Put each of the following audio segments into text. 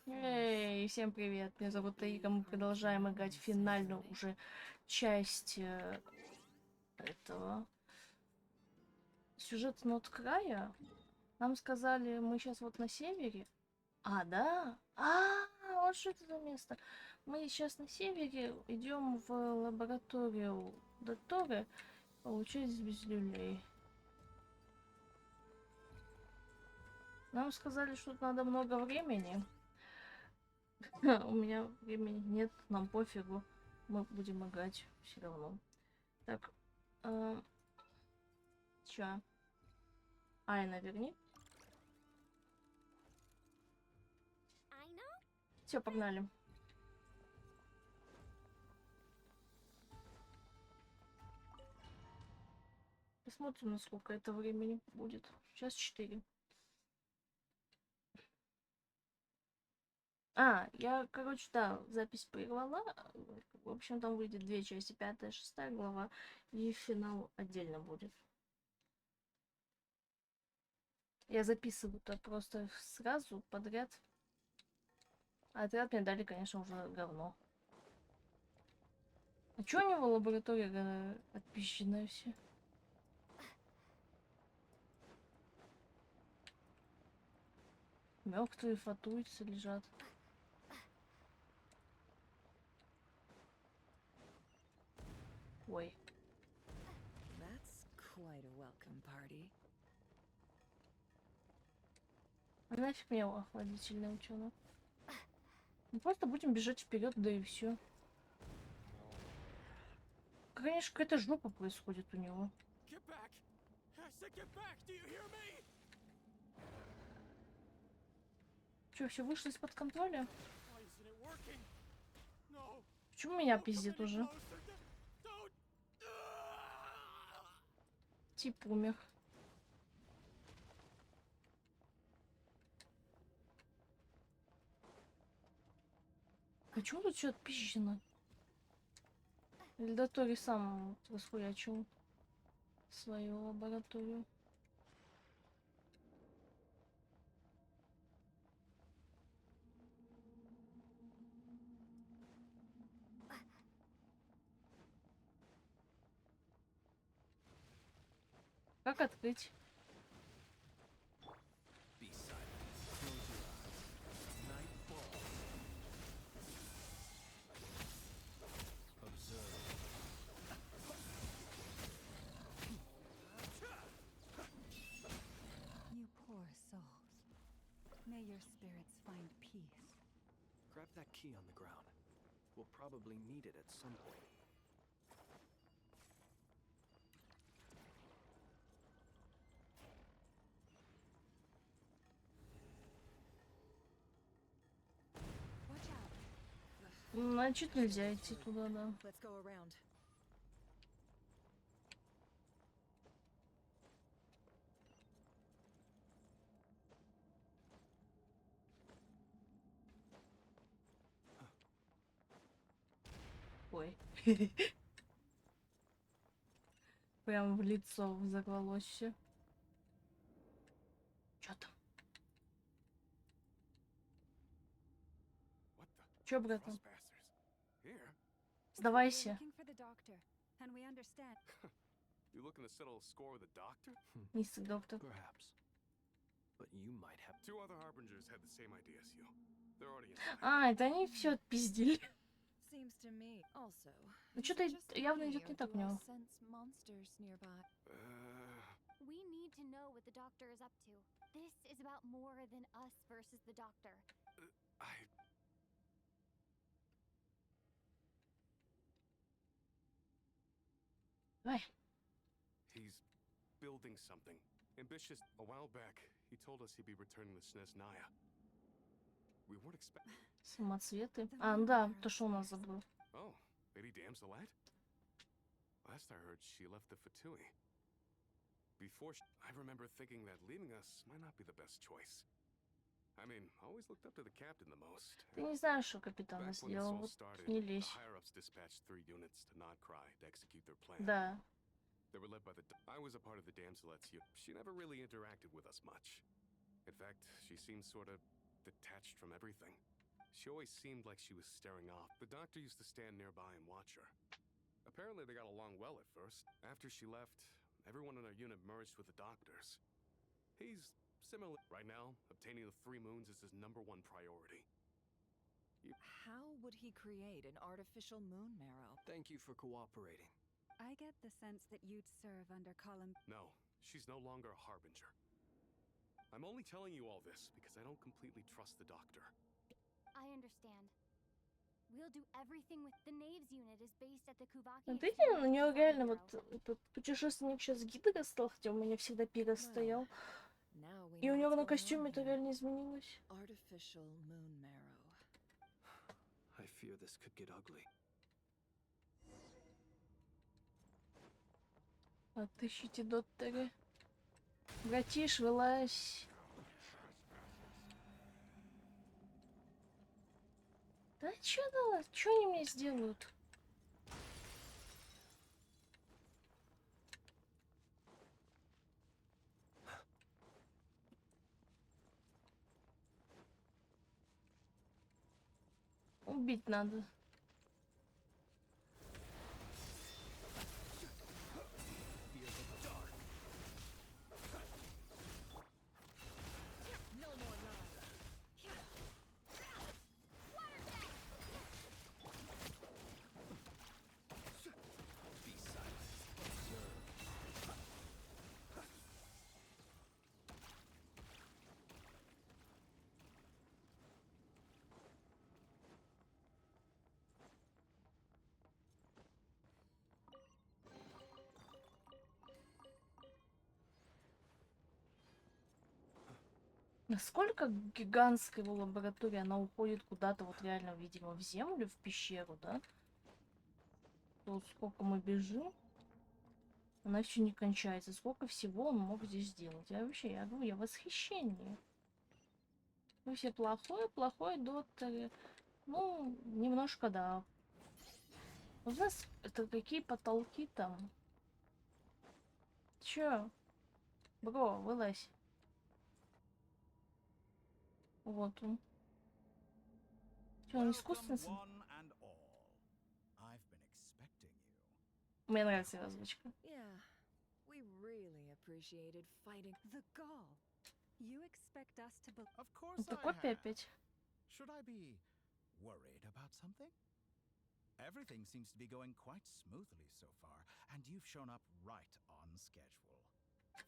Эй, всем привет, меня зовут Таика, мы продолжаем играть в финальную уже часть этого сюжета от края. Нам сказали, мы сейчас вот на севере. А, да? Вот что это за место. Мы сейчас на севере идем в лабораторию Доторы получать звездюлей. Нам сказали, что тут надо много времени. У меня времени нет, нам пофигу. Мы будем играть все равно. Так. Чё? Айна, верни. Все, погнали. Посмотрим, насколько это времени будет. Сейчас 4. Я, короче, да, запись прервала. В общем, там выйдет 2 части, 5-я, 6-я глава. И финал отдельно будет. Я записываю-то просто сразу, подряд. А отряд мне дали, конечно, уже говно. А чё у него лаборатория отпизженная все? Мертвые фатуются, лежат. Ой. А нафиг мне охладительный ученый? Мы просто будем бежать вперед, да и все. Конечно, какая-то жопа происходит у него. Че, все вышло из-под контроля? Почему меня пиздит уже? Тип умер. Почему тут все отпизжено? Эльдатори сам расхуячил свою лабораторию. Как открыть? May your spirits find peace. Grab that key on the ground. We'll probably need it at some point. Watch out. Значит, нельзя идти туда, да. Let's go around. Ой. Прям в лицо взорвалось все. Чё там? Чё, братан? Сдавайся. Мистер доктор. Это они все отпиздили. Ну что-то явно идет не так у него. We need to know what the doctor is up to. This is about more than us versus the doctor. Давай. He's building something ambitious. A while back, he told us he'd be returning the SNES Naya. We weren't expecting. Самоцветы. Ну да, то, что у нас забыл. Oh, Lady Damselite? Last I heard, she left the Fatui. I remember thinking that leaving us might not be the best choice. I mean, always looked up to the captain the most. Ты не знаешь, что капитан сделал. Вот не лезь. Higher-ups dispatched 3 units to Nodcry to execute their plan. Да. They were led by I was a part of the Damselettes. She never really interacted with us much. In fact, she seemed sort of detached from everything. She always seemed like she was staring off. The doctor used to stand nearby and watch her. Apparently, they got along well at first. After she left, everyone in our unit merged with the doctors. He's similar. Right now, obtaining the 3 moons is his #1 priority. How would he create an artificial moon marrow? Thank you for cooperating. I get the sense that you'd serve under column. No, she's no longer a harbinger. I'm only telling you all this because I don't completely trust the doctor. I understand. We'll do everything with the Knaves unit is based at the Kuvaki. Смотрите, у нее реально вот этот путешественник сейчас гидра стал, хотя у меня всегда пирос стоял. Now we И у know него what's на going on костюме-то here. реально изменилось. Artificial moon marrow. I fear this could get ugly. Отыщите доттеры. Братиш, вылазь. Да чё дала? Чё они мне сделают? Убить надо. Насколько гигантская его лаборатория, она уходит куда-то, вот реально, видимо, в землю, в пещеру, да? То сколько мы бежим, она все не кончается. Сколько всего он мог здесь сделать? Я вообще, я говорю, я в восхищении. Вы все плохой доктор. Ну, немножко, да. У нас это какие потолки там? Чё? Бро, вылазь. Вот он. Чё, он искусственно? Мне нравится озвучка. Yeah, we really appreciated fighting. The gall. You expect us to believe. Of course Это I копия have. опять. Should I be worried about something? Everything seems to be going quite smoothly so far, and you've shown up right on schedule.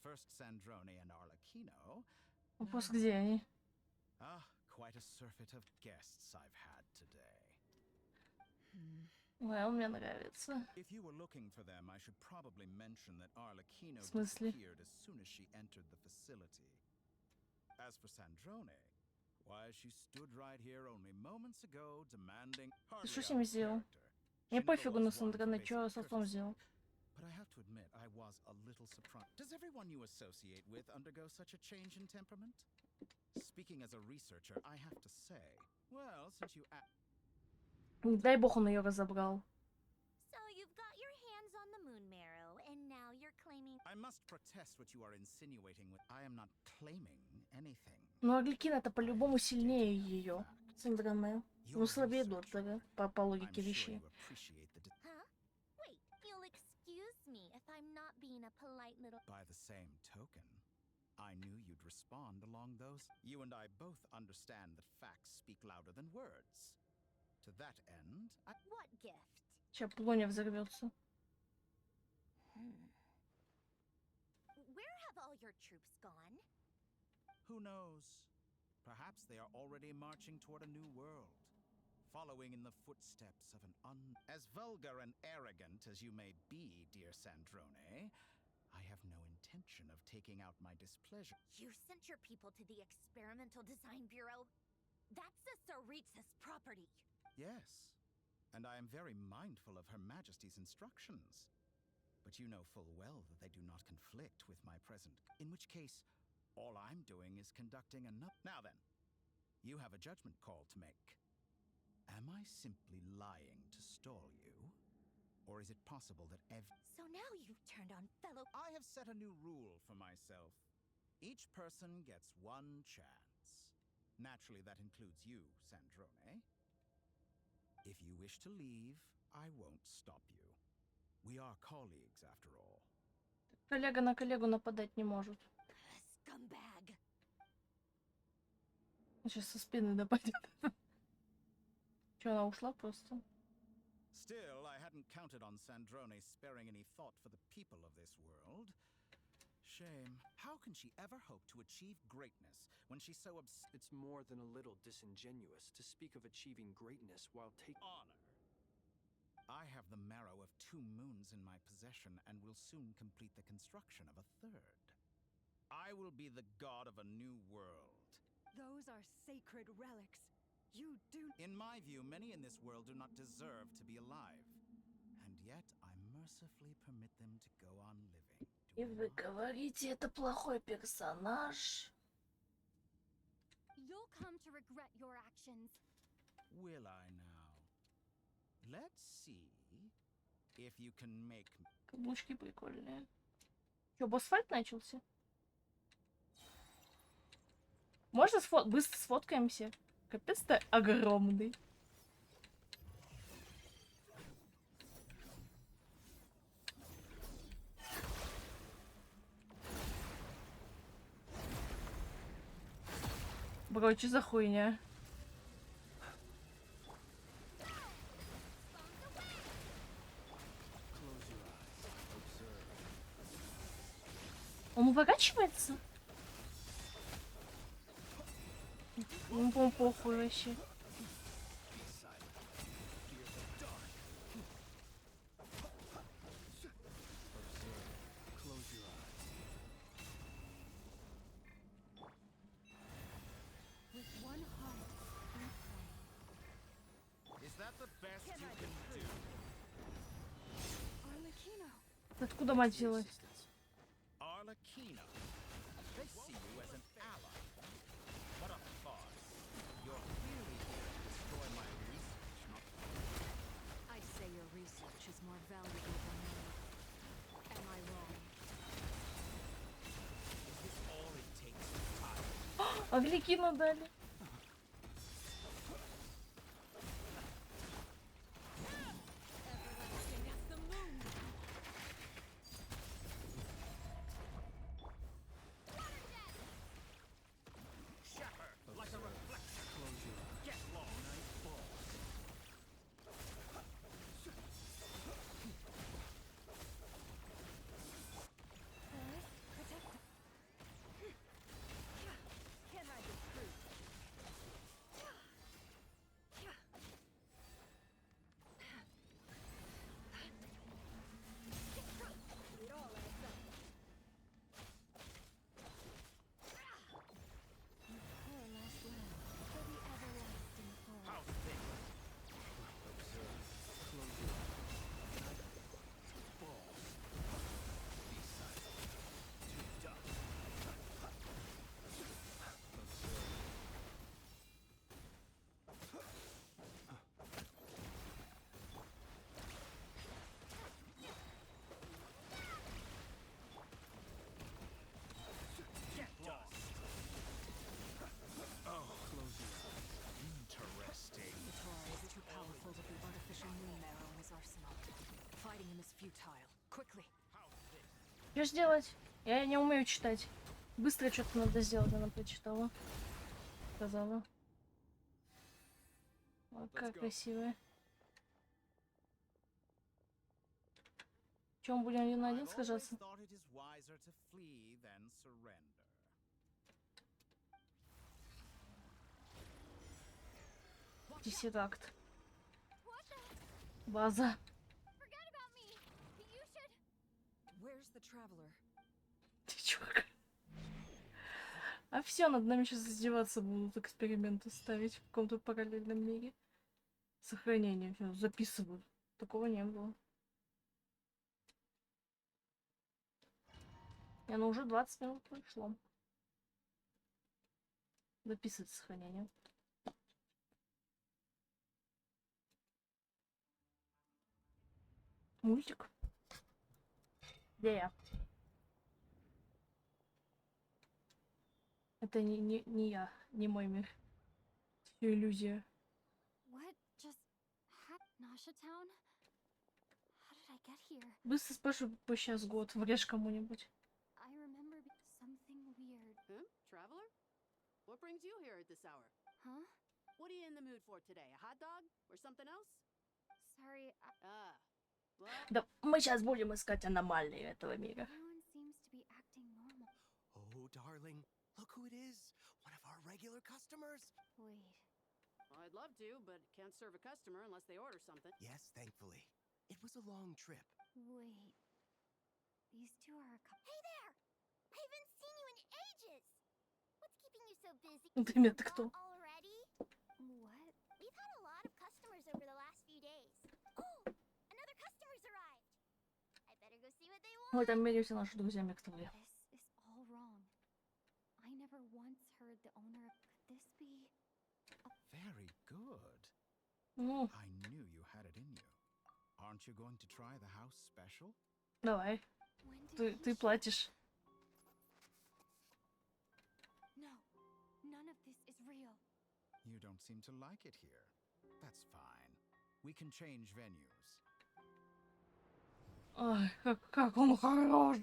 First Sandrone and Arlecchino. Вопрос, где они? Quite a surfeit of guests I've had today. Ой, он мне нравится. If you were looking for them, I should probably mention that Arlecchino В смысле? disappeared as soon as she entered the facility. As for Sandrone, why, she stood right here only moments ago, demanding. Ты что с ним сделал? Мне пофигу на Сандрана, что с отцом сделал. But I have to admit, I was a little surprised. Does everyone you associate with undergo such a change in temperament? Speaking as a researcher, I have to say, well, since you Не дай бог он ее разобрал. So you've got your hands on the moon marrow, and now you're claiming. I must protest what you are insinuating with. I am not claiming anything. Ну, Арлекин это по-любому сильнее ее. Сандрана. Ну, слабее доктора, по логике I'm sure вещей. you appreciate the Huh? Wait, you'll excuse me if I'm not being a polite little. By the same token, I knew you'd respond along those. You and I both understand that facts speak louder than words. To that end, What gift? Сейчас Плоня взорвется. Where have all your troops gone? who knows? Perhaps they are already marching toward a new world, following in the footsteps of As vulgar and arrogant as you may be, dear Sandrone, I have no intention of taking out my displeasure. You sent your people to the Experimental Design Bureau? That's a Saritsa's property. Yes, and I am very mindful of Her Majesty's instructions. But you know full well that they do not conflict with my present, in which case, all I'm doing is conducting another. Now then, you have a judgment call to make. Am I simply lying to stall you? Or is it possible that So now you've turned on fellow. I have set a new rule for myself. Each person gets one chance. Naturally, that includes you, Sandrone. If you wish to leave, I won't stop you. We are colleagues, after all. Коллега на коллегу нападать не может. Scumbag. Сейчас со спины нападет. Че, она ушла просто? Still, I hadn't counted on Sandrone sparing any thought for the people of this world. Shame. How can she ever hope to achieve greatness when she's so It's more than a little disingenuous to speak of achieving greatness while taking honor? I have the marrow of 2 moons in my possession and will soon complete the construction of a 3rd. I will be the god of a new world. Those are sacred relics. You do. In my view, many in this world do not deserve to be alive. And yet, I mercifully permit them to go on living. И вы говорите, это плохой персонаж. You'll come to regret your actions. Will I now? Let's see if you can make... Каблучки прикольные. Че, босс-файт начался? Можно быстро сфоткаемся? Капец-то огромный. Бро, что за хуйня? Он уворачивается? Ну, по-моему, похуй вообще. Откуда мать взялась? Арлекину дали. Что ж делать? Я не умею читать. Быстро что-то надо сделать, она прочитала. Сказала. Ой, как красивая. Чем будем один на один сражаться? Диссеракт. База. Ты чувак. А все, над нами сейчас издеваться будут, эксперименты ставить в каком-то параллельном мире. Сохранение, все, записывают. Такого не было. Ну уже 20 минут прошло. Записывать сохранение. Мультик. Где я? Это не я, не мой мир. Всё иллюзия. What just happened? Nasha Town? How did I get here? Быстро спрашивай по сейчас год, врежь кому-нибудь. I remember something weird. Traveler? What brings you here at this hour? Huh? What are you in the mood for today? A hot dog? Or something else? Sorry, Well, Да, мы сейчас будем искать аномалии этого мира. everyone seems to be acting normal. Oh, darling, look who it is. One of our regular customers. Wait. well, I'd love to, but can't serve a customer unless they order something. Yes, thankfully. It was a long trip. Wait. These two are a couple. Hey there! I haven't seen you in ages! What's keeping you so busy? Например, ты You кто? forgot already? What? We've had a lot of customers over the last few days. Oh! Another customer's arrived! I better go see what they В want. этом мире все наши друзья мертвы. This is all wrong. I never once heard the owner of. Could this be? Very good. Ну, I knew you had it in you. Aren't you going to try the house special? давай. When did Ты he платишь. No, none of this is real. You don't seem to like it here. That's fine. We can change venues. Ой, как он хорош.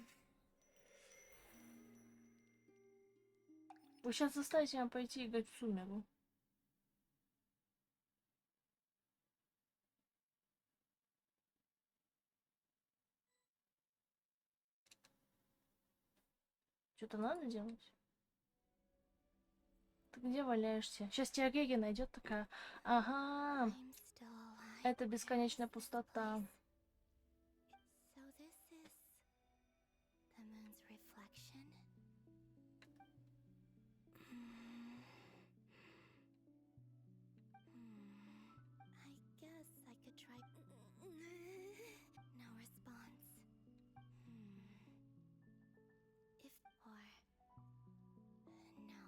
Вы сейчас заставите меня пойти играть в Сумеру. Что-то надо делать? Ты где валяешься? Сейчас тебя Геги найдет такая. Ага, I'm still alive. это бесконечная пустота. So this is the moon's reflection. I guess I could try. No response. If or no,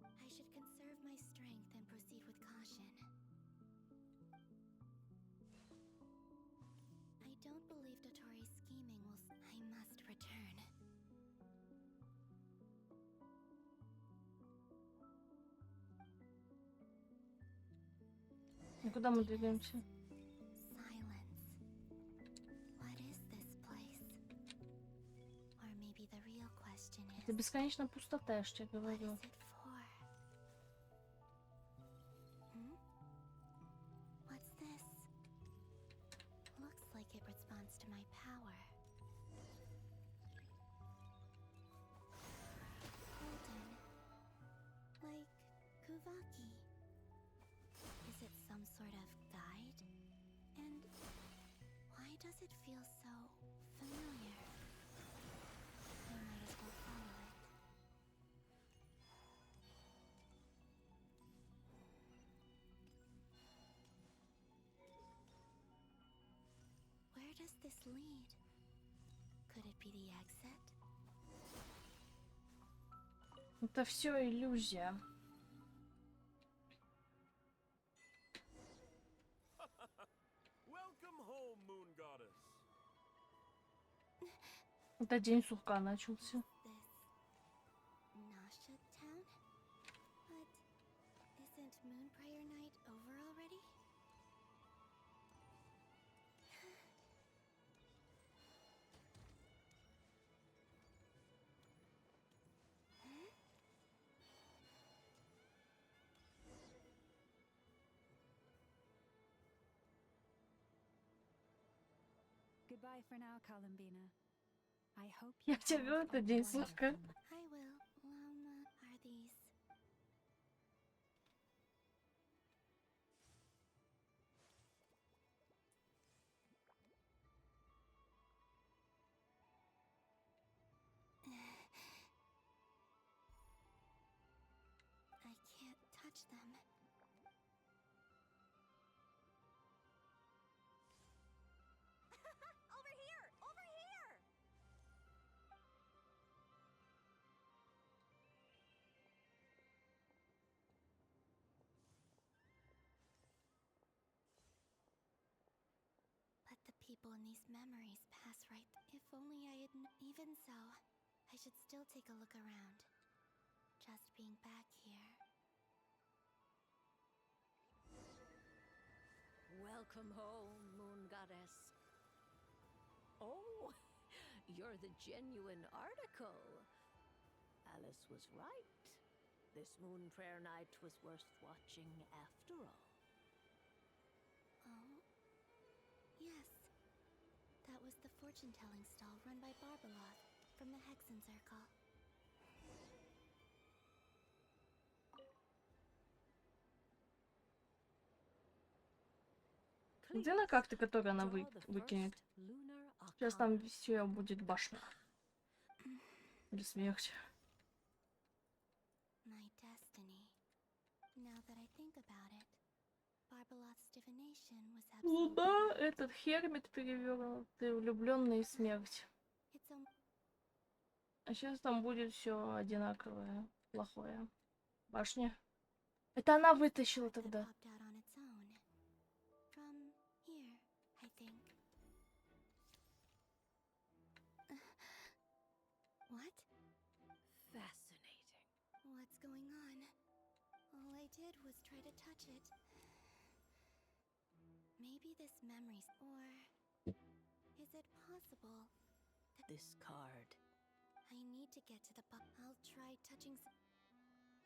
I should conserve my strength and proceed with caution. I don't believe Dotori's scheming will. I must return. И куда мы двигаемся? Silence. What is this place? Or maybe the real question Это is, бесконечная пустота, я ж тебе what говорю. is it for? What's this? Looks like it responds to my power. Golden. Like Kuvaki. Is it some sort of guide? And why does it feel so familiar? I might as well follow it. Where does this lead? Could it be the exit? Это все иллюзия. Welcome home, Moon Goddess. Это день сурка начался. This Nasha Town? But isn't Moon Prayer Night over already? Goodbye for now, Columbina. I hope Я you тебе говорю, have это a день wonderful сурка. I will. Are these? I can't touch them. Over here! Over here! But the people in these memories pass right. If only I had. Even so, I should still take a look around. Just being back here. Welcome home, moon goddess. Oh, you're the genuine article. Alice was right. This moon prayer night was worth watching after all. Oh, yes. That was the fortune-telling stall run by Barbaroth from the Hexen Circle. Где на карте, которую она выкинет? Сейчас там все будет башня. Или смерть. My destiny. Now that I think about it, Barbaroth's divination was absolutely Луна, этот Хермит перевернутый, влюбленный смерть. It's А сейчас там будет все одинаковое, плохое. Башня. Это она вытащила тогда. popped out on its own. From here, I think. What? Fascinating. What's going on? All I did was try to touch it. Maybe this memory's... Or... Is it possible that... This card. I need to get to the book. I'll try touching...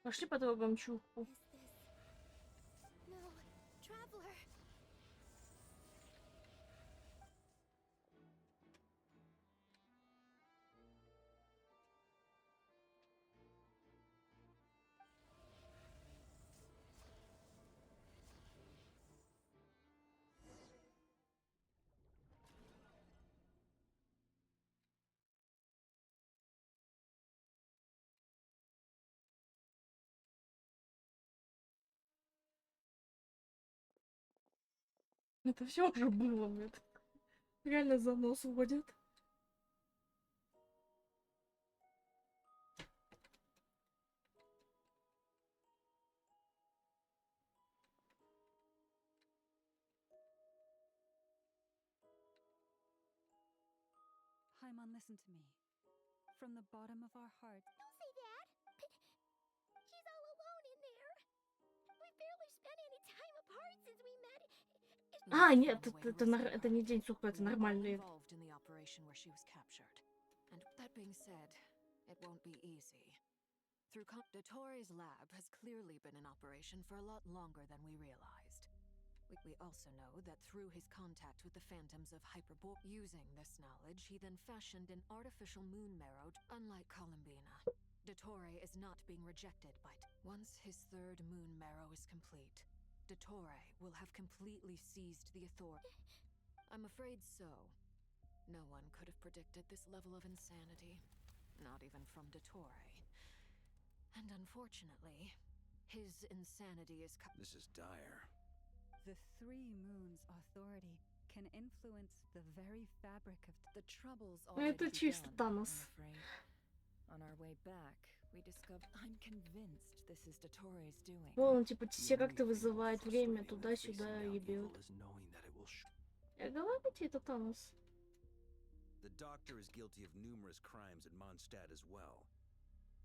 Пошли потрогаем чурку. Is this... No, Traveler! Это все уже было, блядь. Реально за нос уводят. Paimon, listen to me. From the bottom of our hearts. Don't say that! She's all alone in there! We barely spent any time apart since we met. А, нет, это не день сухой, это нормальный. Involved in the operation where she was captured. And that being said, it won't be easy. Dottore lab has clearly been in operation for a lot longer than we realized. We also know that through his contact with the phantoms of Hyperbor, using this knowledge, he then fashioned an artificial moon marrow. Unlike Columbina, Dottore is not being rejected by once his third moon marrow is complete, Dottore will have completely seized the authority. I'm afraid so. No one could have predicted this level of insanity, not even from Dottore. And unfortunately, his insanity is This is dire. The Three Moons Authority can influence the very fabric of the troubles Это already чисто begun, Танос. I'm afraid. On our way back, we discovered... I'm convinced this is Dottore's doing. Вон, он типа все The only как-то thing more вызывает время frustrating than туда-сюда facing down ебет. evil is knowing that it will Я говорю тебе, это Танос. The doctor is guilty of numerous crimes in Mondstadt as well.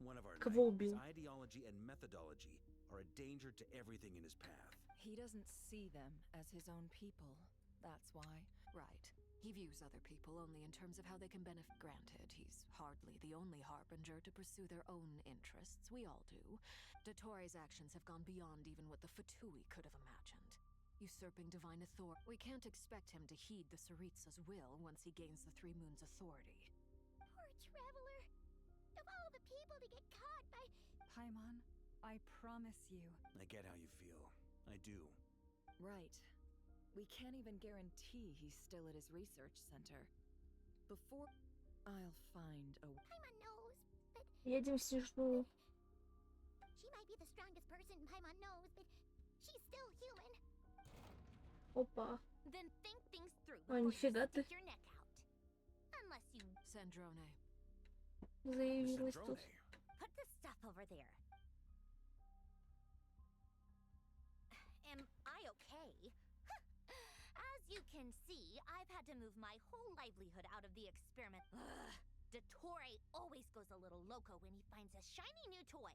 One of our Кого knights' убил? ideology and methodology are a danger to everything in his path. He doesn't see them as his own people. That's why. Right. He views other people only in terms of how they can benefit. Granted, he's hardly the only harbinger to pursue their own interests. We all do. Dottore's actions have gone beyond even what the Fatui could have imagined. Usurping divine authority. We can't expect him to heed the Tsaritsa's will once he gains the Three Moons' authority. Poor Traveler! Of all the people to get caught by... Paimon, I promise you. I get how you feel. I do. Right. We can't even guarantee he's still at his research center. Before... I'll find a... Paimon knows, but... Едем в Снежную. She might be the strongest person Paimon knows, but she's still human. Опа. Then think things through А, before you нифига ты. stick your neck out. Unless you... Sandrone. Заявилась тут. Put the stuff over there. Am I okay? As you can see, I've had to move my whole livelihood out of the experiment. Ugh. Dottore always goes a little loco when he finds a shiny new toy.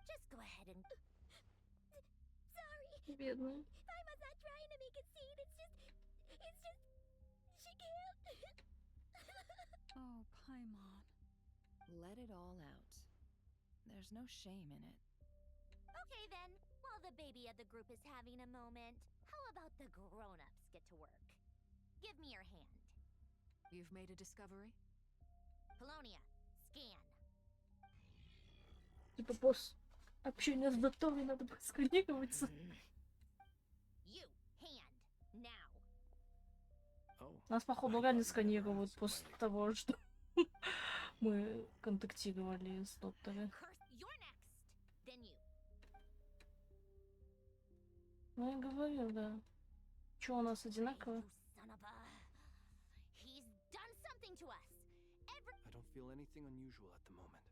Just go ahead and... Sorry. Бедная. Paimon, take a seat. She can't. Oh, Paimon. Let it all out. There's no shame in it. Okay then, while the baby of the group is having a moment, how about the grown-ups get to work? Give me your hand. You've made a discovery? Polonia, scan. Типа, босс, общение с дотой надо просканироваться. You, hand, now. Нас, походу, реально сканируют после того, что мы контактировали с доктором. Curse, you're next. Then you. Ну, я говорю, да. Чё у нас одинаково? You son of a... He's done something to us. I don't feel anything unusual at the moment.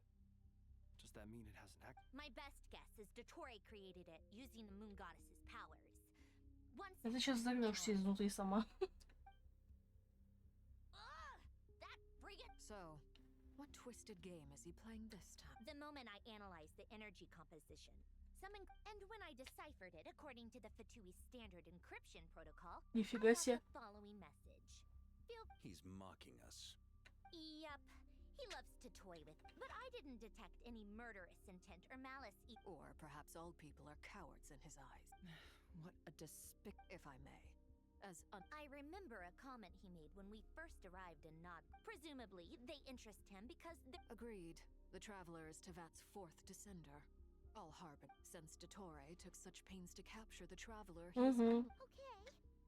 Does that mean it has an act? My best guess is Dottore created it using the moon goddess's powers. Once Ты сейчас взорвешься изнутри сама. that friggin' So, what twisted game is he playing this time? the moment I analyzed the energy composition. And when I deciphered it according to the Fatui standard encryption protocol, Нифига I got себе. the following message. He's mocking us. Yep, he loves to toy with, but I didn't detect any murderous intent or malice. Or perhaps all people are cowards in his eyes. What a if I may. I remember a comment he made when we first arrived in Nod. Presumably, they interest him because Agreed. The traveler is Tevat's fourth descender. All harbor, since Dottore took such pains to capture the traveler, he's... Okay.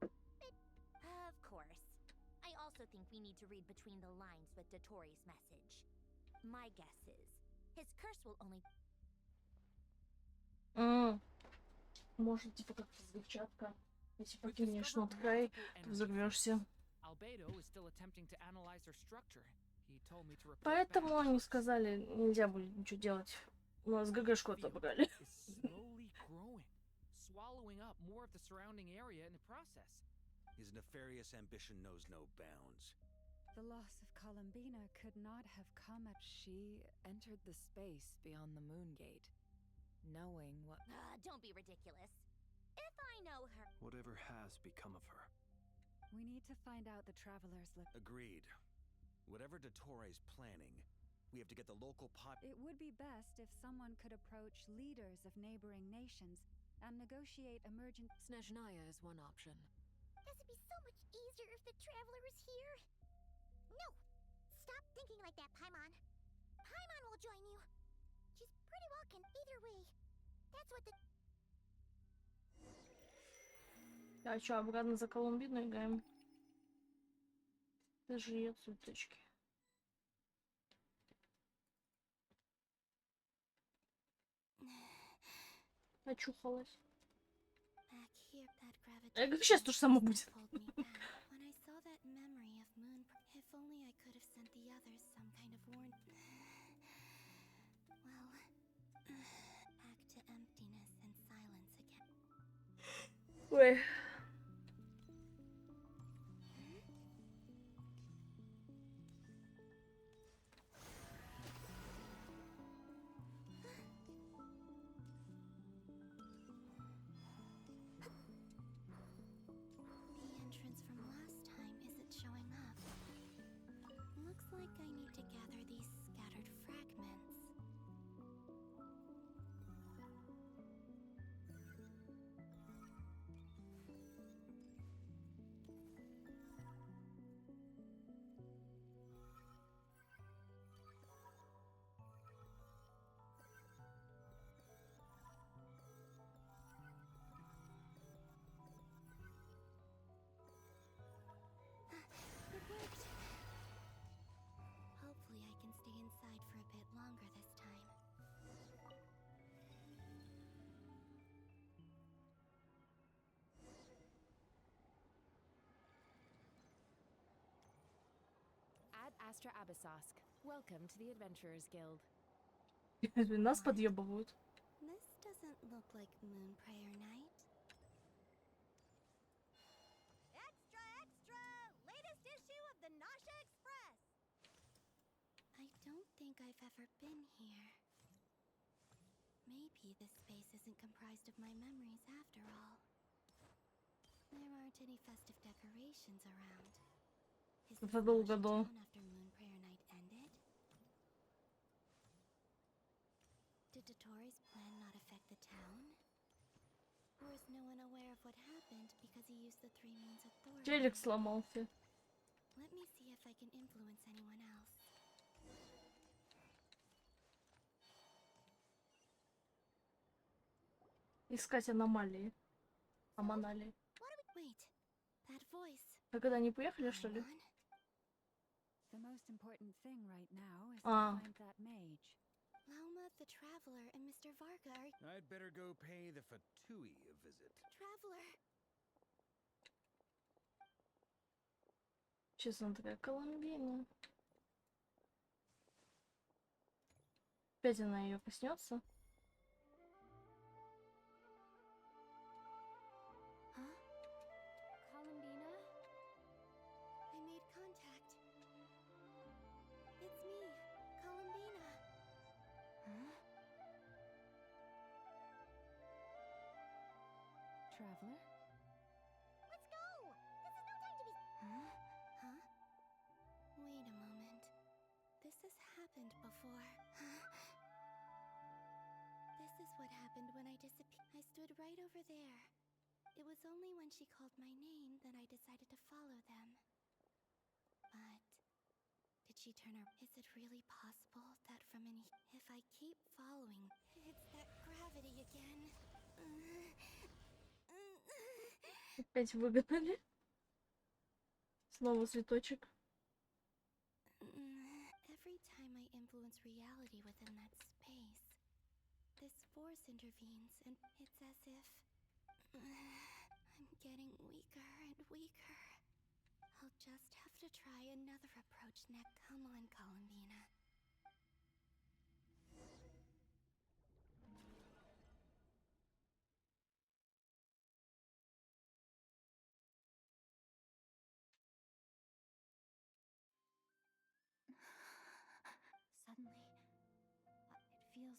Of course. I also think we need to read between the lines with Dottore's message. My guess is, his curse will only... Может, типа как взрывчатка. Если покинешь над край, ты взорвешься. Поэтому они сказали, нельзя будет ничего делать. У нас ГГшку отобрали. His nefarious ambition knows no bounds. The loss of Columbina could not have come at... She entered the space beyond the moon gate, knowing what... don't be ridiculous. If I know her... Whatever has become of her. We need to find out the traveler's Agreed. Whatever Dottore's planning, we have to get the local It would be best if someone could approach leaders of neighboring nations and negotiate emergent... Snezhnaya is one option. Does it be so much easier if the traveler is here? No! Stop thinking like that, Paimon. Paimon will join you. She's pretty well can either way. That's what the... А чё, обратно за Колумбину играем? Даже ее цветочки. Очухалась. А как сейчас то же самое будет? When I saw that memory of moon, if only I could have sent the others some kind of warning. Well, back to emptiness and silence again. Ой. Like I need to gather these scattered fragments. It worked. Hopefully I can stay inside for a bit longer this time. Ad Astra Abyssosk. Welcome to the Adventurers Guild. Нас подъебывают. This doesn't look like Moon Prayer Night. Extra, extra! Latest issue of the Nasha Express! I don't think I've ever been here. Maybe this space isn't comprised of my memories after all. There are nations around. Is Это this долго the до. town after Moon Prayer Night ended? Did Dotori's plan not affect the town? Or is no one aware of what happened because he used the 3 moons authority? Телек сломался. Let me see if I can influence anyone else. Искать аномалии. Аманалии. Wait, that voice. Вы когда не поехали, что ли? The most important thing right now is to Ah. find that mage. Lauma the Traveler and Mr. Varga are... I'd better go pay the Fatui a visit. Traveler! Сейчас она такая Колумбина. Опять она ее коснется. Huh? Columbina? I made contact. It's me, Columbina. Huh? Traveler? Let's go! This is no time to be. Huh? Huh? Wait a moment. This has happened before. This is what happened when I disappeared. I stood right over there. It was only when she called my name that I decided to follow them. But did she turn her? Is it really possible that from any? If I keep following, it's that gravity again. Опять выгнали. Снова цветочек. Every time I influence reality within that space, this force intervenes, and it's as if I'm getting weaker and weaker. I'll just have to try another approach next. Come on, Columbina. Suddenly, it feels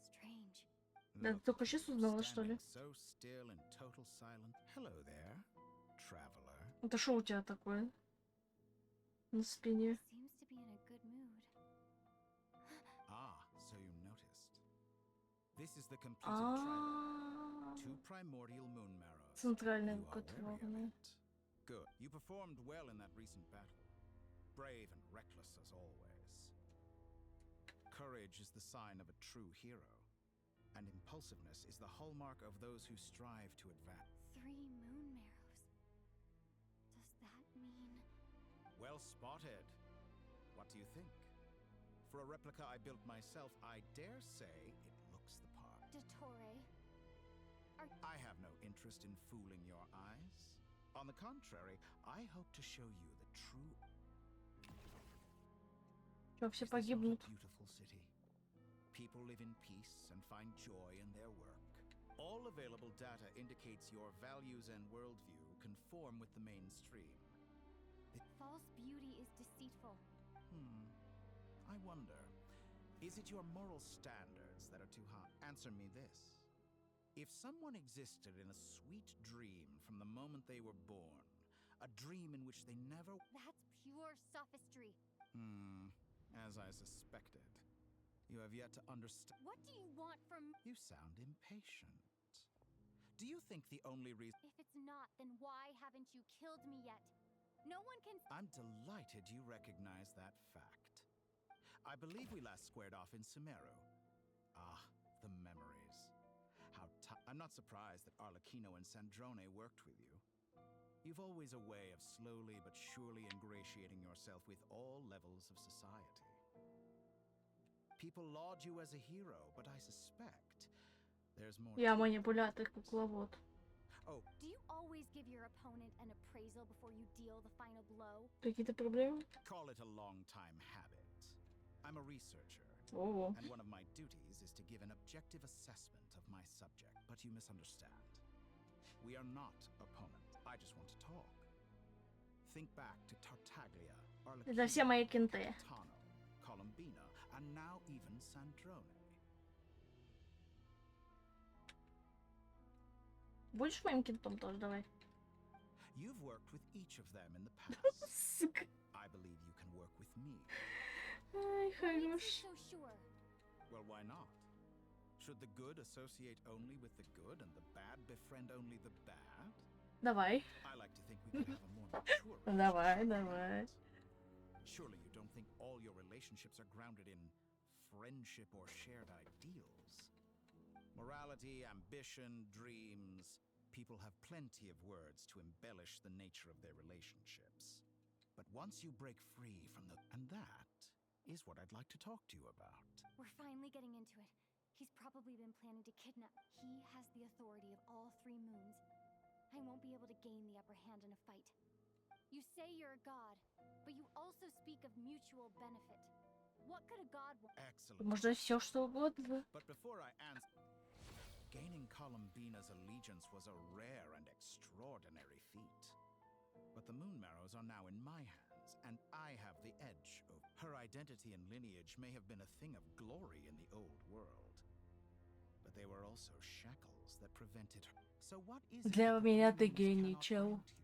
strange. Да, ты только сейчас узнала, что ли? So still in total silence. Hello there, traveler. Это что у тебя такое? На спине. Seems to be in a good mood. Ah, so you noticed. This is the completed trident. 2 primordial moon marrows. Центральная You are wary of котровная. it. Good. You performed well in that recent battle. Brave and reckless as always. Courage is the sign of a true hero. And impulsiveness is the hallmark of those who strive to advance. 3 moon marrows. Does that mean... Well spotted. What do you think? For a replica I built myself, I dare say it looks the part. Dottore? I have no interest in fooling your eyes. On the contrary, I hope to show you the true... Что, все Is this not a погибнут? beautiful city? People live in peace and find joy in their work. All available data indicates your values and worldview conform with the mainstream. False beauty is deceitful. I wonder, is it your moral standards that are too high? Answer me this. If someone existed in a sweet dream from the moment they were born, a dream in which they never... That's pure sophistry. As I suspected. You have yet to understand... What do you want from... You sound impatient. Do you think the only reason... If it's not, then why haven't you killed me yet? No one can... I'm delighted you recognize that fact. I believe we last squared off in Sumeru. Ah, the memories. I'm not surprised that Arlecchino and Sandrone worked with you. You've always a way of slowly but surely ingratiating yourself with all levels of society. People laud you as a hero, but I suspect there's more... Я манипулятор, кукловод. Oh. Do you always give your opponent an appraisal before you deal the final blow? Какие-то проблемы? Call it a long-time habit. I'm a researcher, and one of my duties is to give an objective assessment of my subject, but you misunderstand. We are not opponents. I just want to talk. Think back to Tartaglia, Это все мои кенты. Tano, Columbina, and now even Sandrone. Будешь моим кентом тоже? Давай. You've worked with each of them in the past. I believe you can work with me. Ай, What makes хорош. you so sure? Well, why not? Should the good associate only with the good and the bad befriend only the bad? Давай. I like to think we could have a more mature Давай, relationship. давай. Surely you don't think all your relationships are grounded in friendship or shared ideals? Morality, ambition, dreams. People have plenty of words to embellish the nature of their relationships. But once you break free from the... And that is what I'd like to talk to you about. We're finally getting into it. He's probably been planning to kidnap. He has the authority of all 3 moons. I won't be able to gain the upper hand in a fight. You say you're a god, but you also speak of mutual benefit. What could a god want? Excellent. Можно все что угодно. But before I answer... Gaining Columbina's allegiance was a rare and extraordinary feat. But the Moon Marrows are now in my hands, and I have the edge over... Her identity and lineage may have been a thing of glory in the old world. But they were also shackles that prevented her. So what is it Для that меня the ты moons гений, cannot чел. grant you?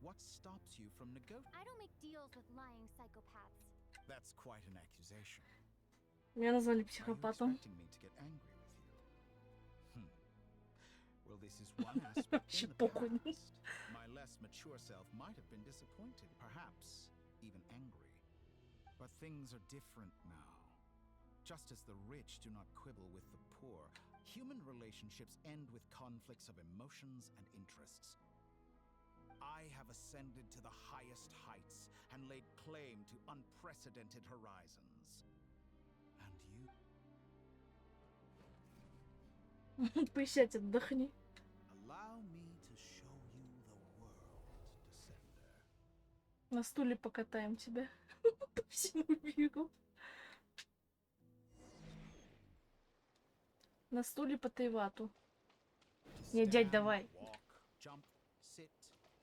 What stops you from I don't make deals with lying psychopaths. That's quite an accusation. Меня назвали Are you психопатом. expecting me to get angry with you? Well, this is one aspect Вообще in the похуй. past. My less mature self might have been disappointed, perhaps even angry. But things are different now. Just as the rich do not quibble with the poor, human relationships end with conflicts of emotions and interests. I have ascended to the highest heights and laid claim to unprecedented horizons. And you... Присядь, отдохни. Allow me to show you the world, Descender. На стуле покатаем тебя. По всему миру. На стуле по Тайвату. Не, дядь, давай. Walk, jump, sit,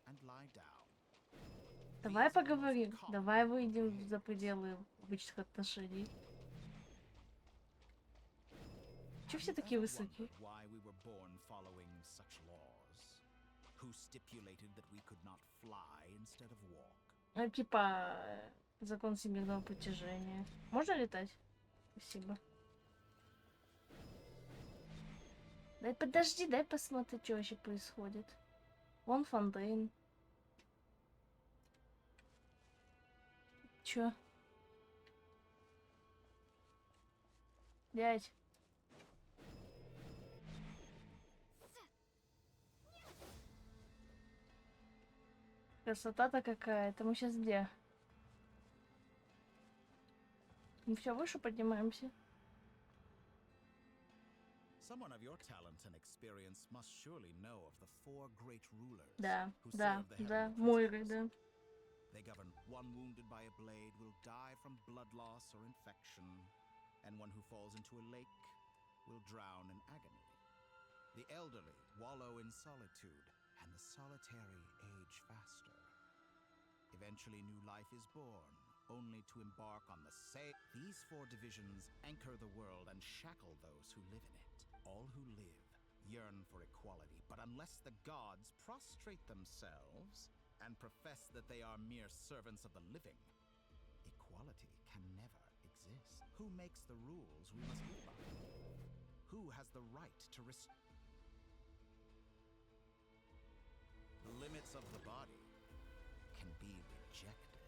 and lie down. Давай поговорим. Давай выйдем за пределы обычных отношений. Чё все такие высокие? Why we were born following such laws? Who stipulated that we could not fly instead of walk? Ну, типа, закон всемирного притяжения. Можно летать? Спасибо. Дай подожди, дай посмотрим, что вообще происходит. Вон фонтейн. Чё? Дядь. Красота-то какая-то. Мы сейчас где? Мы все выше поднимаемся. Someone of your talent and experience must surely know of the 4 great rulers Да, who да, serve the да, heavenly Мойры, principles. да. They govern one wounded by a blade will die from blood loss or infection, and one who falls into a lake will drown in agony. The elderly wallow in solitude, and the solitary age faster. Eventually new life is born, only to embark on the same... These 4 divisions anchor the world and shackle those who live in it. All who live yearn for equality, but unless the gods prostrate themselves and profess that they are mere servants of the living, equality can never exist. Who makes the rules we must live by? Who has the right to The limits of the body can be rejected.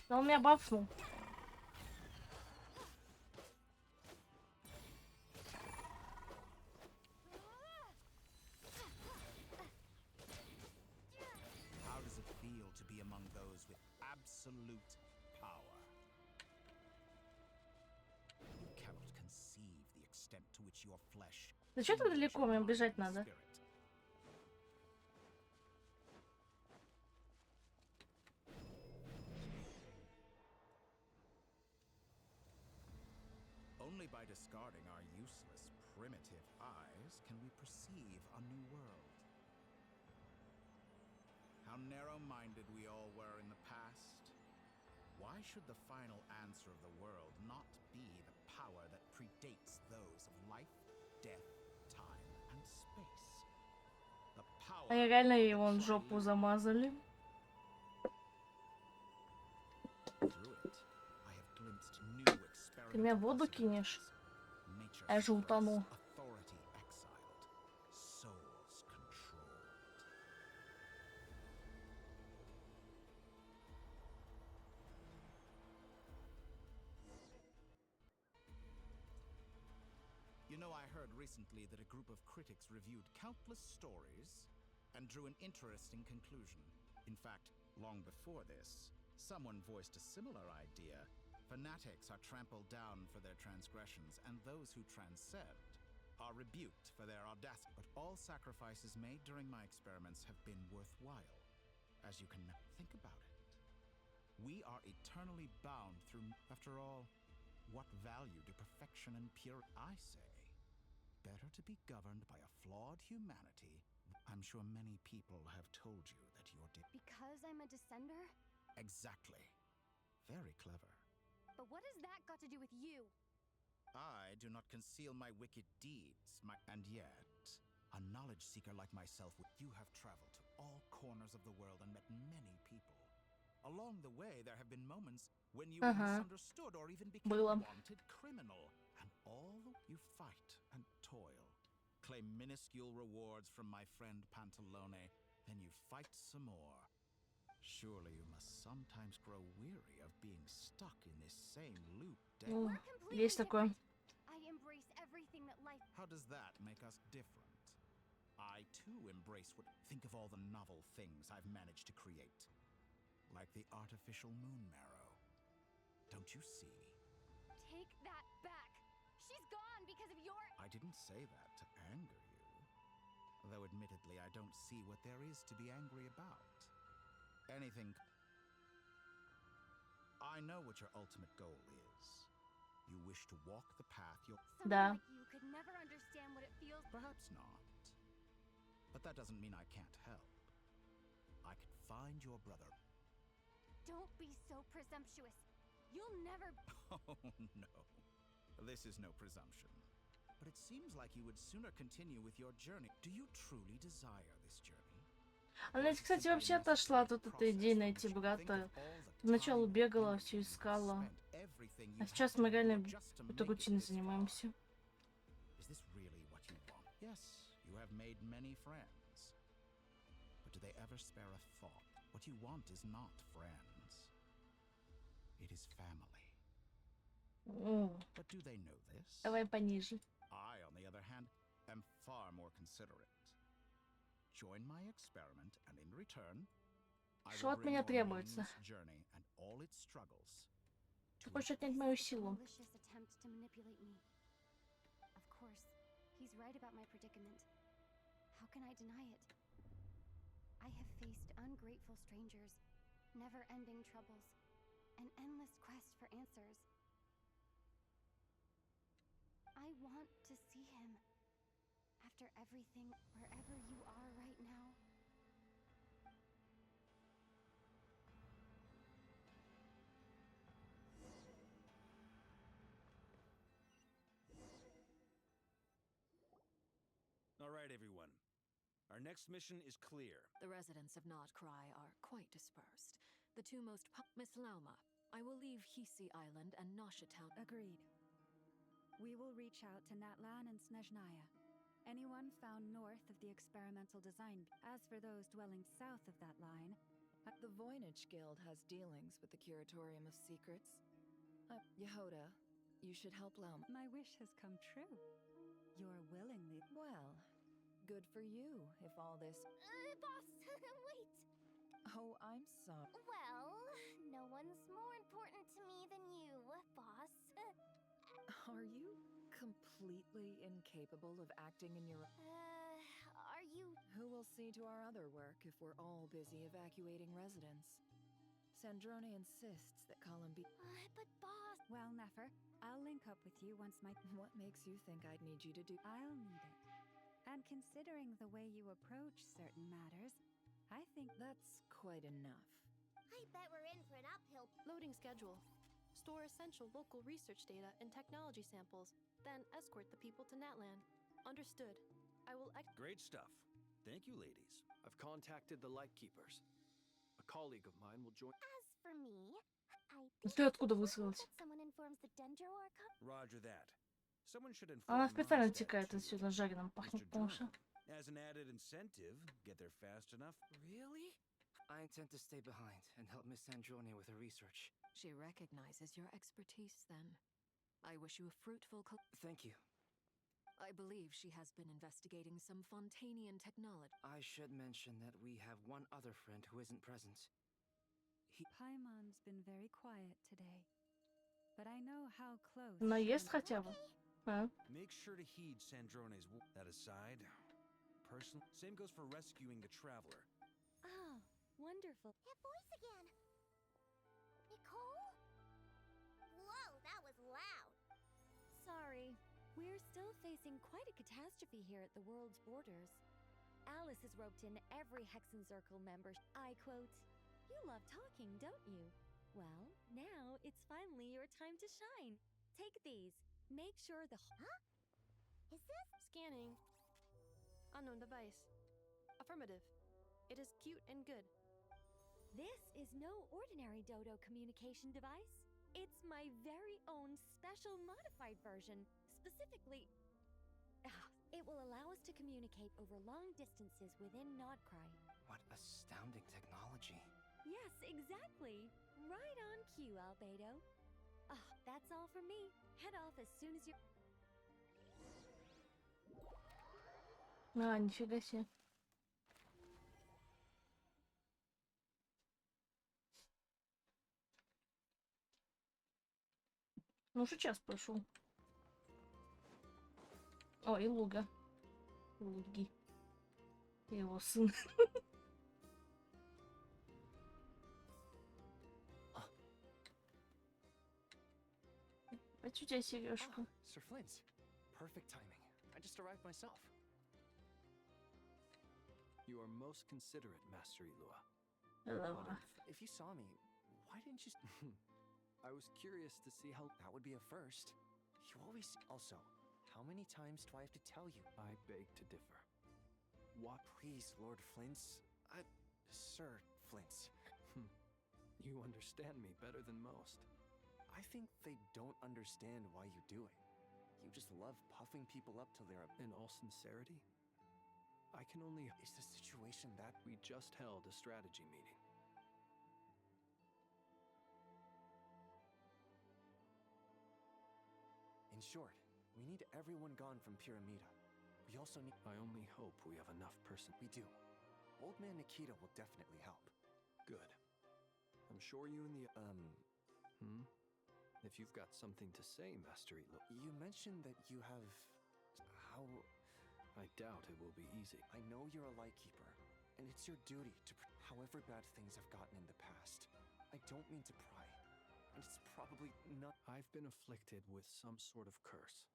Да он меня бафнул. How does it feel to be among those with absolute power? You cannot conceive the extent to which your flesh... Да что так далеко? Мне бежать надо. Only by discarding our useless, primitive eyes can we perceive a new world. how narrow-minded we all were in the past. Why should the final answer of the world not be the power that predates those of life, death, time, and space? The power. А реально его жопу замазали. Ты меня в воду кинешь? Я же утону. You know, I heard recently that a group of critics reviewed countless stories and drew an interesting conclusion. In fact, long before this, someone voiced a similar idea. Fanatics are trampled down for their transgressions, and those who transcend are rebuked for their audacity. But all sacrifices made during my experiments have been worthwhile, as you can think about it. We are eternally bound through. After all, what value do perfection and purity? I say, better to be governed by a flawed humanity. I'm sure many people have told you that you're Because I'm a descender? Exactly. Very clever. But what has that got to do with you? I do not conceal my wicked deeds, and yet, a knowledge seeker like myself, you have traveled to all corners of the world and met many people. Along the way, there have been moments when you were misunderstood or even became a wanted criminal. And all you fight and toil, claim minuscule rewards from my friend Pantalone, then you fight some more. Surely you must sometimes grow weary of being stuck in this same loop. Есть такое. I embrace everything that life. How does that make us different? I too embrace think of all the novel things I've managed to create. Like the artificial moon marrow. Don't you see? Take that back. She's gone because of your. I didn't say that to anger you. Though admittedly, I don't see what there is to be angry about. Anything. I know what your ultimate goal is. You wish to walk the path you're. Someone like you could never understand what it feels. Perhaps not. But that doesn't mean I can't help. I could find your brother. Don't be so presumptuous. You'll never. Oh, no. This is no presumption. But it seems like you would sooner continue with your journey. Do you truly desire this journey? Она, кстати, вообще отошла от этой идеи найти брата. Поначалу бегала, все искала. А сейчас мы реально этой рутиной занимаемся. Yes, you have made many friends. But do they ever spare a thought? What you want is not friends. It is family. But do they know this? Давай пониже. I, on the other hand, am far more considerate. Join my experiment, and in return, I Что will от bring меня your требуется? meaningless journey and all its struggles. Ты хочешь отнять мою силу? Malicious attempt to manipulate me. Of course, he's right about my predicament. How can I deny it? I have faced ungrateful strangers, never-ending troubles, an endless quest for answers. I want to see him. After everything, wherever you are right now. All right, everyone. Our next mission is clear. The residents of Not Cry are quite dispersed. The two most Miss Lauma, I will leave Hisi Island and Nosha Town. Agreed. We will reach out to Natlan and Snezhnaya. Anyone found north of the experimental design. As for those dwelling south of that line, the Voynich Guild has dealings with the Curatorium of Secrets. Yehoda, you should help Lauma. My wish has come true. You're willingly. Well, good for you, if all this. Boss, wait. Oh, I'm sorry. Well, no one's more important to me than you, boss. Are you completely incapable of acting in your... Are you... Who will see to our other work if we're all busy evacuating residents? Sandrone insists that Colin be... but boss... Well, Nefer, I'll link up with you once my... What makes you think I'd need you to do... I'll need it. And considering the way you approach certain matters, I think that's quite enough. I bet we're in for an uphill. Loading schedule. Store essential local research data and technology samples, then escort the people to Natland. Understood. I will Great stuff. Thank you, ladies. I've contacted the Lightkeepers. A colleague of mine will join. As for me, I Ты откуда высылась? that someone informs the Dendro Arca. Roger that. Someone should inform Она специально Mondstadt текает to отсюда, жареным пахнет, Mr. потому что... Durham. As an added incentive, get there fast enough. Really? I intend to stay behind and help Miss Androni with her research. She recognizes your expertise, then. I wish you a fruitful Thank you. I believe she has been investigating some Fontanian technology. I should mention that we have one other friend who isn't present. Paimon's been very quiet today, but I know how close. Она she ест is. хотя бы? А? Make sure to heed Sandrone's That aside, personal. Same goes for rescuing the traveler. Ah, wonderful. That voice again. Nicole? Whoa, that was loud. Sorry, we're still facing quite a catastrophe here at the world's borders. Alice has roped in every Hexen Circle member. I quote, "You love talking, don't you? Well, now it's finally your time to shine. Take these. Make sure the Huh? Is this? Scanning. Unknown device. Affirmative. It is cute and good. This is no ordinary Dodo communication device. It's my very own special modified version. Specifically, it will allow us to communicate over long distances within Nodcry. What astounding technology. Yes, exactly. Right on cue, Albedo. That's all from me. Head off as soon as you're... А, нифига себе. Ну, уже час прошел. О, и Луга. Луги. Его сын. Опять у тебя сережка. Sir Flint. Perfect timing. I just arrived myself. You are most considerate, Master Ilua. Hello. But if you saw me, why didn't you... I was curious to see how... That would be a first. You always... Also, how many times do I have to tell you? I beg to differ. What? Please, Lord Flint's... Sir Flint's. You understand me better than most. I think they don't understand why you do it. You just love puffing people up till they're... In all sincerity? I can only... Is the situation that... We just held a strategy meeting. In short, we need everyone gone from Pyramida. We also need... I only hope we have enough person... We do. Old Man Nikita will definitely help. Good. I'm sure you and the... If you've got something to say, Master Elo... You mentioned that you have... How... I doubt it will be easy. I know you're a Lightkeeper, and it's your duty to... However bad things have gotten in the past, I don't mean to pry, and it's probably not... I've been afflicted with some sort of curse,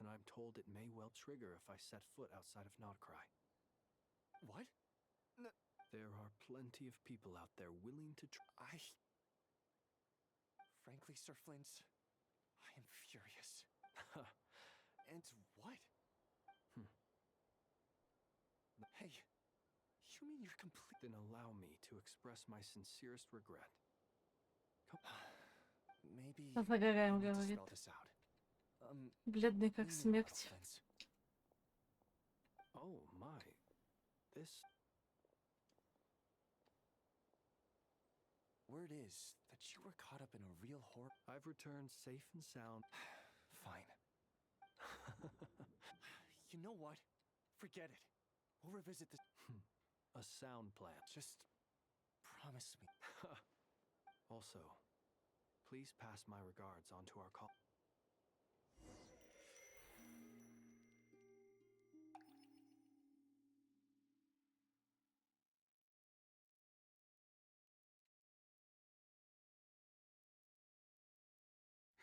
and I'm told it may well trigger if I set foot outside of Nodcry. What? There are plenty of people out there willing to Frankly, Sir Flint, I am furious. And what? Hey, you mean you're complete... Then allow me to express my sincerest regret. Maybe... Загораем, говорит. Бледный как смерть. Oh my. This... Word is that you were caught up in a real horror... I've returned safe and sound. Fine. You know what? Forget it. We'll revisit this... A sound plan. Just... promise me. Also, please pass my regards on to our call...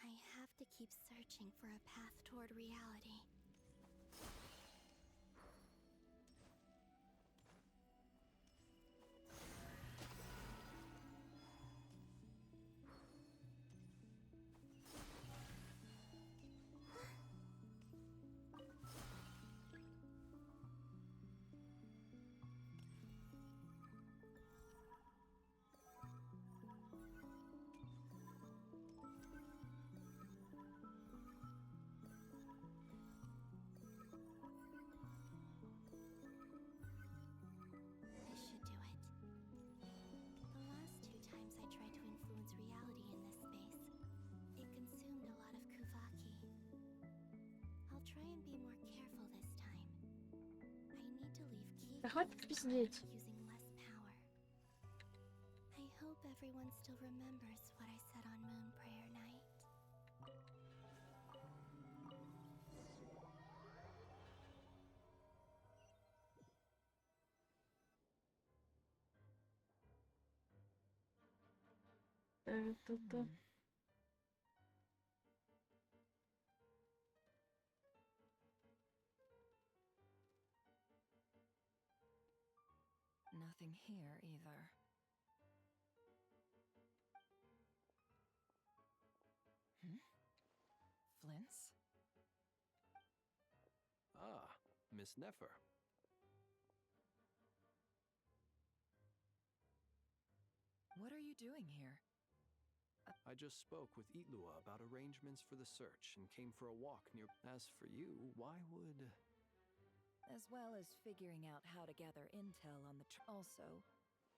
I have to keep searching for a path toward reality. be more careful this time. I need to leave key Да хватит пиздеть. using less power. I hope everyone still remembers what I said on Moon Prayer Night. Это... Nothing here either. Flints? Ah, Miss Nefer. What are you doing here? I just spoke with Itlua about arrangements for the search and came for a walk near. As for you, why would... As well as figuring out how to gather intel on the also,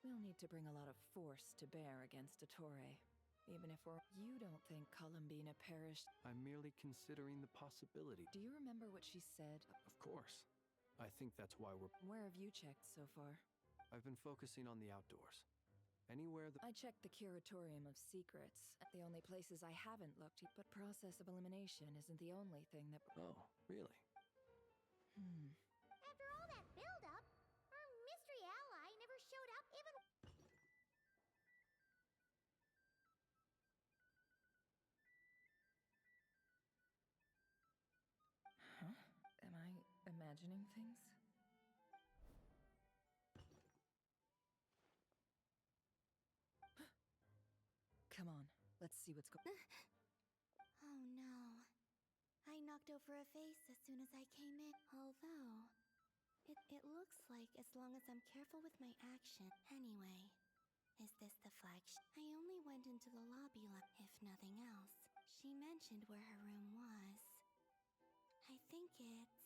we'll need to bring a lot of force to bear against Dottore. Even if we're... You don't think Columbina perished? I'm merely considering the possibility. Do you remember what she said? Of course. I think that's why we're... Where have you checked so far? I've been focusing on the outdoors. Anywhere I checked the Curatorium of Secrets. The only places I haven't looked, but process of elimination isn't the only thing that... Oh, really? After all that build-up, our mystery ally never showed up even... Huh? Am I imagining things? Come on, let's see what's going... Oh no. I knocked over a vase as soon as I came in. Although, it looks like as long as I'm careful with my action. Anyway, is this the flagship? I only went into the lobby, if nothing else. She mentioned where her room was. I think it's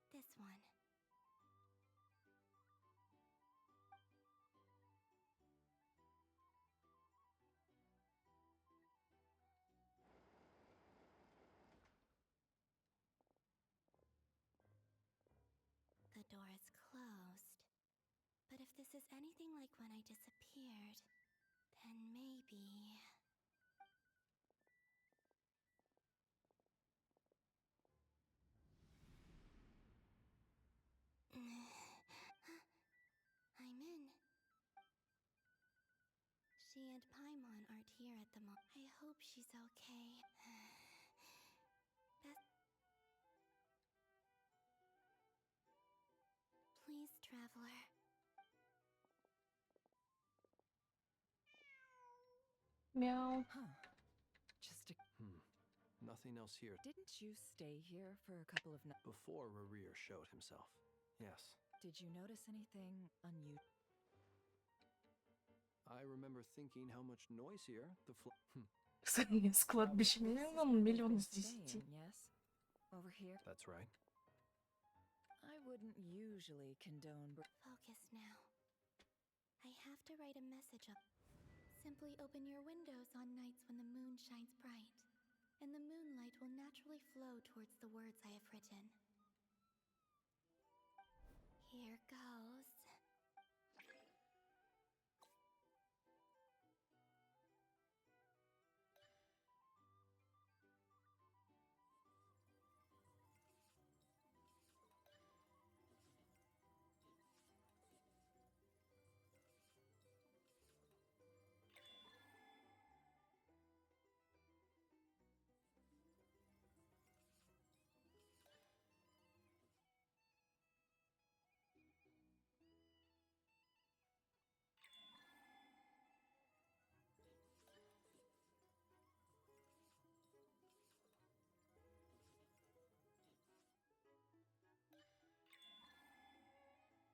this one. The door is closed. But if this is anything like when I disappeared, then maybe... I'm in. She and Paimon aren't here at the moment. I hope she's okay. Please, traveler. Meow. Huh. Just a... Nothing else here. Didn't you stay here for a couple of nights? Before Rarir showed himself. Yes. Did you notice anything unusual? I remember thinking how much noisier the С кладбищем миллион из 10. Yes. Over here. That's right. I wouldn't usually condone... Focus now. I have to write a message up. Simply open your windows on nights when the moon shines bright, and the moonlight will naturally flow towards the words I have written. Here goes.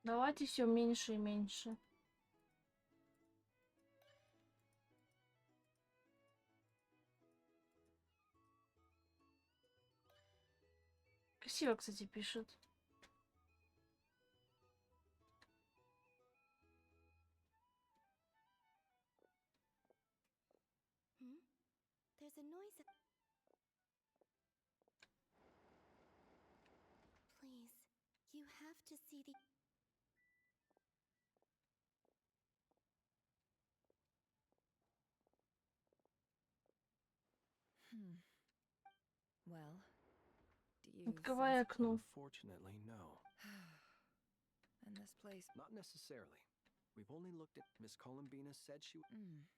Давайте все меньше и меньше. Красиво, кстати, пишет. There's a noise. have to see the... Well, do you Открывай sense... окно. Unfortunately, no. And this place... Not necessarily. We've only looked at... Miss Columbina said she... Wait.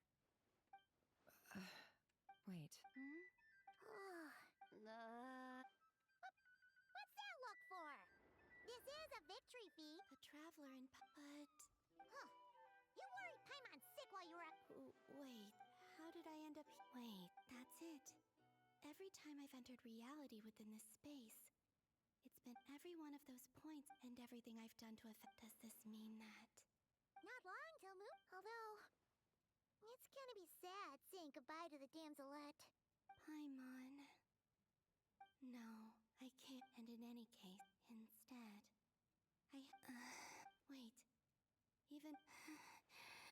What's that look for? This is a victory fee. The traveler in... But... Huh. You worried Paimon sick while you were at... Wait, how did I end up... Wait, that's it. Every time I've entered reality within this space, it's been every one of those points and everything I've done to affect... Does this mean that... Not long till move. Although, it's gonna be sad saying goodbye to the damselette. Paimon... No, I can't. And in any case, instead, wait. Even...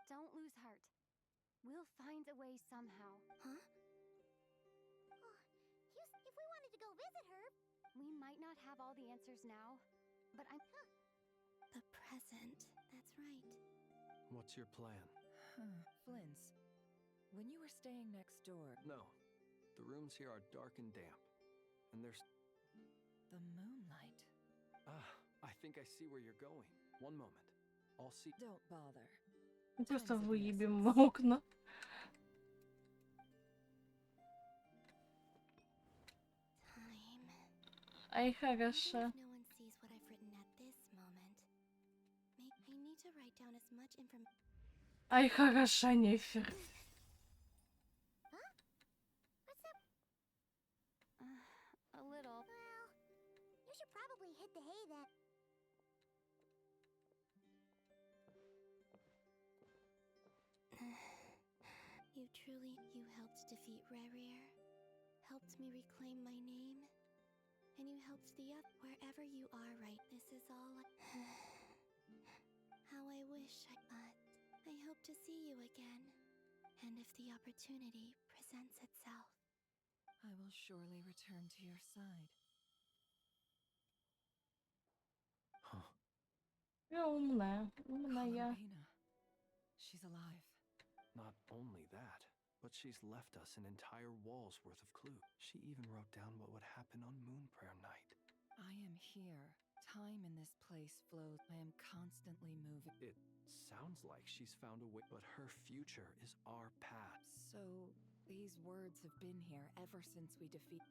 Don't lose heart. We'll find a way somehow. Huh? If we wanted to go visit her... We might not have all the answers now, but I'm... The present. That's right. What's your plan? Flints, when you were staying next door... No. The rooms here are dark and damp. And there's... The moonlight. I think I see where you're going. One moment. I'll see... Don't bother. Просто выебем окна. Ай, хорошо. No one sees what I've written at this moment. I need to write down as much information. Ай, хороша, нефер. What's up? A little. Well, you should probably hit the hay then. You helped defeat Rerir, helped me reclaim my name, and you helped the other. Wherever you are right, this is all how I wish I hope to see you again. And if the opportunity presents itself, I will surely return to your side. Я умная. Умная. Columbina. She's alive. Not only that, but she's left us an entire wall's worth of clues. She even wrote down what would happen on Moon Prayer Night. I am here. Time in this place flows. I am constantly moving. It sounds like she's found a way, but her future is our past. So, these words have been here ever since we defeat...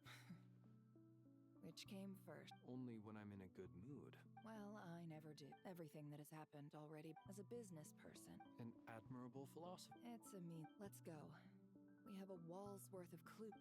Which came first? Only when I'm in a good mood. Well, I never do. Everything that has happened already as a business person. An admirable philosophy. It's a me. Let's go. We have a wall's worth of clues.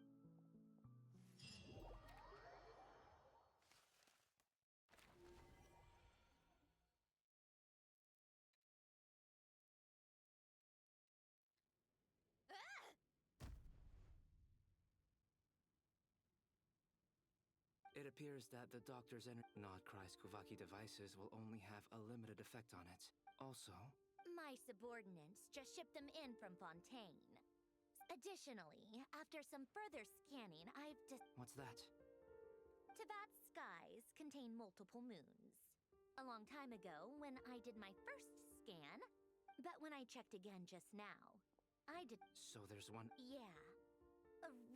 It appears that the doctor's Nod Cry's Kuvaki devices will only have a limited effect on it. Also... My subordinates just shipped them in from Fontaine. Additionally, after some further scanning, I've What's that? Tabat's skies contain multiple moons. A long time ago, when I did my first scan, but when I checked again just now, I did... So there's one... Yeah.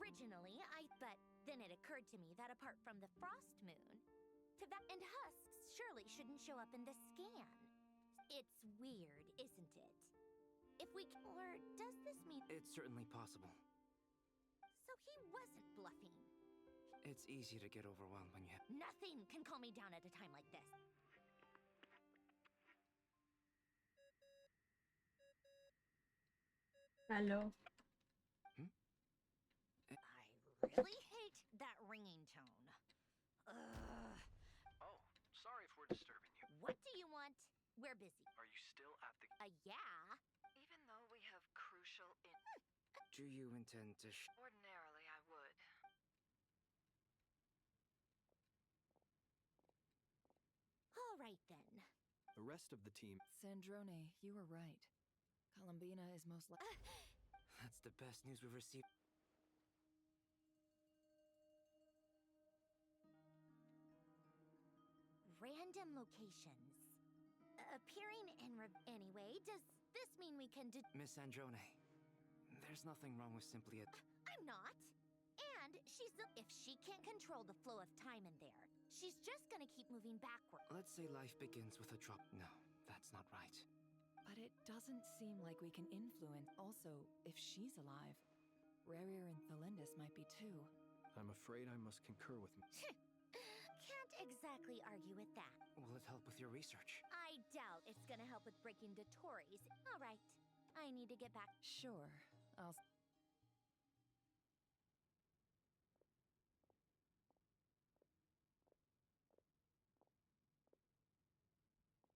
Originally, but then it occurred to me that apart from the frost moon, Tabat and husks surely shouldn't show up in the scan. It's weird, isn't it? If we or does this mean... It's certainly possible. So he wasn't bluffing. It's easy to get overwhelmed when you have... Nothing can calm me down at a time like this. Алло. I really hate that ringing tone. Ugh. Oh, sorry if we're disturbing you. What do you want? We're busy. Are you still at the... Yeah. Even though we have crucial Do you intend to Ordinarily, I would. All right, then. The rest of the team... Sandrone, you were right. Columbina is most likely... That's the best news we've received. random locations. Appearing in anyway, does this mean we can Miss Androne, there's nothing wrong with simply I'm not. And if she can't control the flow of time in there, she's just gonna keep moving backward. Let's say life begins with a drop. No, that's not right. But it doesn't seem like we can influence. Also, if she's alive, Rarier and Thelindis might be too. I'm afraid I must concur with me. Can't exactly argue with that. Will it help with your research? I doubt it's gonna help with breaking Dotori's. All right, I need to get back. Sure, I'll...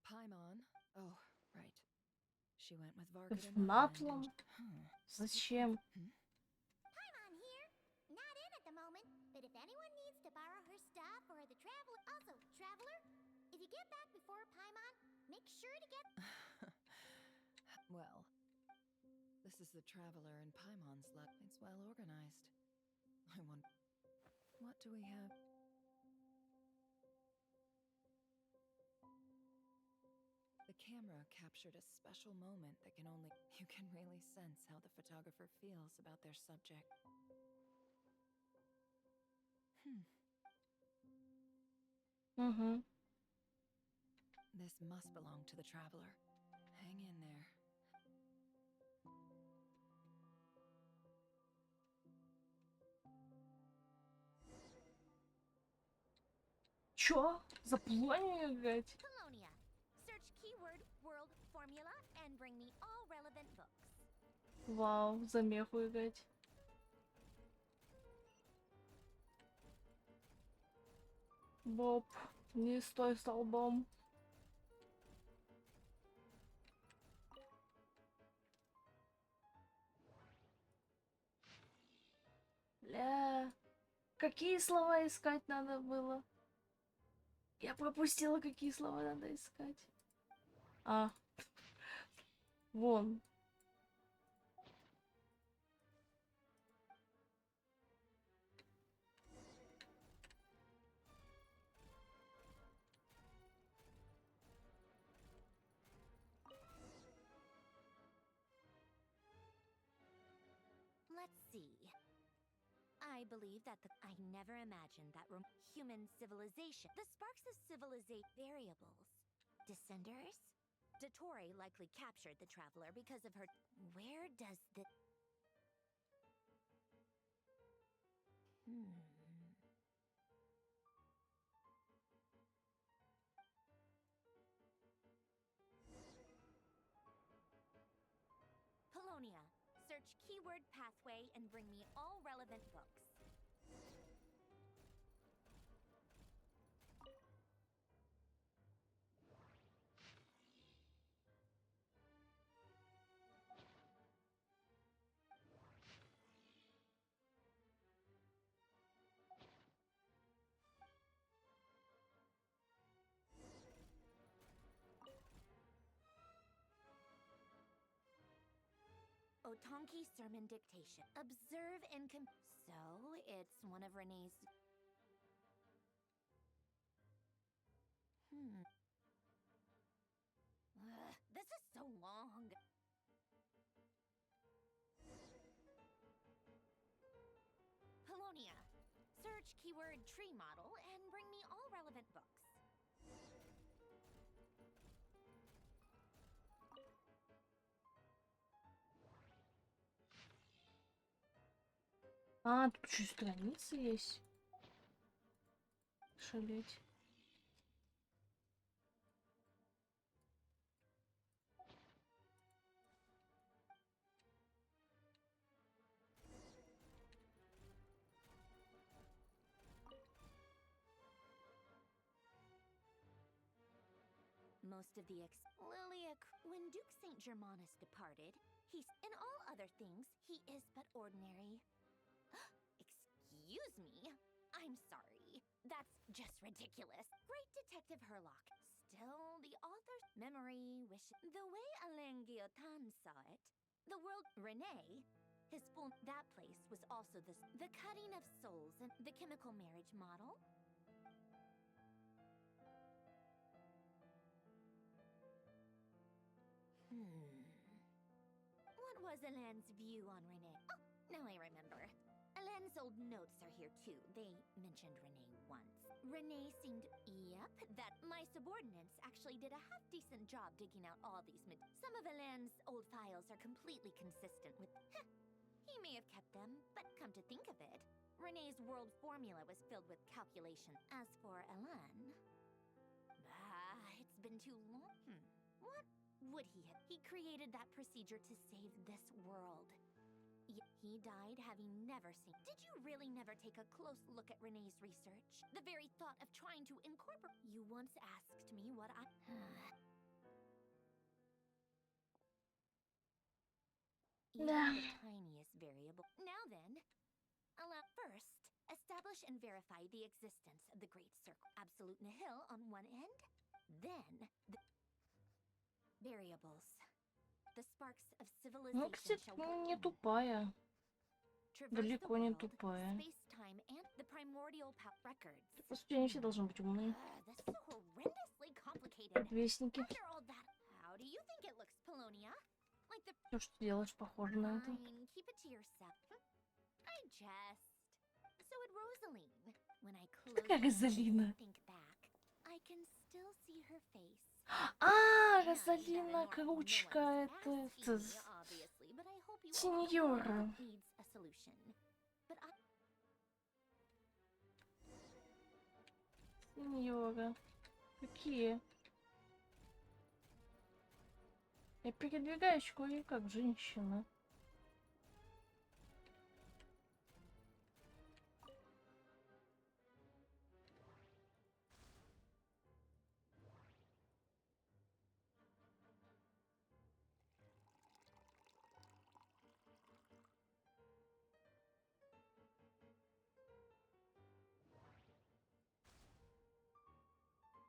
Paimon? Oh, right. She went with Varga to Матлом? Зачем? Paimon here. Not in at the moment, but if anyone needs to borrow her stuff or the traveler... Also, traveler, if you get back before Paimon, make sure to get... Well, this is the Traveler and Paimon's lot. It's well organized. I wonder... What do we have? The camera captured a special moment that can only... You can really sense how the photographer feels about their subject. This must belong to the Traveler. Hang in there. Чё? За Полонию играть? Colonia. Search keyword world formula and bring me all relevant books. Вау, за меху играть. Боб, не стой столбом. Бля, какие слова искать надо было? Я пропустила, какие слова надо искать. А, вон. Let's see. I believe that I never imagined that human civilization. The sparks of civilization variables. Descenders? Dottore likely captured the traveler because of her. Where does the... Polonia. Search keyword pathway and bring me all relevant books. Otonki sermon dictation. Observe and so it's one of Renee's. This is so long. Polonia. Search keyword tree model and bring me all relevant books. А, тут еще страницы есть. Шалеть. Most of the Lilia, when Duke St. Germanus departed, in all other things, he is but ordinary. Excuse me? I'm sorry. That's just ridiculous. Great Detective Herlock. Still, the author's memory, wish... The way Alain Guillotin saw it, the world... Renee, his full... That place was also the cutting of souls and the chemical marriage model. was Alain's view on Renee? Oh, now I remember. Alain's old notes are here too. They mentioned Renee once. Renee seemed... Yep, that my subordinates actually did a half-decent job digging out all these some of Alain's old files are completely consistent with... He may have kept them, but come to think of it, Renee's world formula was filled with calculation. As for Alain... it's been too long. What would he have? He created that procedure to save this world. He died having never seen... Did you really never take a close look at Renee's research? The very thought of trying to incorporate... You once asked me what I... Even the tiniest variable... Now then, allow... First, establish and verify the existence of the Great Circle. Absolute nihil on one end. Then, the... Variables. The sparks of civilization Ну, кстати, shall ну, не тупая. traverse the Далеко не world, тупая. space-time, and the primordial records. По сути, они все должны быть умные. This is horrendously complicated. Вестники. After all that, how do you think it looks, Polonia? Like the... Все, что ты делаешь, похоже на это. Fine, keep it to yourself. I jest. So at Rosaline, when I close Какая Розалина? and think back, I can still see her face. А, Розалина, кручка, это сеньора. Сеньора. Какие? Я передвигаюсь кое-как женщина.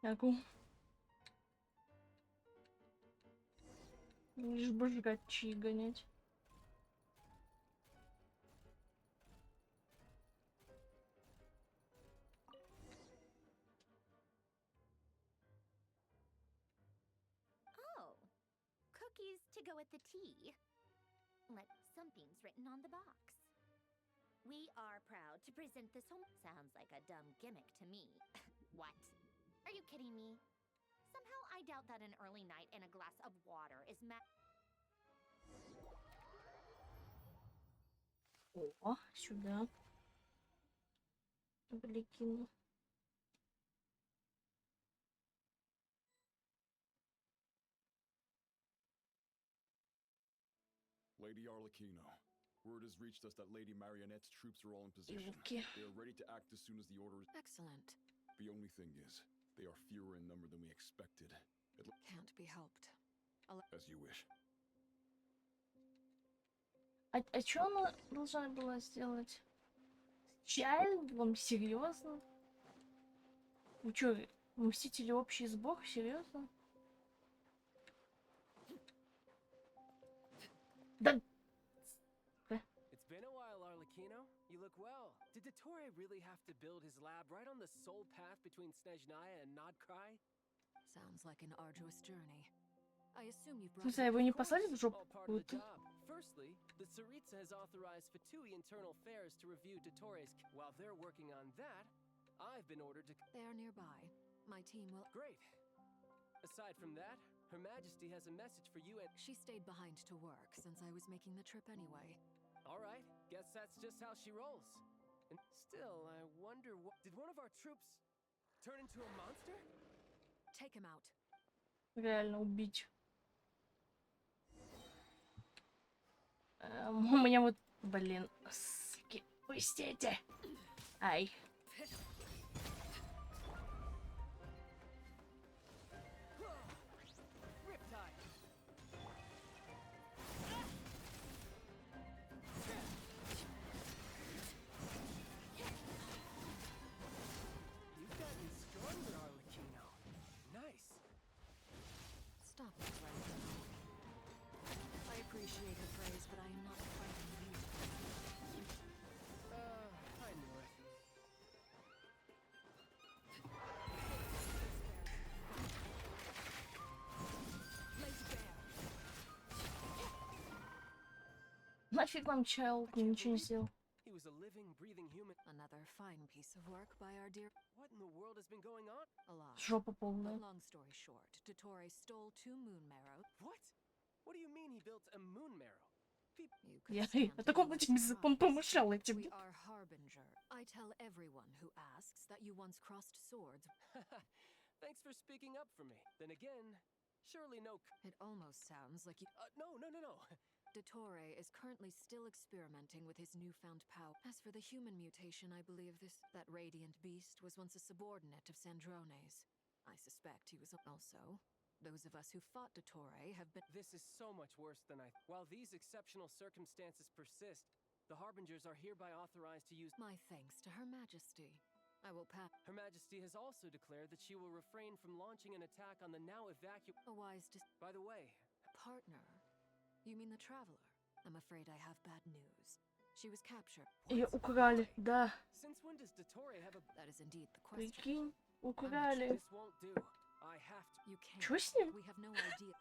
Могу. Лишь бы жрать чаи гонять. Oh, cookies to go with the tea. Something's written on the box. We are proud to present this home. Sounds like a dumb gimmick to me. What? Are you kidding me? Somehow I doubt that an early night and a glass of water is О, сюда. Прикину. Lady Arlecchino, word has reached us that Lady Marionette's troops are all in position. Okay. They are ready to act as soon as the order is... Excellent. The only thing is, they are fewer in number than we expected. Can't be helped. As you wish. А что она должна была сделать? С Чайлдом? Серьезно? Вы что, Мстители общий сбор? Серьезно? Да... It's been a while, Arlecchino. You look well. Did Dottore really have to build his lab right on the sole path between Snezhnaya and Nodcry? Sounds like an arduous journey. I assume you've В brought... смысле, его не послали в жопу? Firstly, the Tsaritsa has authorized Fatui internal affairs to review Dottore's... While they're working on that, I've been ordered to... They are nearby. My team will... Great. Aside from that, Her Majesty has a message for you and... She stayed behind to work since I was making the trip anyway. All right, guess that's just how she rolls. And still, I wonder what... Did one of our troops turn into a monster? Take him out. Реально убить. У меня вот, блин, суки, пустите. Ай. Stop it right now. I appreciate the praise, but I am not fighting you. I knew it. Нафиг нам Чайлд, ничего не сделал. He was a living, breathing human. Another fine piece of work by our dear. What in the world has been going on? A lot. Жопа полная. But long story short, Dottore stole 2 moon marrow. What? What do you mean he built a moon marrow? Я о таком этим языком помышлял этим. We are harbinger. I tell everyone who asks that you once crossed swords. Thanks for speaking up for me. Then again, surely no. It almost sounds like you. No. Dottore is currently still experimenting with his newfound power. As for the human mutation, I believe that radiant beast was once a subordinate of Sandrone's. I suspect he was also. Those of us who fought Dottore have been. This is so much worse than I. While these exceptional circumstances persist, the harbingers are hereby authorized to use. My thanks to Her Majesty. I will pass. Her Majesty has also declared that she will refrain from launching an attack on the now evacuated. A wise. By the way, partner. You mean the traveler? I'm afraid I have bad news. She was captured. Ее украли, да. Since when does Dottore have a? That is indeed the question. Прикинь, украли. This won't do. I have to. You can't. Чё с ним? We have no idea.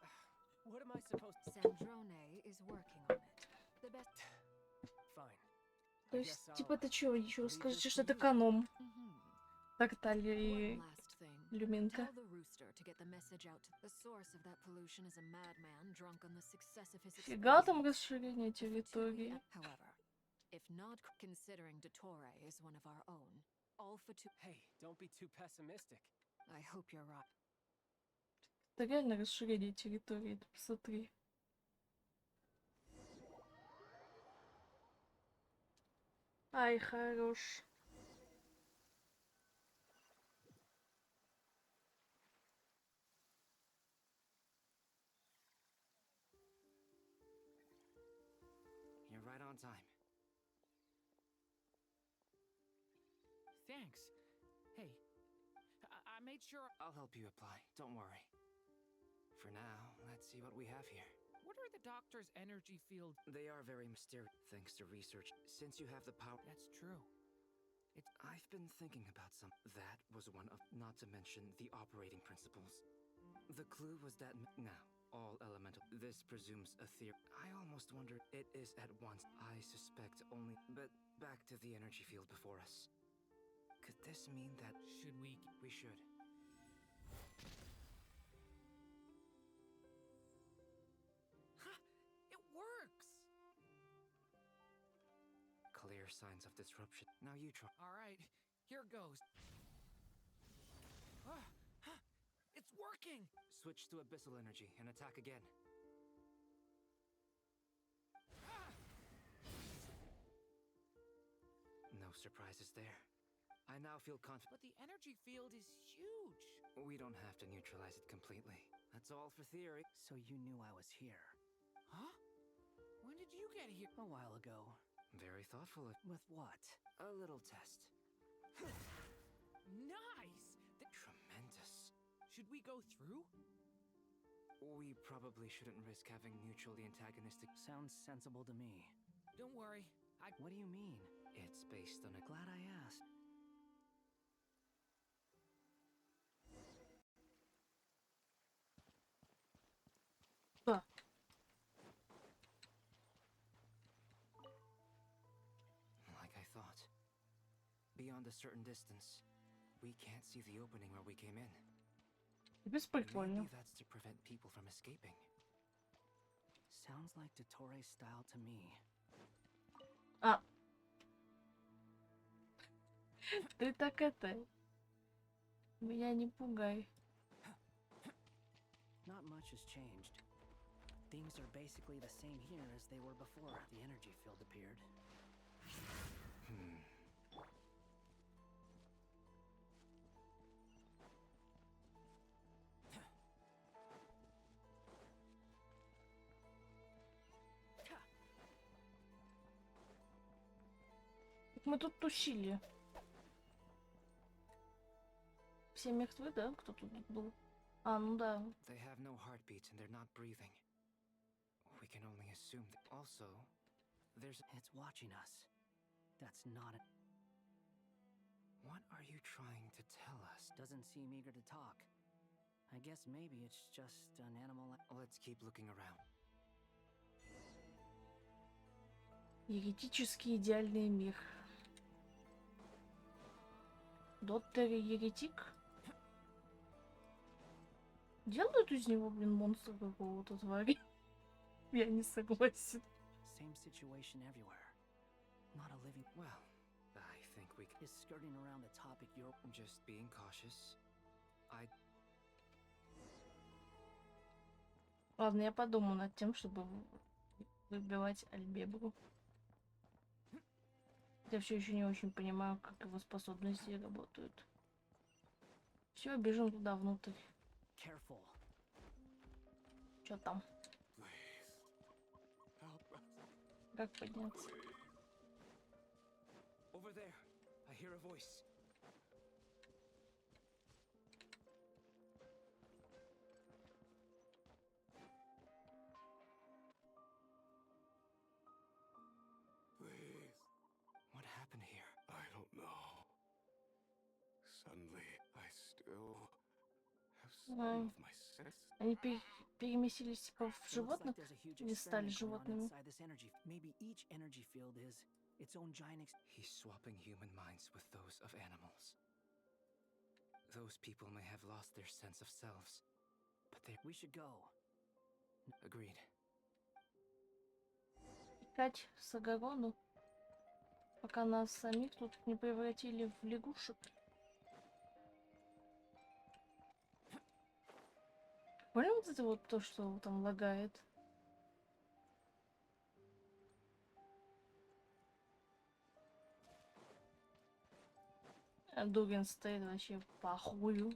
What am I supposed to? Sandrone is working on it. The best. Fine. То есть, типа, это чё, еще скажите, что это эконом. Так, Талия и Люминка. Tell the rooster to get the message out. The source of that pollution is a madman drunk on the success of his. Фига там расширение территории. However, if not considering Dottore is one of our own, all for two. Hey, don't be too pessimistic. I hope you're right. Это реально расширение территории, ты посмотри. Ай, хорош. You're right on time. Thanks. Hey, I made sure. I'll help you apply, don't worry. For now, let's see what we have here. What are the doctor's energy field? They are very mysterious, thanks to research. Since you have the power. That's true. I've been thinking about some. That was one of, not to mention, the operating principles. The clue was that now, all elemental. This presumes a theory. I almost wonder it is at once. I suspect only. But back to the energy field before us. Could this mean that. Should we? We should. It works! Clear signs of disruption. Now you try. Alright, here goes. It's working! Switch to abyssal energy and attack again. No surprises there. I now feel confident. But the energy field is huge! We don't have to neutralize it completely. That's all for theory. So you knew I was here? Huh? When did you get here? A while ago. Very thoughtful. With what? A little test. Nice! Tremendous. Should we go through? We probably shouldn't risk having mutually antagonistic. Sounds sensible to me. Don't worry. What do you mean? It's based on a. Glad I asked. Да. Like I thought. Beyond a certain distance, we can't see the opening where we came in. Бесприкольно. Maybe that's to prevent people from escaping. Sounds like Dottore's style to me. А. Ты так это. Меня не пугай. Not much has changed. Things are basically the same here as they were before the energy field appeared. Мы тут тусили. Все мертвы, да? Кто тут был? А, ну да. They have no heartbeats and they're not breathing. We can only assume that. Also, there's. It's watching us. That's not it. What are you trying to tell us? Doesn't seem eager to talk. I guess maybe it's just an animal. Let's keep looking around. Еретический идеальный мир. Доктор и еретик? Делают из него, блин, монстра какого-то твари. Я не согласен. Same situation everywhere. Not a living. Well, I think we is skirting around the topic you're just being cautious. Ладно, я подумаю над тем, чтобы выбивать альбебру. Я все еще не очень понимаю, как его способности работают. Все, бежим туда внутрь. Careful. Что там? Как подняться? Over there, I hear a voice. Please. What happened here? I don't know. Suddenly, I still have some of my sense. Они переместились типа в животных или стали животными? Maybe each energy field is its own giant. He's swapping human minds with those of animals. Those people may have lost their sense of selves, but we should go. Agreed. Искать Сагарону, пока нас самих тут не превратили в лягушек. Понял вот это вот то, что там лагает? А Дугин стоит вообще похую.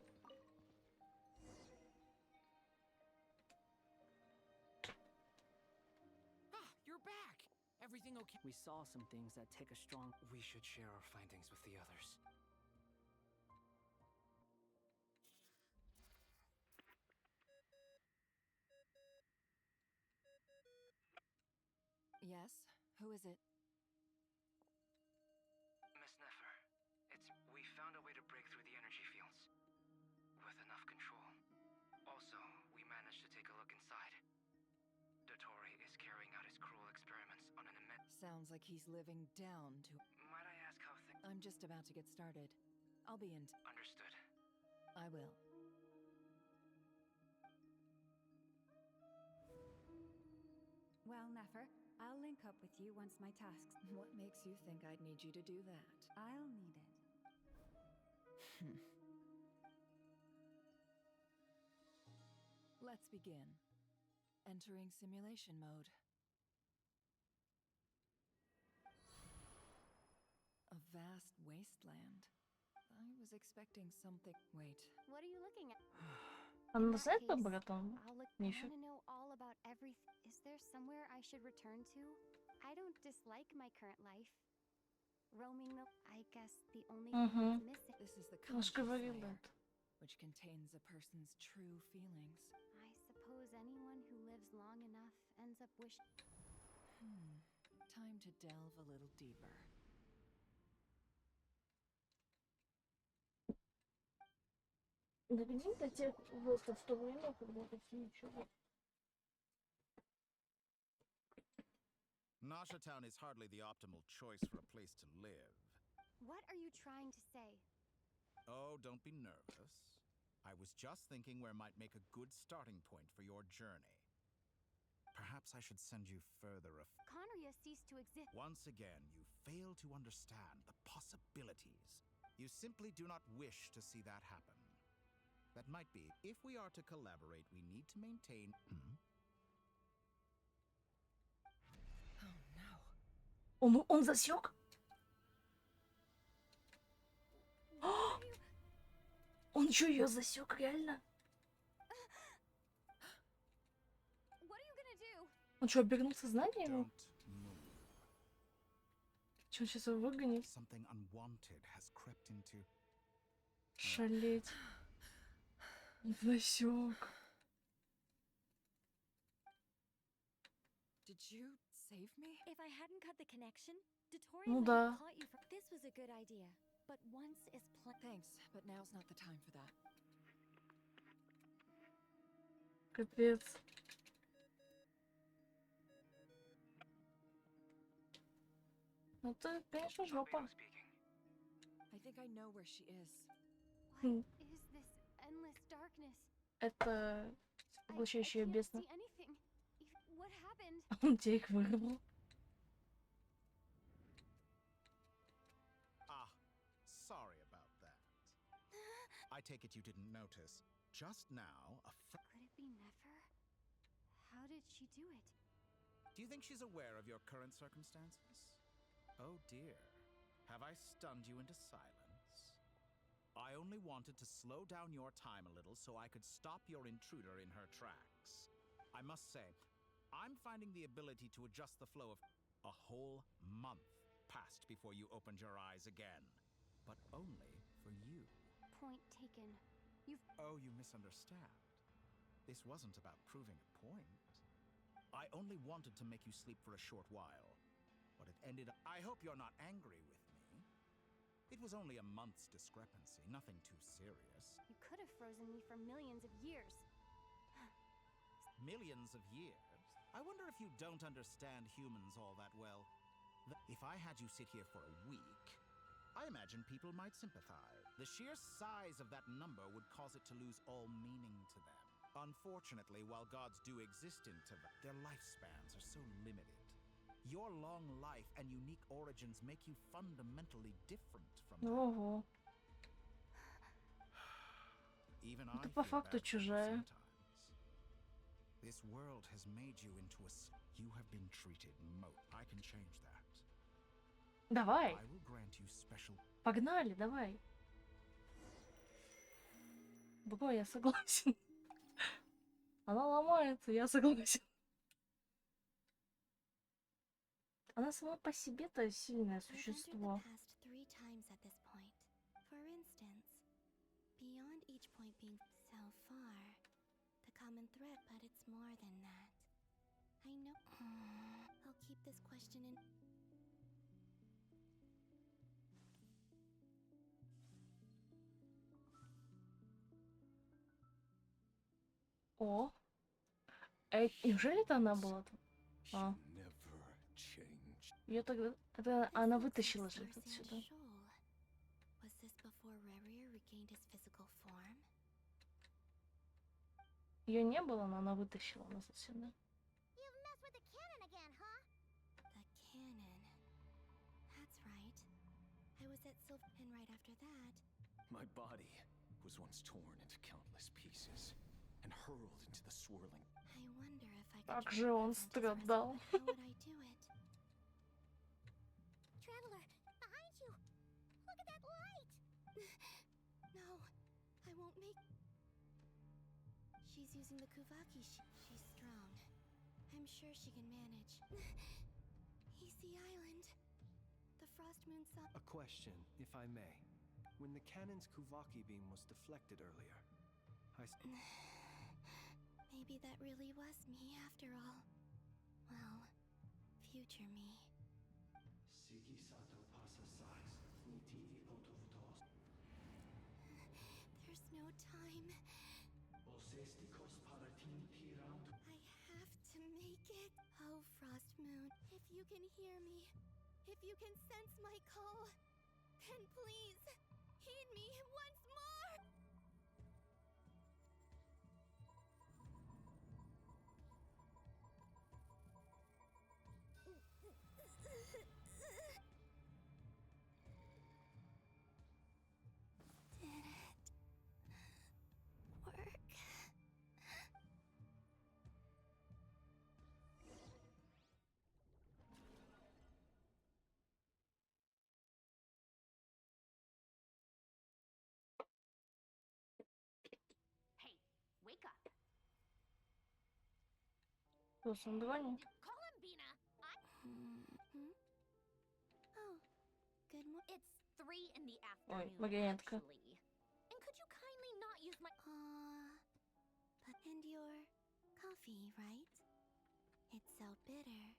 You're back. Everything okay? We saw some things that take a strong. We should share our findings with the others. Yes? Who is it? Miss Nefer, we found a way to break through the energy fields. With enough control. Also, we managed to take a look inside. Dottore is carrying out his cruel experiments on an immense... Sounds like he's living down to... Might I ask how things... I'm just about to get started. I'll be in... Understood. I will. Well, Nefer, I'll link up with you once my tasks... What makes you think I'd need you to do that? I'll need it. Let's begin. Entering simulation mode. A vast wasteland. I was expecting something... Wait. What are you looking at? Она знает про братан? I Мишу? want to know all about everything. Is there somewhere I should return to? I don't dislike my current life. Roaming the... I guess the only thing that's missing... This is the Она же conscious говорила layer, это. which contains a person's true feelings. I suppose anyone who lives long enough ends up wishing... Time to delve a little deeper. Доведем до тех просто в то время, когда такие ничего. Nasha Town is hardly the optimal choice for a place to live. What are you trying to say? Oh, don't be nervous. I was just thinking where might make a good starting point for your journey. Perhaps I should send you further afield. Conria ceased to exist. Once again, you fail to understand the possibilities. You simply do not wish to see that happen. That might be. If we are to collaborate, we need to maintain... Он засек? Он что, ее засек, реально? Он что, обернулся знанием? Что, он сейчас его выгонит? Шалеть. Он засек. Did you save me? If I hadn't cut the connection, Dottore Ну might да. have caught you for... This was a good idea, but once is Thanks, but now's not the time for that. Капец. Это, конечно, жопа. I think I know where she is. Хм. Is this endless darkness? Это поглощающая Can't бездна. see anything. What happened? Он тебе их вырвал. Ah, sorry about that. I take it you didn't notice. Just now, Could it be Nefer? How did she do it? Do you think she's aware of your current circumstances? Oh dear. Have I stunned you into silence? I only wanted to slow down your time a little so I could stop your intruder in her tracks. I must say, I'm finding the ability to adjust the flow of a whole month passed before you opened your eyes again. But only for you. Point taken. Oh, you misunderstand. This wasn't about proving a point. I only wanted to make you sleep for a short while. But it ended up... I hope you're not angry with me. It was only a month's discrepancy, nothing too serious. You could have frozen me for millions of years. Millions of years? I wonder if you don't understand humans all that well. If I had you sit here for a week, I imagine people might sympathize. The sheer size of that number would cause it to lose all meaning to them. Unfortunately, while gods do exist in Tibet, their lifespans are so limited. Your long life and unique origins make you fundamentally different from them. Ого. Even Это I по feel факту bad for you чужая. sometimes. This world has made you into a... You have been treated I can change that. Давай. I will grant you special... Погнали, давай. Бро, я согласен. Она ломается, я согласен. Она сама по себе-то сильное существо. Three times at this point. For instance, beyond each point being so far, the common thread, but it's more than that. I know. I'll keep this question in. О. Неужели это она была тут? А. Ее тогда... Это она вытащила же их отсюда. Was this before Rerir regained his physical form? Ее не было, но она вытащила нас отсюда. You've messed with the cannon again, huh? The cannon. That's right. I was at and right after that. My body was once torn into countless pieces and hurled into the swirling. I wonder if I could. Как же он страдал. How would I do it? Traveler, behind you! Look at that light! No, I won't make... She's using the Kuvaki. She's strong. I'm sure she can manage. He's the island. The Frost Moon saw... A question, if I may. When the cannon's Kuvaki beam was deflected earlier, Maybe that really was me after all. Well, future me. There's no time. I have to make it. Oh, Frost Moon, if you can hear me, if you can sense my call, then please, heed me once more! Wake up. Что, Сандрони? Call him, Bina. Oh, good morning. It's 3 in the Ой, afternoon, магазинчик. actually. And could you kindly not use my... And your coffee, right? It's so bitter,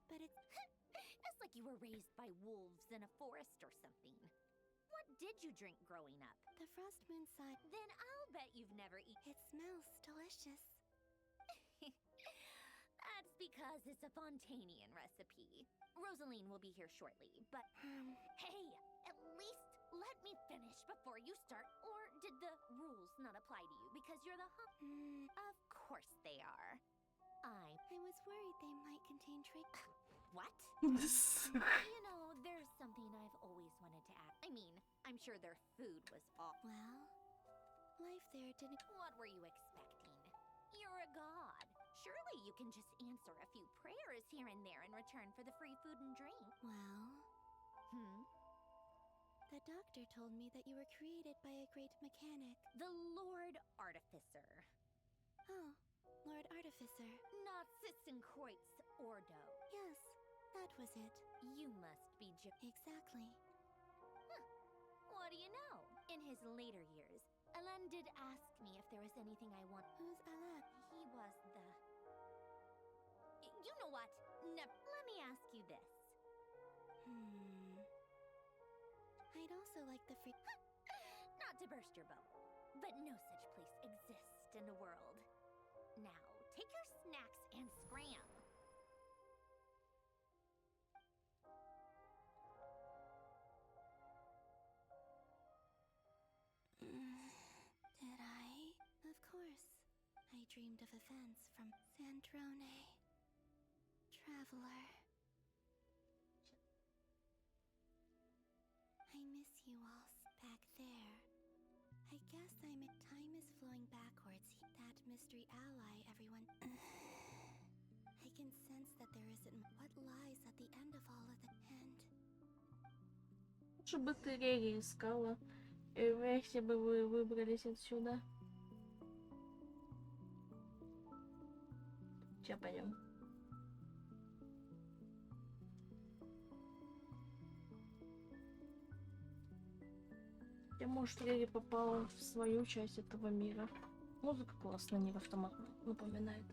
but it's... It's like you were raised by wolves in a forest or something. What did you drink growing up? The Frost Moon side. Then I'll bet you've never eaten... It smells delicious. That's because it's a Fontanian recipe. Rosaline will be here shortly, but hey, at least let me finish before you start. Or did the rules not apply to you because you're the Of course they are. I was worried they might contain What? You know, there's something I've always wanted to ask. I mean, I'm sure their food was all. Well, life there didn't. What were you expecting? You're a god. Surely you can just answer a few prayers here and there in return for the free food and drink. Well, the doctor told me that you were created by a great mechanic. The Lord Artificer. Oh, Lord Artificer. Not Sitzenkreuz Ordo. Yes, that was it. You must be Exactly. What do you know? In his later years, Alan did ask me if there was anything I want. Who's Alan? He was the... You know what? Let me ask you this. I'd also like the free... Not to burst your bubble, but no such place exists in the world. Now, take your snacks and scram. Did I? Of course. I dreamed of events from Sandrone. Traveler. I miss you all back there. I guess time is flowing backwards. That mystery ally, everyone. I can sense that there isn't what lies at the end of all of the end. Лучше батареи искала. И вместе бы вы выбрались отсюда. Сейчас пойдем. Я, может, Рери попала в свою часть этого мира. Музыка классная, не автомат напоминает.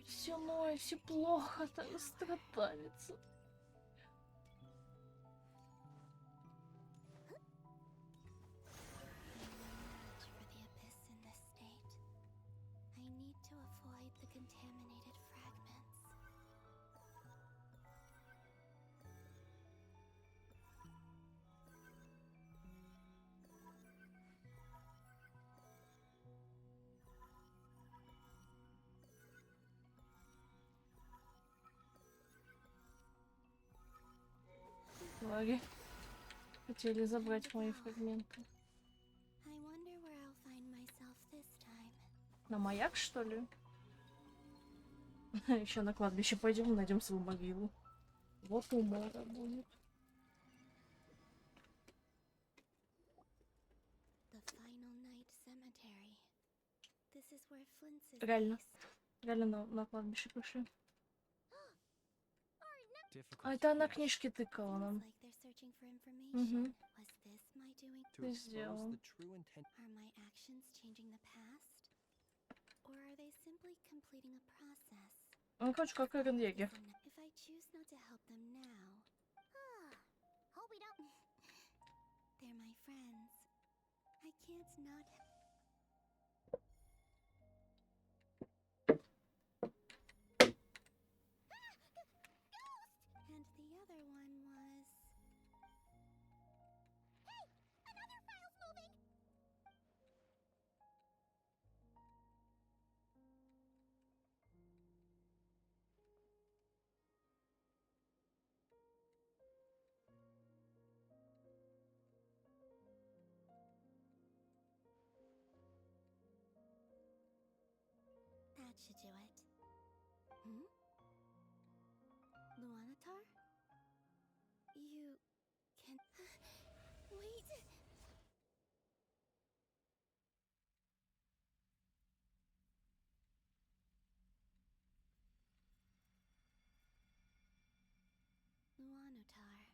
Все ноет, все плохо, так страдалица. Лаги. Хотели забрать мои фрагменты. На маяк, что ли? Еще на кладбище пойдем, найдем свою могилу. Вот умора будет. Реально. Реально на кладбище пришли. А это она книжки тыкала нам. Угу. Ты сделал. Он хочет как Эрен Егер. And the other one was... Hey! Another file's moving! That should do it. Luanatar? You can... Wait! Luanatar.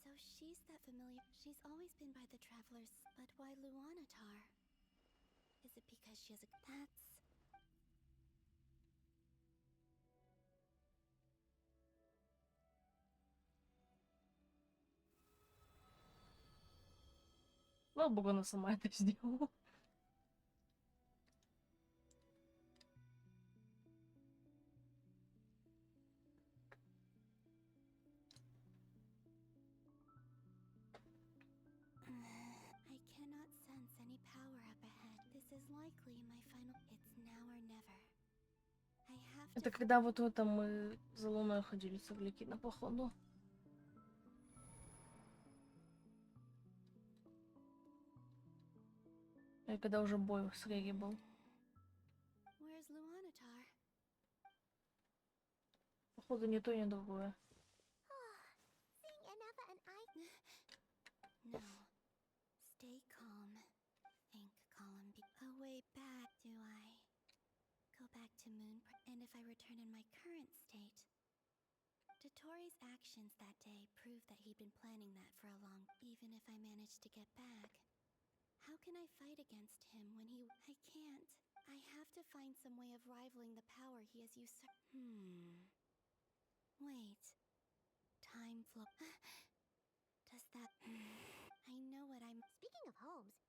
So she's that familiar... She's always been by the travelers, but why Luanatar? Is it because she has a... That's... Слава богу, она сама это сделала. I cannot sense any power up ahead. This is likely my final. It's now or never. I have Это to. когда вот в этом мы за луной ходили с Огликина, походу. И когда уже бой с Рири был. Where's Luanatar? Походу ни то, ни другое. Seeing Anafa and I. No. Stay calm. Think, column B. Oh, way back, do I? Go back to Moon. And if I return in my current state. Dotori's actions that day prove that he'd been planning that for a long. Even if I managed to get back. How can I fight against him when he. I can't. I have to find some way of rivaling the power he has usurped. Wait. Time flow. Does that. I know what I'm. Speaking of homes,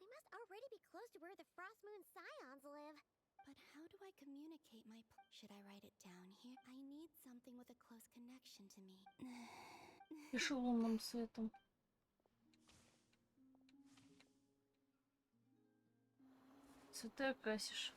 we must already be close to where the Frost Moon Scions live. But how do I communicate my. Should I write it down here? I need something with a close connection to me. Пишу лунным светом. Цветы красишь.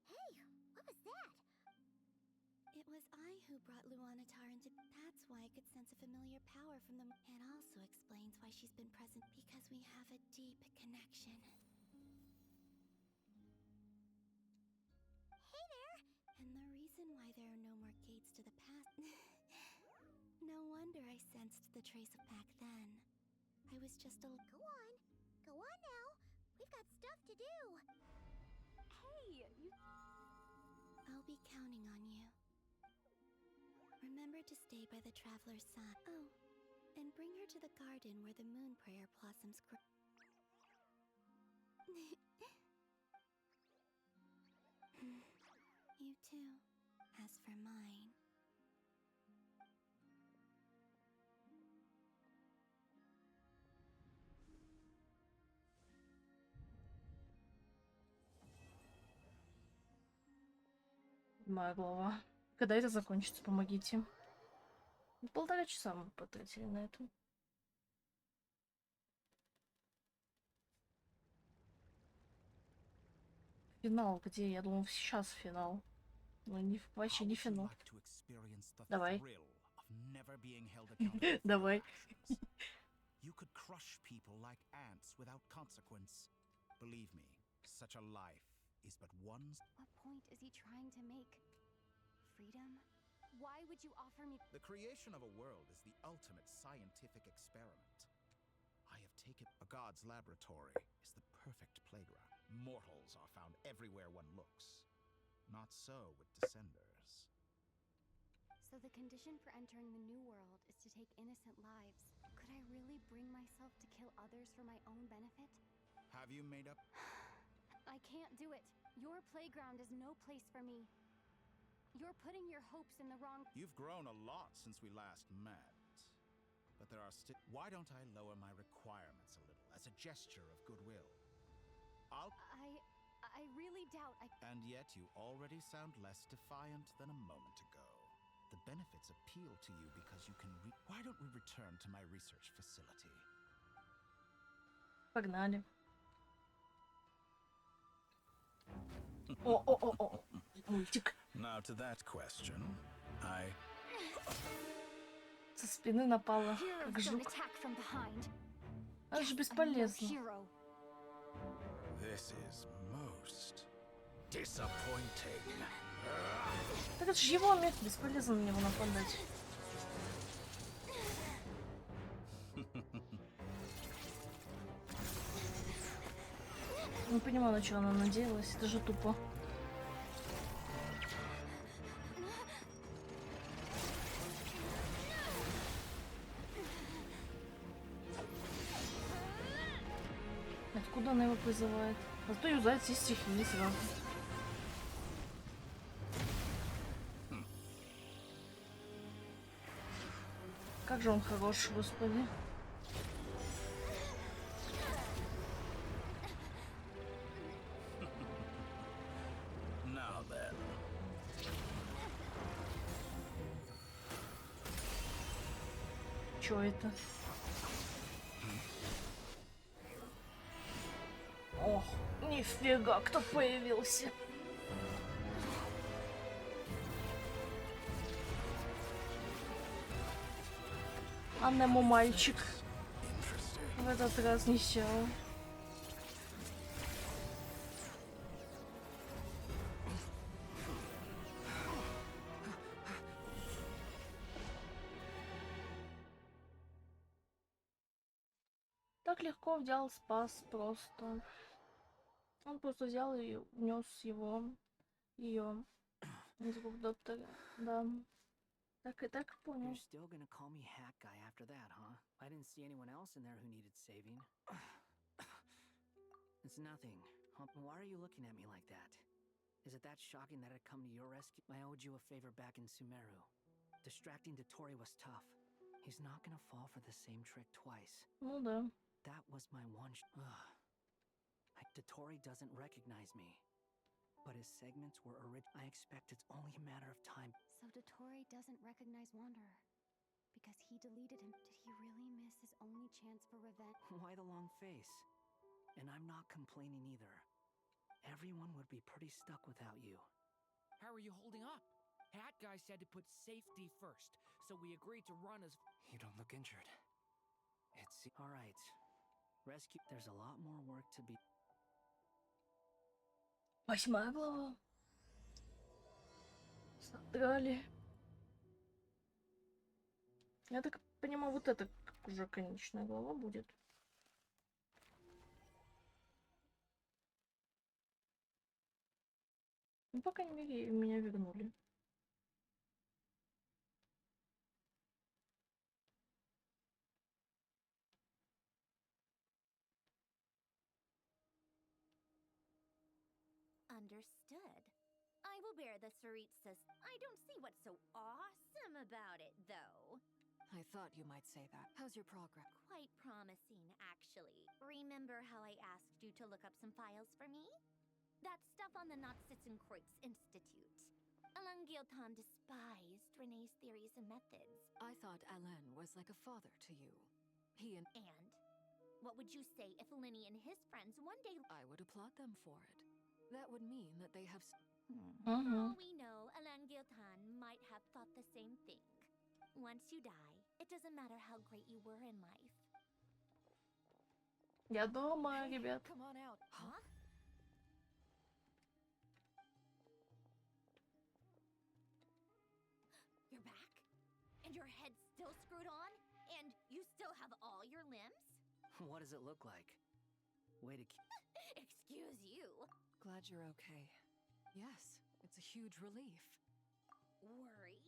Hey, what was that? It was I who brought Luanatar into. That's why I could sense a familiar power from them. It also explains why she's been present. Because we have a deep connection. Hey there! And the reason why there are no more gates to the past. No wonder I sensed the trace of back then. I was just a. Go on. Go on now. We've got stuff to do. Hey, you. I'll be counting on you. Remember to stay by the traveler's side. Oh, and bring her to the garden where the moon prayer blossoms grow. You too. As for mine. Моя голова. Когда это закончится, помогите. 1,5 часа мы потратили на это. Финал где? Я думал, сейчас финал. Ну, вообще не финал. Давай. Давай. You could crush people like ants without consequence. Believe me, such a life is but one. What point is he trying to make? Freedom? Why would you offer me? The creation of a world is the ultimate scientific experiment. I have taken. A god's laboratory is the perfect playground. Mortals are found everywhere one looks. Not so with descenders. So the condition for entering the new world is to take innocent lives. Could I really bring myself to kill others for my own benefit? Have you made up? I can't do it. Your playground is no place for me. You're putting your hopes in the wrong. You've grown a lot since we last met. But there are still. Why don't I lower my requirements a little as a gesture of goodwill? I really doubt I. And yet you already sound less defiant than a moment ago. The benefits appeal to you because you can Why don't we return to my research facility? Погнали. О, мультик. Now to that question, I. Со спины напала, как жук. Это же бесполезно. This is most disappointing. Так это же его метод, бесполезно на него нападать. Не понимаю, на что она надеялась, это же тупо. Откуда она его призывает? Зато юзает все стихии сразу. Как же он хорош, господи. Чё это? Ох, нифига, кто появился. А Нему мальчик в этот раз не сел. Так легко взял, спас просто. Он просто взял и внес ее из рук доктора. Да. Так и так понял. You're still gonna call me Hat Guy after that, huh? I didn't see anyone else in there who needed saving. It's nothing. Why are you looking at me like that? Is it that shocking that I'd come to your rescue? I owed you a favor back in Sumeru. Distracting Dotori was tough. He's not gonna fall for the same trick twice. Ну да. That was my one Dotori doesn't recognize me. But his segments were original. I expect it's only a matter of time. So Dotori doesn't recognize Wanderer. Because he deleted him. Did he really miss his only chance for revenge? Why the long face? And I'm not complaining either. Everyone would be pretty stuck without you. How are you holding up? Hat Guy said to put safety first, so we agreed to run as... You don't look injured. It's... Alright. Rescue... There's a lot more work to be... 8 глава. Содрали. Я так понимаю, вот это уже конечная глава будет. Ну, по крайней мере, меня вернули. Understood. I will bear the Saritsas. I don't see what's so awesome about it, though. I thought you might say that. How's your progress? Quite promising, actually. Remember how I asked you to look up some files for me? That stuff on the Natsitzenkreuz Institute. Alain Guilton despised Renee's theories and methods. I thought Alain was like a father to you. He and... And? What would you say if Lenny and his friends one day... I would applaud them for it. That would mean that they have... For all we know, Alain Guilton might have thought the same thing. Once you die, it doesn't matter how great you were in life. Я дома, ребят. Come on out. Huh? You're back? And your head's still screwed on? And you still have all your limbs? What does it look like? Way to keep... Excuse you. Glad you're okay. Yes, it's a huge relief. Worry?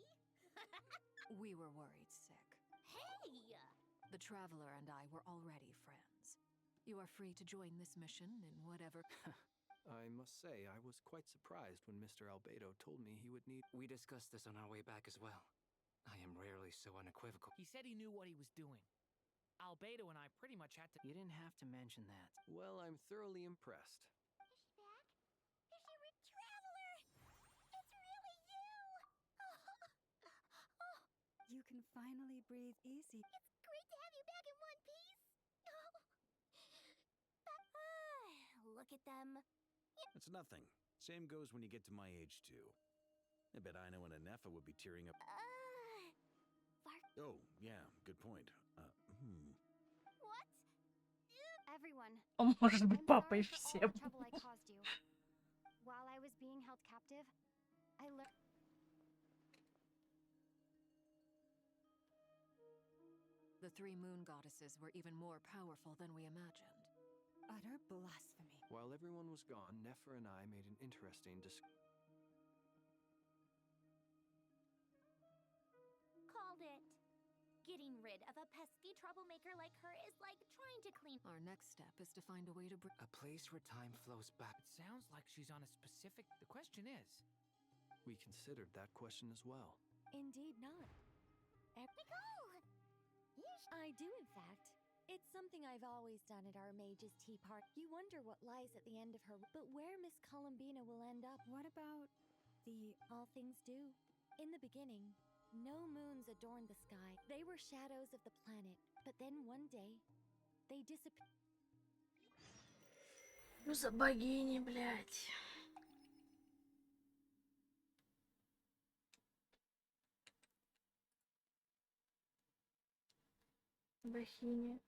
We were worried sick. Hey! The Traveler and I were already friends. You are free to join this mission in whatever... I must say, I was quite surprised when Mr. Albedo told me he would need... We discussed this on our way back as well. I am rarely so unequivocal. He said he knew what he was doing. Albedo and I pretty much had to... You didn't have to mention that. Well, I'm thoroughly impressed. You can finally breathe easy. It's great to have you back in one piece. Look at them. It's nothing. Same goes when you get to my age, too. I bet I know when Anefa would be tearing up. Oh, yeah, good point. What? Everyone. Он может быть I'm папой sorry for all всем. the trouble I caused you. While I was being held captive, I learned... The 3 moon goddesses were even more powerful than we imagined. Utter blasphemy. While everyone was gone, Nefer and I made an interesting Called it. Getting rid of a pesky troublemaker like her is like trying to clean. Our next step is to find a way to bring A place where time flows back. It sounds like she's on a specific. The question is. We considered that question as well. Indeed not. Nicole! I do, in fact. It's something I've always done at our Mage's Tea Party. You wonder what lies at the end of her, but where Miss Columbina will end up. What about the... All things do. In the beginning, no moons adorned the sky. They were shadows of the planet. But then one day, they disappeared. Ну за богини, блядь. Богини.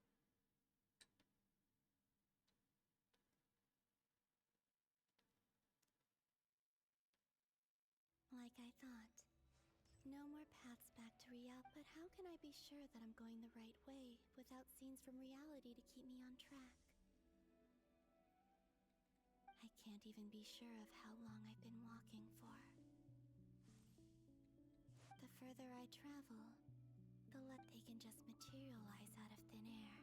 Like I thought. No more paths back to reality. But how can I be sure that I'm going the right way without scenes from reality to keep me on track? I can't even be sure of how long I've been walking for. The further I travel, the less they can just materialize out of thin air.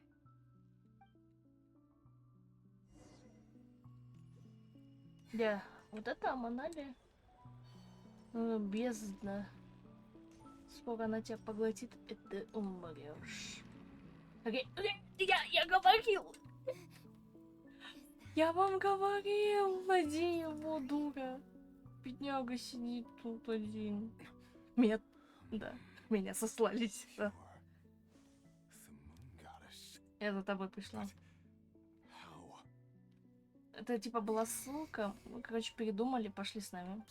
Да, вот это Аманали. Бездна. Сколько она тебя поглотит, и ты умрешь. Окей, я говорил! Я вам говорил, води его, дура. Бедняга сидит тут один. Меня, да, меня сослали сюда. Я за тобой пришла. Это типа была ссылка. Мы, короче, передумали, пошли с нами.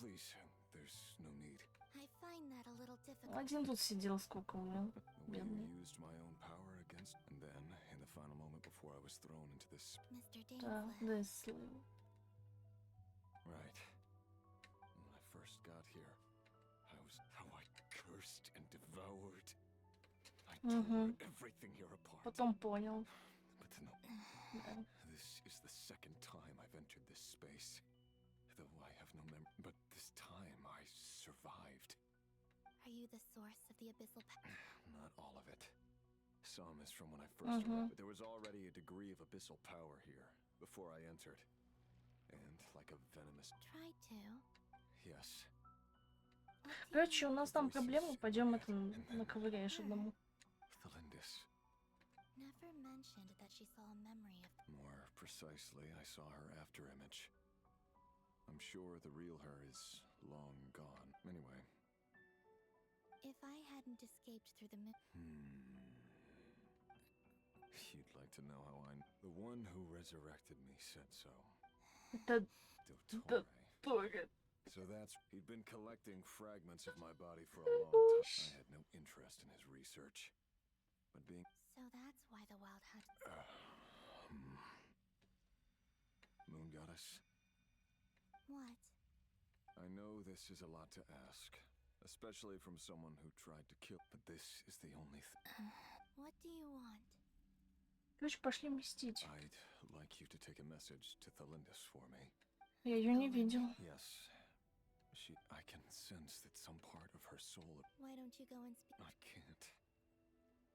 Один тут сидел, сколько у него. Бедный. Да, да, слыл. Right. When I first got here, how I cursed and devoured. I tore everything here apart. Потом понял. But no. This is the second time I've entered this space. Though I have no memory. But this time I survived. Are you the source of the abyssal Not all of it. Some is from when I first arrived, but there was already a degree of abyssal power here before I entered. And like a venomous... Try to. Yes. Короче, у нас там проблемы, пойдем это наковыряешь одному. Never mentioned that she saw a memory of... More precisely, I saw her after image. I'm sure the real her is long gone. Anyway. If I hadn't escaped through the... You'd like to know how I... The one who resurrected me said so. Dottore. So that's... He'd been collecting fragments of my body for a long time. I had no interest in his research. But being... So that's why the Wild Hunt... Moon Goddess? What? I know this is a lot to ask. Especially from someone who tried to kill... But this is the only What do you want? Короче, пошли мстить. I'd like you to take a message to Thalindis for me. Я ее не видел. Yes. I can sense that some part of her soul... Why don't you go and speak? I can't.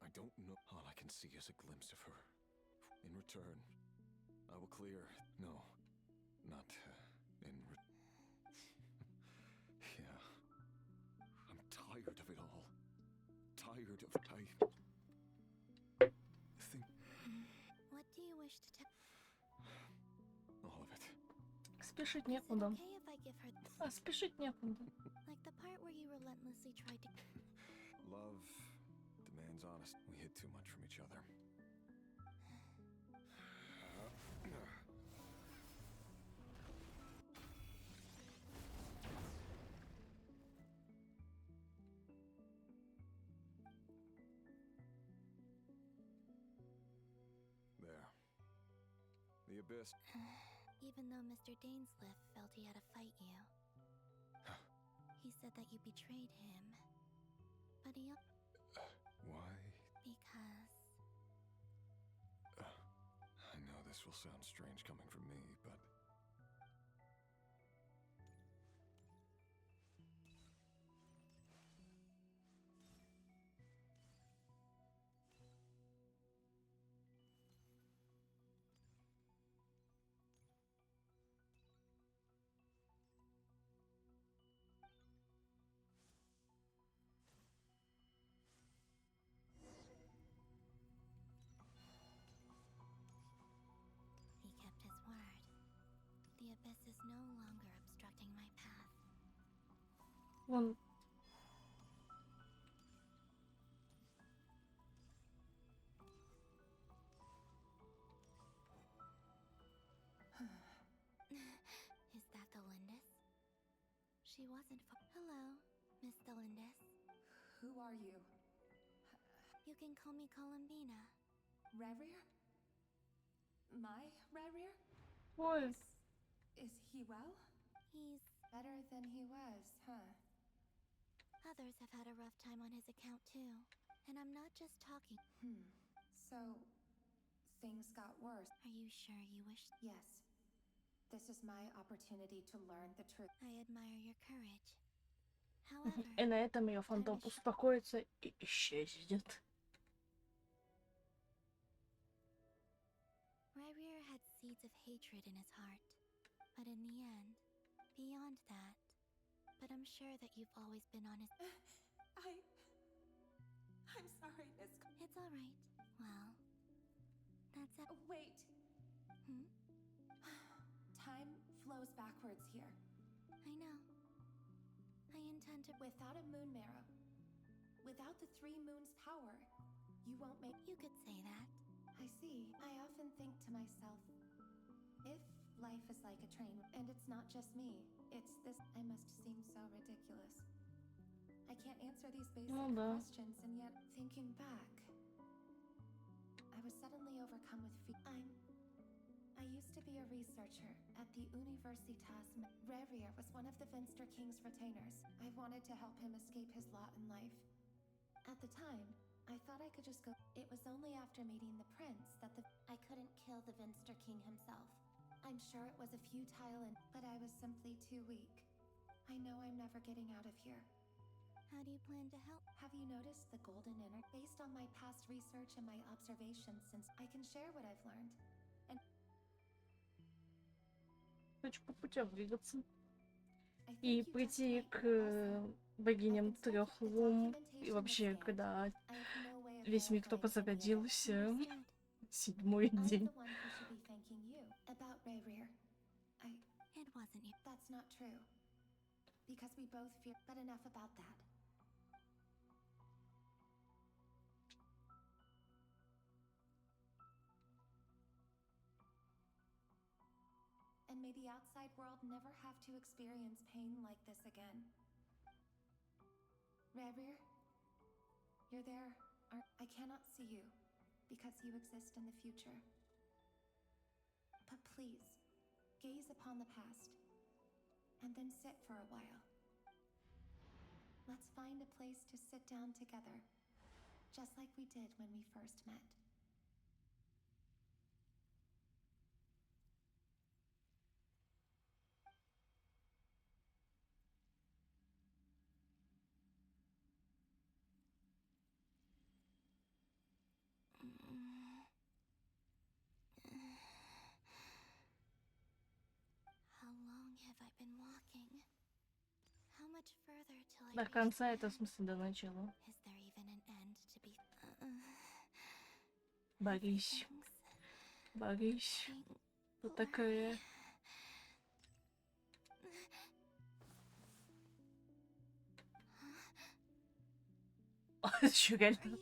I don't know. All I can see is a glimpse of her. In return, I will clear... No. Not, in... Yeah. I'm tired of it all. Tired of... What do you wish to tell? All of it. Спешить некуда. Okay if I give her... А, спешить некуда. Like the part where you relentlessly tried to... Love demands honest. We hid too much from each other. There. The abyss. Even though Mr. Dainsliff felt he had to fight you. He said that you betrayed him. But he... Why? Because... I know this will sound strange coming from me, but... abyss is no longer obstructing my path. Вон. Is that the Lindis? She wasn't Hello, Miss the Lindis. Who are you? You can call me Columbina. Rerir? My Rerir? Ой. Is he well? He's better than he was, huh? Others have had a rough time on his account too. And I'm not just talking. So, things got worse. Are you sure you wish? Yes. This is my opportunity to learn the truth. I admire your courage. However, И на этом ее фантом успокоится и исчезнет. Rerir had seeds of hatred in his heart. But in the end, beyond that, but I'm sure that you've always been on his... I'm sorry, Miss... It's alright. Well, that's it. Wait. Time flows backwards here. I know. I intend to... Without a moon marrow, without the 3 moons' power, you won't make... You could say that. I see. I often think to myself, if life is like a train, and it's not just me, it's this... I must seem so ridiculous. I can't answer these basic questions, and yet, thinking back, I was suddenly overcome with fear. I used to be a researcher at the Universitas. Rerir was one of the Finster King's retainers. I wanted to help him escape his lot in life. At the time, I thought I could just go. It was only after meeting the prince that I couldn't kill the Finster King himself. I'm sure it was a futile but I was simply too weak. I know I'm never getting out of here. How do you plan to help? Have you noticed the golden inner? Based on my past research and my observations since I can share what I've learned. And Хочу по путям двигаться. И прийти к богиням 3 лун. И вообще, когда весь мир только зародился. 7-й день. About Rerir, It wasn't you. That's not true. Because we both fear. But enough about that. And may the outside world never have to experience pain like this again. Rerir, you're there. I cannot see you because you exist in the future. But please, gaze upon the past, and then sit for a while. Let's find a place to sit down together, just like we did when we first met. How long have I been walking? How much further till I До reach конца the это в end? смысле до начала. Is there even an end to be? Борись. Борись. Кто такая? Это что, реально?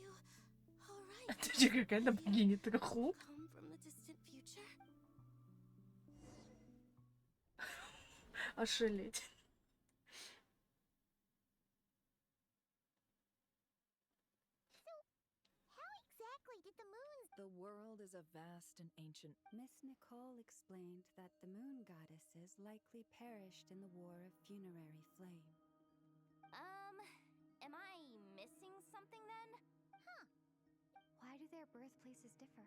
Это что, реально богиня 3 лун? Come from the distant future? Ошалеть. How exactly did the moons... The world is a vast and ancient. Miss Nicole explained that the moon goddesses likely perished in the war of funerary flame. Am I missing something then? Huh. Why do their birthplaces differ?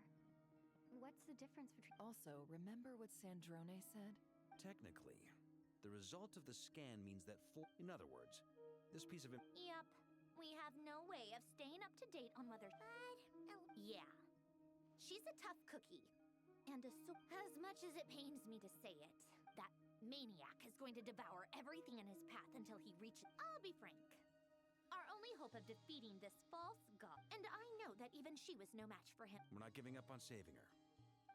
What's the difference between... Also, remember what Sandrone said? Technically, the result of the scan means that in other words, this piece of... Yep. We have no way of staying up to date on whether... Yeah. She's a tough cookie. And as much as it pains me to say it, that maniac is going to devour everything in his path until he reaches... I'll be frank. Our only hope of defeating this false god... And I know that even she was no match for him. We're not giving up on saving her.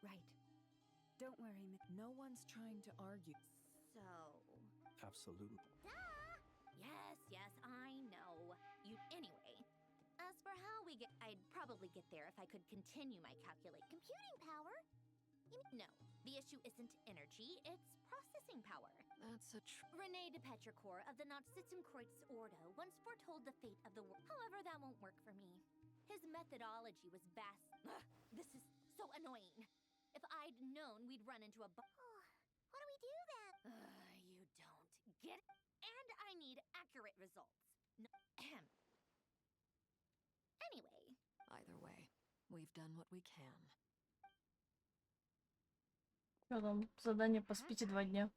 Right. Don't worry, No one's trying to argue. So. Absolutely. Duh! Yes, I know. Anyway, as for how we get, I'd probably get there if I could continue my computing power. No, the issue isn't energy, it's processing power. That's a René de Petrichor of the Nazissenkreuz Ordo once foretold the fate of the world. However, that won't work for me. His methodology was vast. Ugh, this is so annoying. If I'd known we'd run into a what do we do then? You don't get it. And I need accurate results. No. Anyway. Either way, we've done what we can. Что там? Задание поспите 2 дня.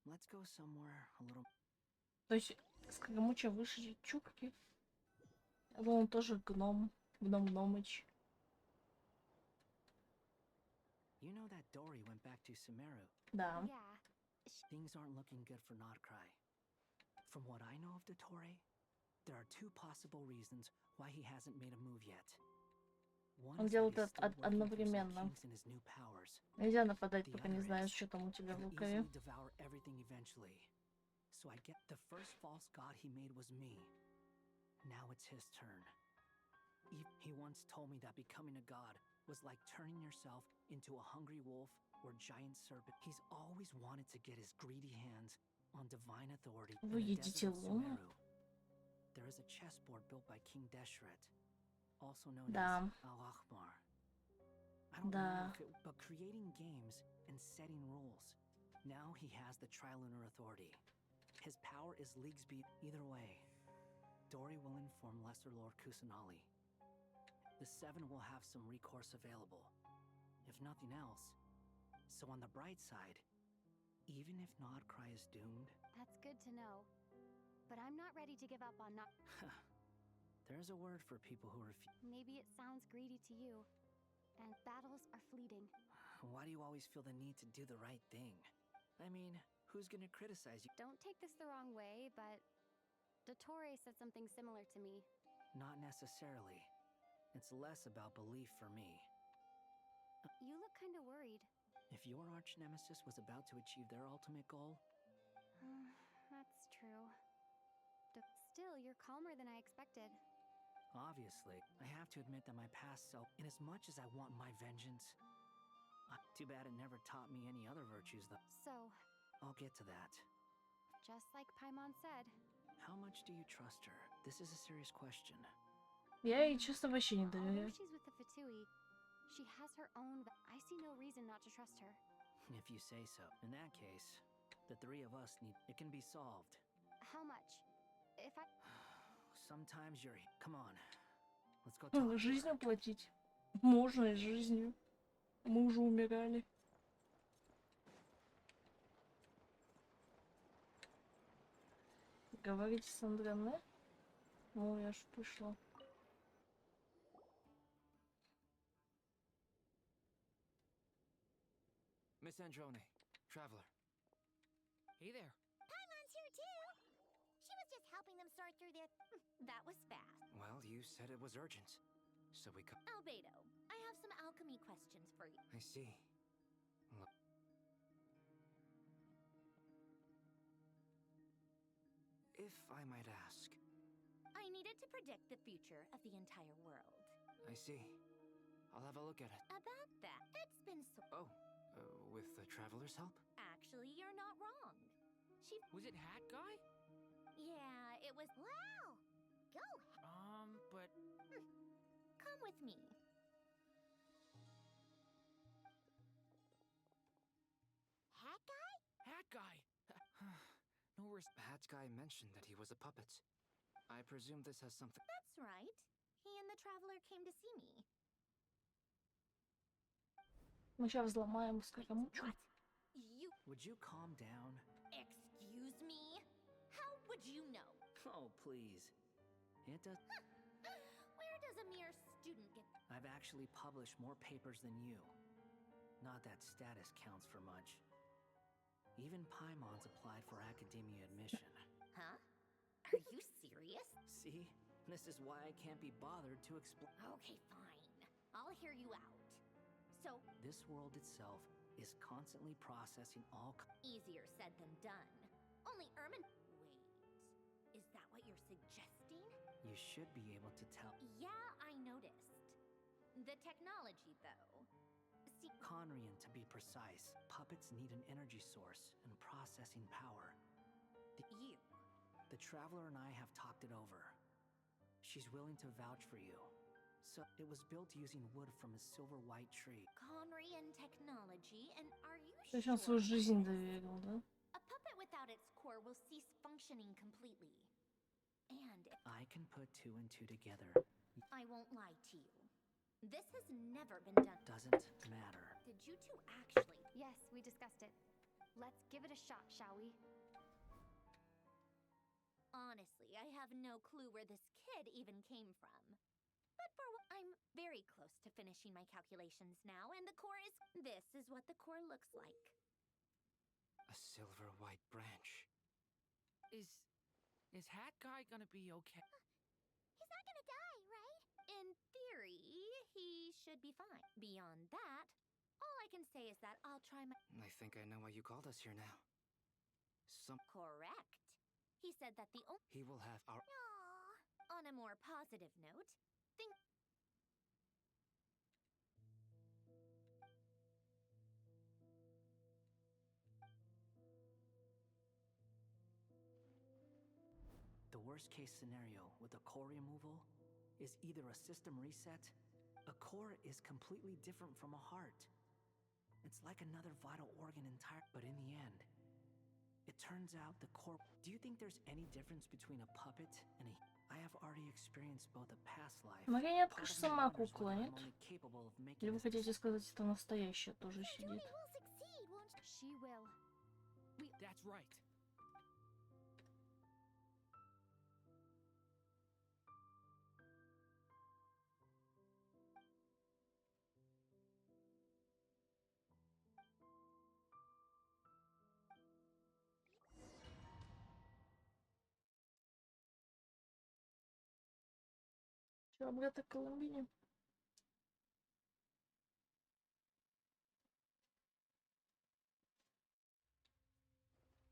Let's go somewhere a little. То есть, Скоромуча выше Чурки. Я думал, он тоже гном. Гном-гномыч. You know that Dory went back to Sumeru? Да. Things aren't looking good for Notcry. From what I know of Dottore, there are 2 possible reasons why he hasn't made a move yet. Он делает это одновременно. Нельзя нападать, пока не знаешь, что там у тебя в рукаве. So I get the first false god he made was me. Now it's his turn. He once told me that becoming a god was like turning yourself into a hungry wolf or giant serpent. He's always wanted to get his greedy hands on divine authority in the desert of Sumeru. There is a chessboard built by King Deshret, also known as Al-Akhbar. I don't know if it, but creating games and setting rules. Now he has the Trilunar Authority. His power is leagues beyond. Either way, Dory will inform Lesser Lord Kusanali. The 7 will have some recourse available, if nothing else. So on the bright side, even if Nodcry is doomed... That's good to know. But I'm not ready to give up on There's a word for people who refuse. Maybe it sounds greedy to you. And battles are fleeting. Why do you always feel the need to do the right thing? I mean, who's gonna criticize you? Don't take this the wrong way, but Dottore said something similar to me. Not necessarily. It's less about belief for me. You look kind of worried. If your arch nemesis was about to achieve their ultimate goal... That's true. Still, you're calmer than I expected. Obviously, I have to admit that my past self, in as much as I want my vengeance... too bad it never taught me any other virtues, though. So... I'll get to that. Just like Paimon said. How much do you trust her? This is a serious question. Я ей честно вообще не доверяю. Although she's with the Fatui, she has her own... I see no reason not to trust her. If you say so. In that case, the 3 of us need... It can be solved. How much? If I... Sometimes you're... Come on. Let's go talk. Жизнью платить. Можно и жизнью. Мы уже умирали. Говорите с Андрене? Ну, я ж пришла. Miss Androne, traveler. Hey there. Paimon's here too. She was just helping them sort through their... That was fast. Well, you said it was urgent. So we could... Albedo, I have some alchemy questions for you. I see. Look. If I might ask... I needed to predict the future of the entire world. I see. I'll have a look at it. About that, it's been so... Oh, with the traveler's help? Actually, you're not wrong. Was it Hat Guy? Yeah, it was... Wow! Go! But... Come with me. Hat Guy? Hat Guy! No worries. Hat Guy mentioned that he was a puppet. I presume this has something... That's right. He and the traveler came to see me. Мы сейчас взломаем Скоромучу. Would you calm down? Excuse me? How would you know? Oh, please. It does... Where does a mere student get... I've actually published more papers than you. Not that status counts for much. Even Paimon's applied for academia admission. Huh? Are you serious? See? This is why I can't be bothered to explain. Okay, fine. I'll hear you out. So this world itself is constantly processing all. Easier said than done. Only Ermin. Wait, is that what you're suggesting? You should be able to tell. Yeah, I noticed. The technology, though. See, Conrian, to be precise, puppets need an energy source and processing power. The Traveler and I have talked it over. She's willing to vouch for you. So, it was built using wood from a silver white tree. Conrian technology, and are you То есть sure? он свою жизнь доверил, да? A puppet without its core will cease functioning completely. And I can put two and two together. I won't lie to you. This has never been done. Doesn't matter. Did you two actually? Yes, we discussed it. Let's give it a shot, shall we? Honestly, I have no clue where this kid even came from. But I'm very close to finishing my calculations now, and the core is... This is what the core looks like. A silver white branch. Is Hat Guy gonna be okay? He's not gonna die, right? In theory, he should be fine. Beyond that, all I can say is that I'll try my... I think I know why you called us here now. Correct. He said that the only... He will have our... Aww. On a more positive note, think... The worst case scenario with a core removal is either a system reset. A core is completely different from a heart. It's like another vital organ entire. But in the end, it turns out the core... Do you think there's any difference between a puppet and a... I have already experienced both a past life. Марионетка же сама кукла, нет? Или вы хотите сказать, это настоящая тоже сидит? She will. That's right. Что, обратно к Колумбине?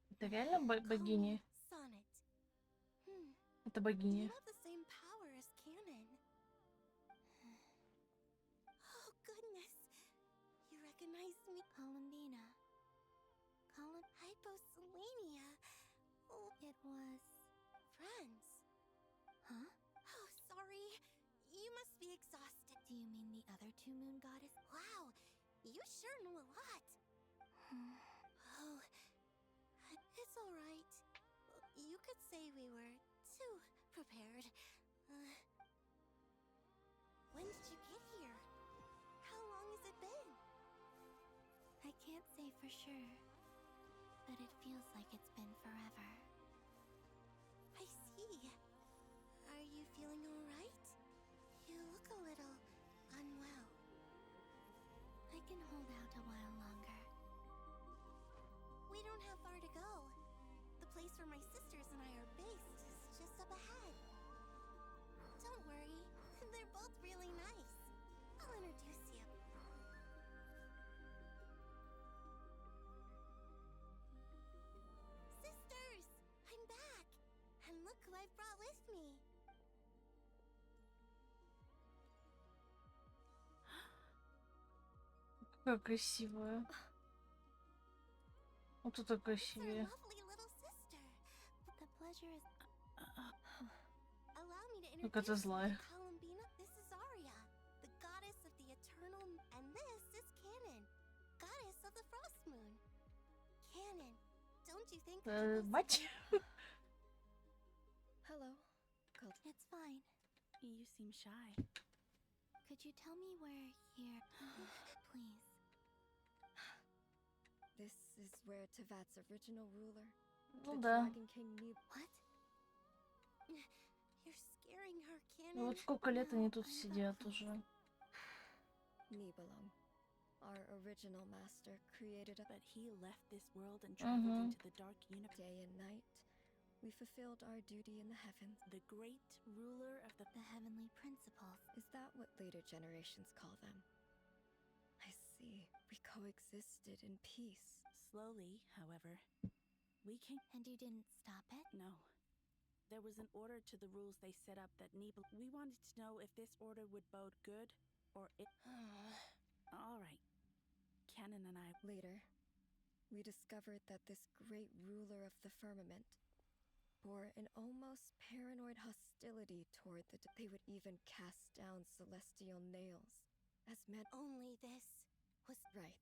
Это реально богиня? Это богиня. Oh goodness, you recognize me? Columbina. Hyposelenia. Oh, it was friends. Huh? Oh, sorry. You must be exhausted. Do you mean the other two moon goddess? Wow, you sure know a lot. Oh, it's all right. You could say we were too prepared. When did you get here? How long has it been? I can't say for sure, but it feels like it's been forever. I see. Are you feeling all right? You look a little unwell. I can hold out a while longer. We don't have far to go. The place where my sisters and I are based is just up ahead. Don't worry, they're both really nice. I'll introduce you. Sisters! I'm back! And look who I've brought with me. Какая красивая. Вот это красивее. The pleasure is... Allow me to Как это introduce you злая. to Columbina. This is Arya, the goddess of the eternal... And this is Canon, goddess of the frost moon. Canon, don't you think... Мать? Hello. It's fine. You seem shy. Could you tell me where here... Please. This is where Tevat's original ruler, Ну the да. Dragon King knew. What? You're scaring her, И Canon. вот сколько лет они тут сидят уже. Nibelung, our original master, created a... But he left this world and traveled into the dark universe. Day and night, we fulfilled our duty in the heavens. The great ruler of the heavenly principles. Is that what later generations call them? I see. coexisted in peace. Slowly, however, we came. And you didn't stop it? No. There was an order to the rules they set up that Nibel. We wanted to know if this order would bode good or it. All right. Canon and I. Later, we discovered that this great ruler of the firmament bore an almost paranoid hostility toward the. They would even cast down celestial nails as men. Only this was right.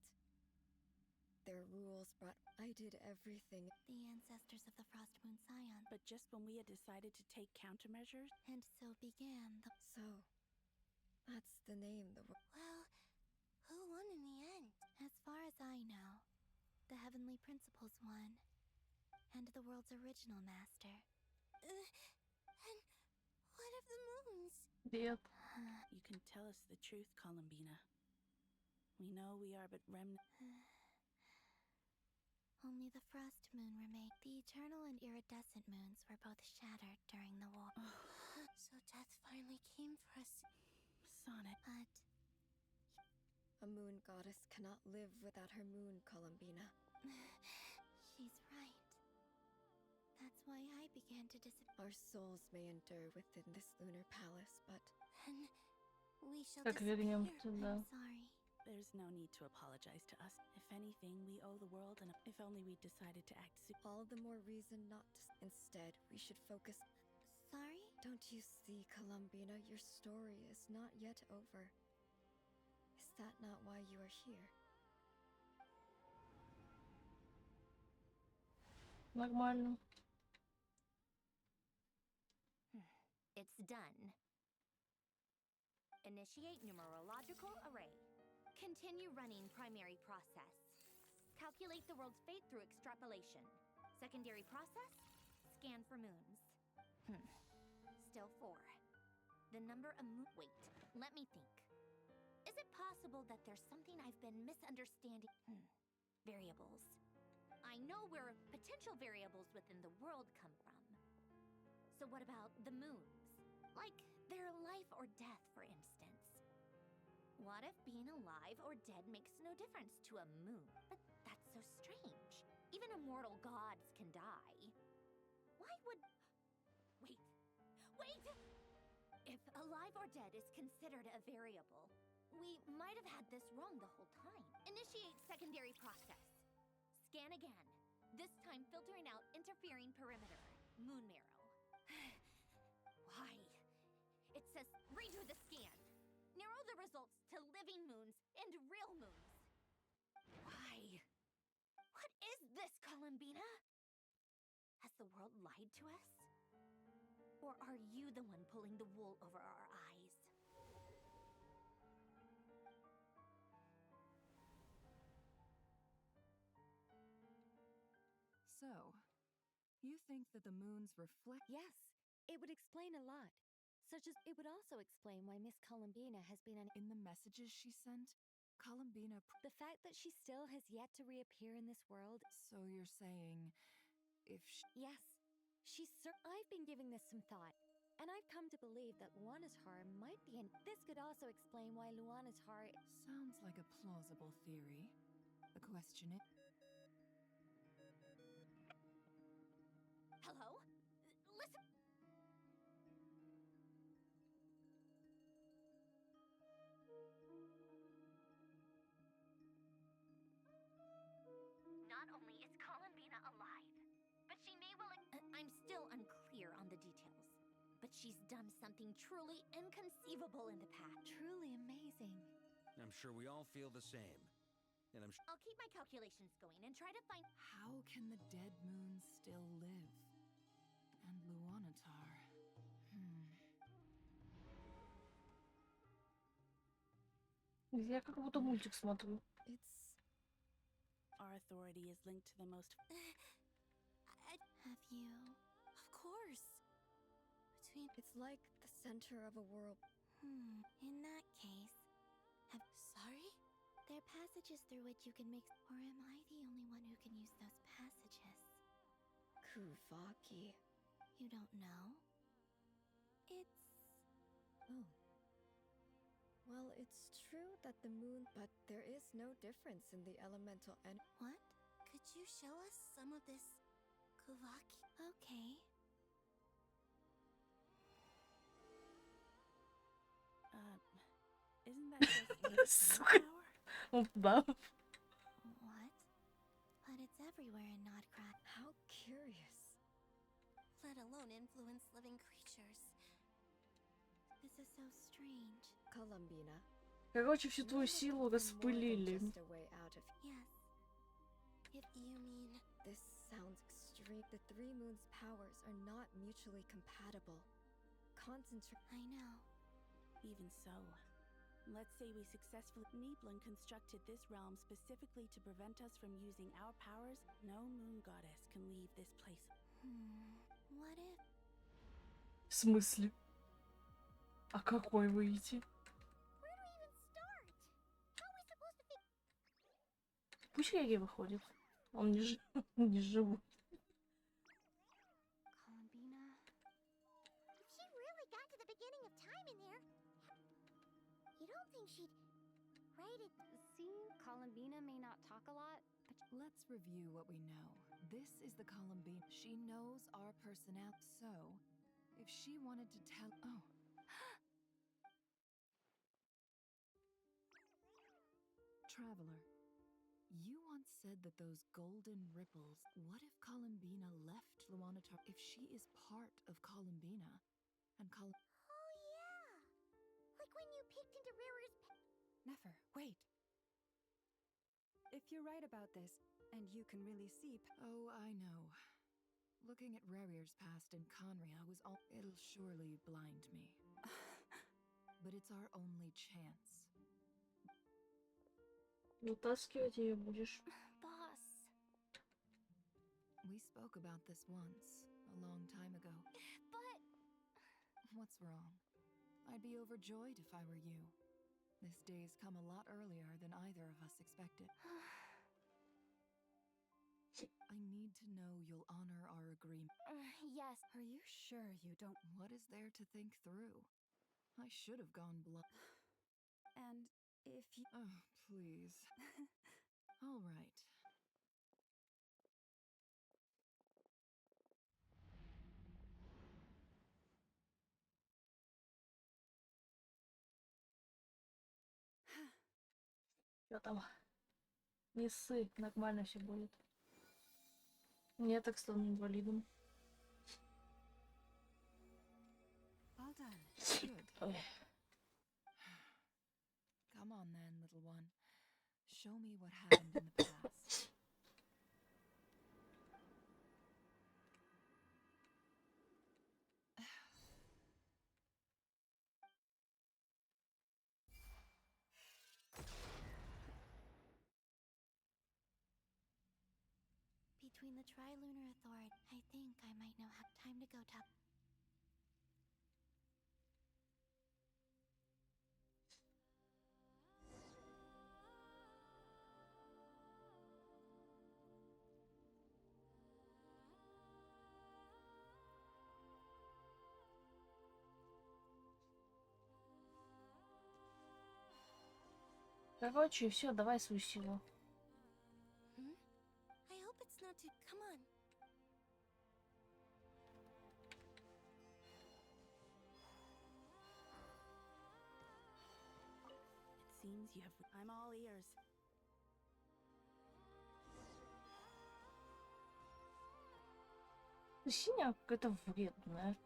Their rules brought. I did everything. The ancestors of the Frost Moon Scion. But just when we had decided to take countermeasures. And so began the. So, that's the name. Well, who won in the end? As far as I know, the Heavenly Principles won. And the world's original master. And what of the moons? Yep. You can tell us the truth, Columbina. We know we are but remnant. Only the Frost Moon remained. The eternal and iridescent moons were both shattered during the war. So death finally came for us. Sonnet. But a moon goddess cannot live without her moon, Columbina. She's right. That's why I began to disappear. Our souls may endure within this lunar palace, but then we shall Как вернем disappear. туда? I'm sorry. There's no need to apologize to us. If anything, we owe the world, and if only we decided to act soon. All the more reason not to. Instead, we should focus. Sorry? Don't you see, Columbina, your story is not yet over. Is that not why you are here? Нормально. It's done. Initiate numerological array. Continue running primary process. Calculate the world's fate through extrapolation. Secondary process, scan for moons. Still 4. The number of wait, let me think. Is it possible that there's something I've been misunderstanding? Variables. I know where potential variables within the world come from. So what about the moons? Like their life or death, for instance. What if being alive or dead makes no difference to a moon? But that's so strange. Even immortal gods can die. Why would... Wait! Wait! If alive or dead is considered a variable, we might have had this wrong the whole time. Initiate secondary process. Scan again. This time filtering out interfering perimeter. Moon marrow. Why? It says redo the scan. Narrow the results to living moons and real moons. Why? What is this, Columbina? Has the world lied to us? Or are you the one pulling the wool over our eyes? So, you think that the moons reflect? Yes, it would explain a lot. Such as it would also explain why Miss Columbina has been In the messages she sent, Columbina. The fact that she still has yet to reappear in this world. So you're saying, if Yes, I've been giving this some thought, and I've come to believe that Luana's heart might be in. This could also explain why Luana's heart. Sounds like a plausible theory. The question is. Hello? Listen. Not only is Columbina alive, but she may well... I'm still unclear on the details, but she's done something truly inconceivable in the past. Truly amazing. I'm sure we all feel the same. And I'll keep my calculations going and try to find... How can the dead moon still live? And Luanatar. Я как будто мультик смотрю. Our authority is linked to the most. Have you? Of course. It's like the center of a world. In that case, sorry? There are passages through which you can make. Or am I the only one who can use those passages? Kuvaki. You don't know? It's. Oh. Well, it's true that the moon, but there is no difference in the elemental and What? Could you show us some of this Kuvaki? Okay. Isn't that just Сука. Да. What? But it's everywhere in Nodcraft. How curious. Let alone influence living creatures. This is so strange. Columbina. Короче, всю твою силу распылили. Yes. If you mean... This sounds extreme. The three moons' powers are not mutually compatible. Concentrate. I know. Even so, let's say we successfully... Neblin constructed this realm specifically to prevent us from using our powers. No moon goddess can leave this place. What if... В смысле? А какой выйти? Where do we even start? How are we supposed to fix... Пусть Реги выходит. Он не живой. Columbina... If she really got to the beginning of time in there... You don't think she'd... write it... See, Columbina may not talk a lot, but Let's review what we know. This is the Columbine. She knows our personality. So, if she wanted to tell... Oh. Traveler, you once said that those golden ripples... What if Columbina left Luanatar? If she is part of Columbina, and Oh yeah! Like when you peeked into Rarer's... Nefer, wait. If you're right about this, and you can really see... Oh, I know. Looking at Rarier's past in Conria was all... It'll surely blind me. But it's our only chance. Вытаскивать ее будешь. Boss. We spoke about this once, a long time ago. But... What's wrong? I'd be overjoyed if I were you. This day's come a lot earlier than either of us expected. I need to know you'll honor our agreement. Yes. Are you sure you don't... What is there to think through? I should have gone blunt. And if you... Oh, please. All right. Что там? Не ссы, нормально все будет. Я так стану инвалидом. Well done. Good. Ой. Come on then, little one. Show me what happened in the past. Between the Trilunar Authority, I think I might know how... Time to go top... Короче, все, давай свою силу. I hope it's not too... Come on. It seems you have... I'm all ears. Синяя какая-то вредная.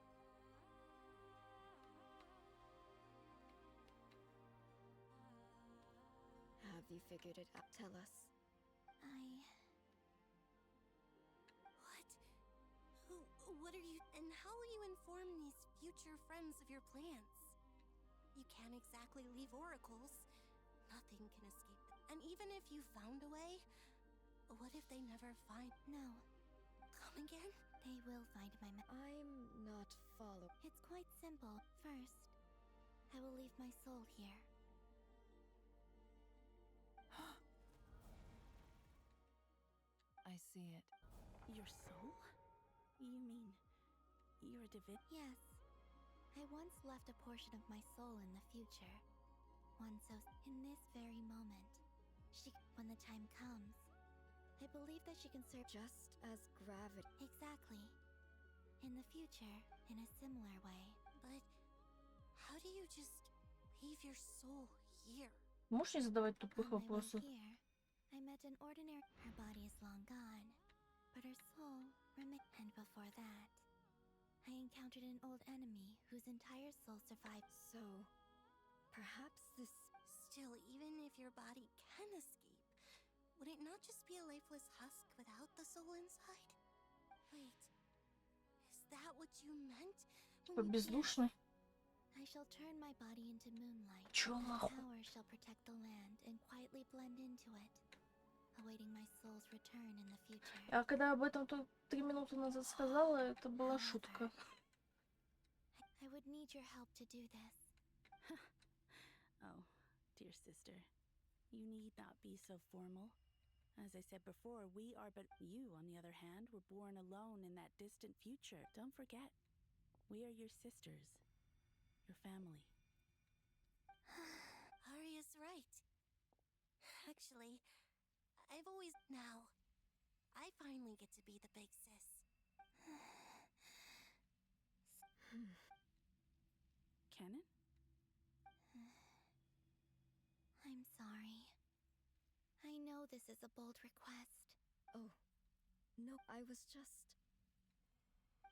Have you figured it out? Tell us. What are you... And how will you inform these future friends of your plans? You can't exactly leave oracles. Nothing can escape them. And even if you found a way, what if they never find... No. Come again? They will find my... I'm not follow... It's quite simple. First, I will leave my soul here. I see it. Your soul? You mean you're a divine? Yes. I once left a portion of my soul in the future. One so... In this very moment. time comes. I believe that she can serve just as gravity. Exactly. In the future, in a similar way. But how do you just leave your soul here? Можешь не задавать тупых On my way вопросов? here, I met an ordinary. Her body is long gone, but her soul remained. And before that, I encountered an old enemy whose entire soul survived. So, perhaps this. Still, even if your body can escape, would it not just be a lifeless husk without the soul inside? Wait, is that what you meant? Типа бездушный? I shall turn my body into moonlight. Чё My нахуй? power shall protect the land and quietly blend into it, awaiting my soul's return in the future. А когда об этом тут 3 минуты назад сказала, это была шутка. I would need your help to do this. Oh, dear sister, you need not be so formal. As I said before, we are but you, on the other hand, were born alone in that distant future. Don't forget, we are your sisters, your family. Arya's right. Actually, I've always. Now, I finally get to be the big sis. Canon? I'm sorry. I know this is a bold request. Oh, no, I was just.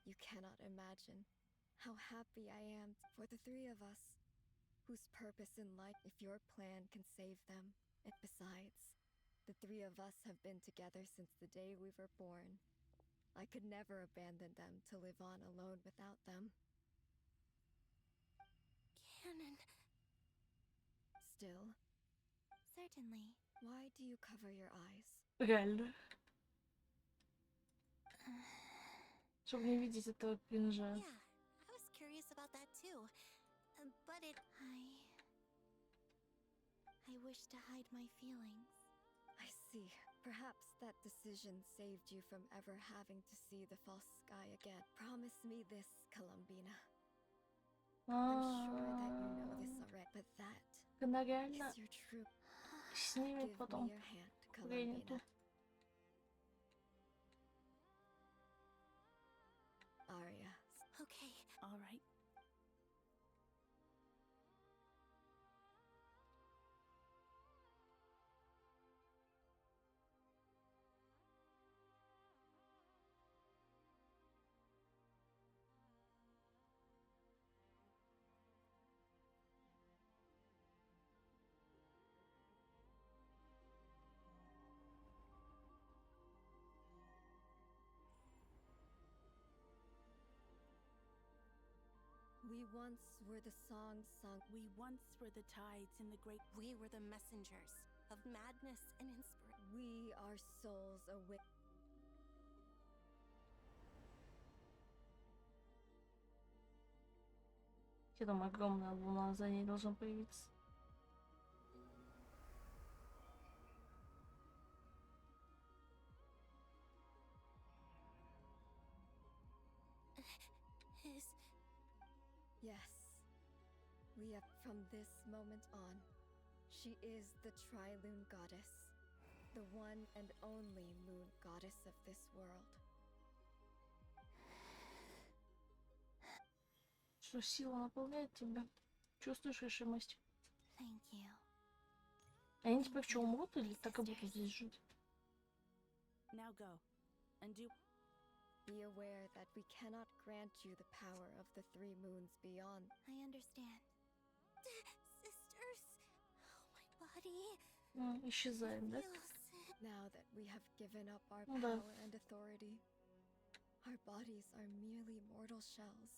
You cannot imagine how happy I am for the three of us, whose purpose in life, if your plan can save them. And besides, the three of us have been together since the day we were born. I could never abandon them to live on alone without them. Canon. Still, Certainly. why do you cover your eyes? Реально. Чтобы не видеть этого кринжа. Yeah, I was curious about that too. But it. I wish to hide my feelings. I see. Perhaps that decision saved you from ever having to see the false sky again. Promise me this, Columbina. I'm sure that you know this already, but that Когда реально is your true. снимет Give потом me your hand, Рениту. Columbina. Arya. Okay. All right. We once were the songs sung. We once were the tides in the great. We were the messengers of madness and inspiration. We are souls awake. Где там огромная луна за ней должна появиться? Yes. We have from this moment on. She is the Tri-Lune goddess, the one and only moon goddess of this world. Что сила наполняет тебя? Чувствуешь решимость? Thank you. Они теперь что, умрут или так и будут здесь жить? Now go. And do. Be aware that we cannot grant you the power of the three moons beyond. I understand. Sisters! Oh, my body. Исчезаем, да? Now that we have given up our Ну да. power and authority, our bodies are merely mortal shells.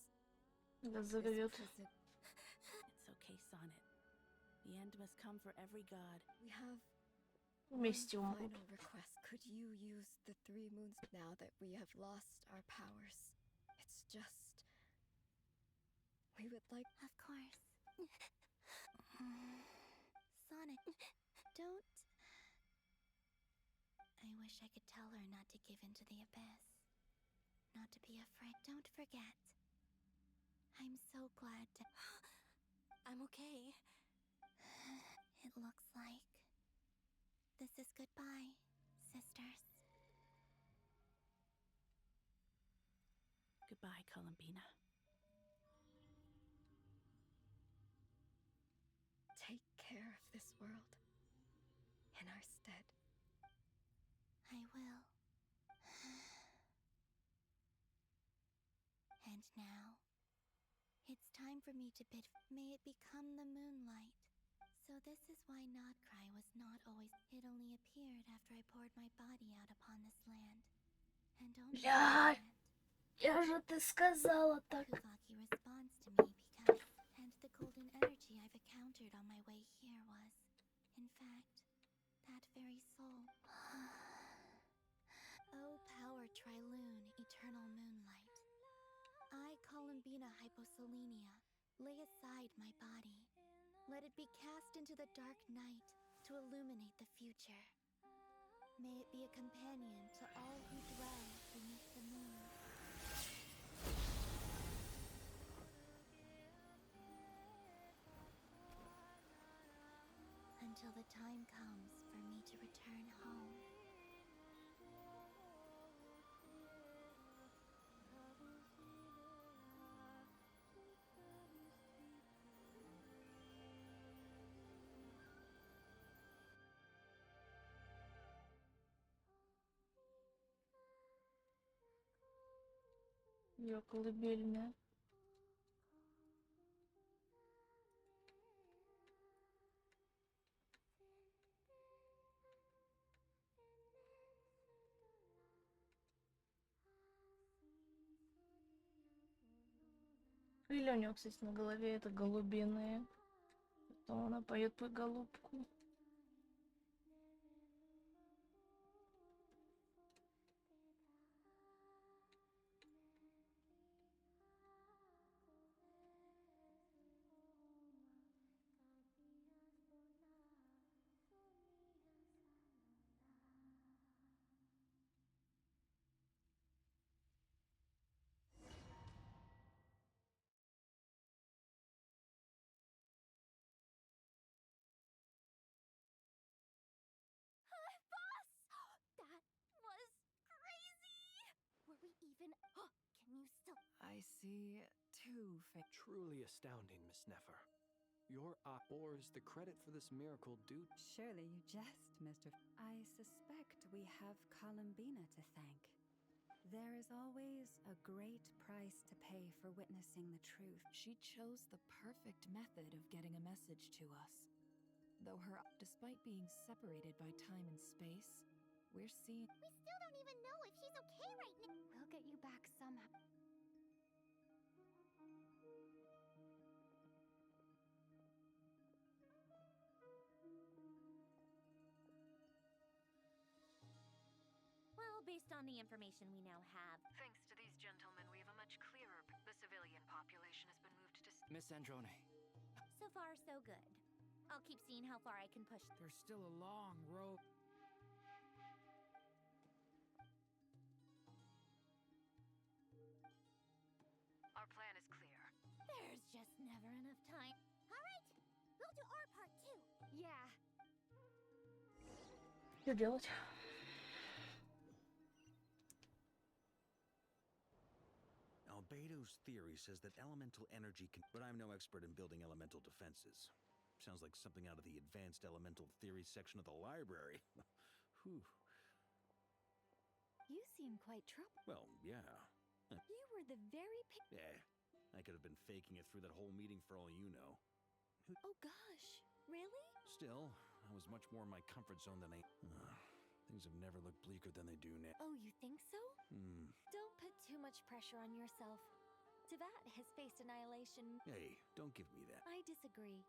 Да, заревет. It's okay, Sonnet. The end must come for every god. We have Вместе one умрут. final request. Could you use the three moons now that we have lost our powers? It's just. We would like. Of course. Sonnet, don't. I wish I could tell her not to give in to the abyss. Not to be afraid. Don't forget. I'm so glad to. I'm okay. It looks like. This is goodbye. orders. Goodbye, Columbina. Take care of this world in our stead. I will. And now, it's time for me to bid. May it become the moonlight. So this is why Nodcry was not always. It only appeared after I poured my body out upon this land. And only Блядь, я же ты сказала так. Kuvaki responds to me because, and the golden energy I've encountered on my way here was, in fact, that very soul. Oh, power Triloon, eternal moonlight. I, Columbina Hyposelenia, lay aside my body. Let it be cast into the dark night to illuminate the future. May it be a companion to all who dwell beneath the moon. Until the time comes for me to return home. Ее колыбельная. Крылья у нее, кстати, на голове это голубиные. Потом она поет про голубку. Can you still? I see two Truly astounding, Miss Nefer. Your or is the credit for this miracle due? Surely you jest, Mr. I suspect we have Columbina to thank. There is always a great price to pay for witnessing the truth. She chose the perfect method of getting a message to us. Though despite being separated by time and space, we're seeing. We still don't even know if she's okay right now. We'll get you back somehow. Well, based on the information we now have. Thanks to these gentlemen, we have a much clearer. The civilian population has been moved to. Miss Androne. So far, so good. I'll keep seeing how far I can push. There's still a long road. Our plan is clear. There's just never enough time. All right, we'll do our part too. Yeah. Что делать? Albedo's theory says that elemental energy can. But I'm no expert in building elemental defenses. Sounds like something out of the advanced elemental theory section of the library. Whew. You seem quite troubled. Well, yeah. You were the very Yeah. I could have been faking it through that whole meeting for all you know. Oh gosh, really? Still, I was much more in my comfort zone than I. Things have never looked bleaker than they do now. Oh, you think so? Don't put too much pressure on yourself. Teyvat has faced annihilation. Hey, don't give me that. I disagree.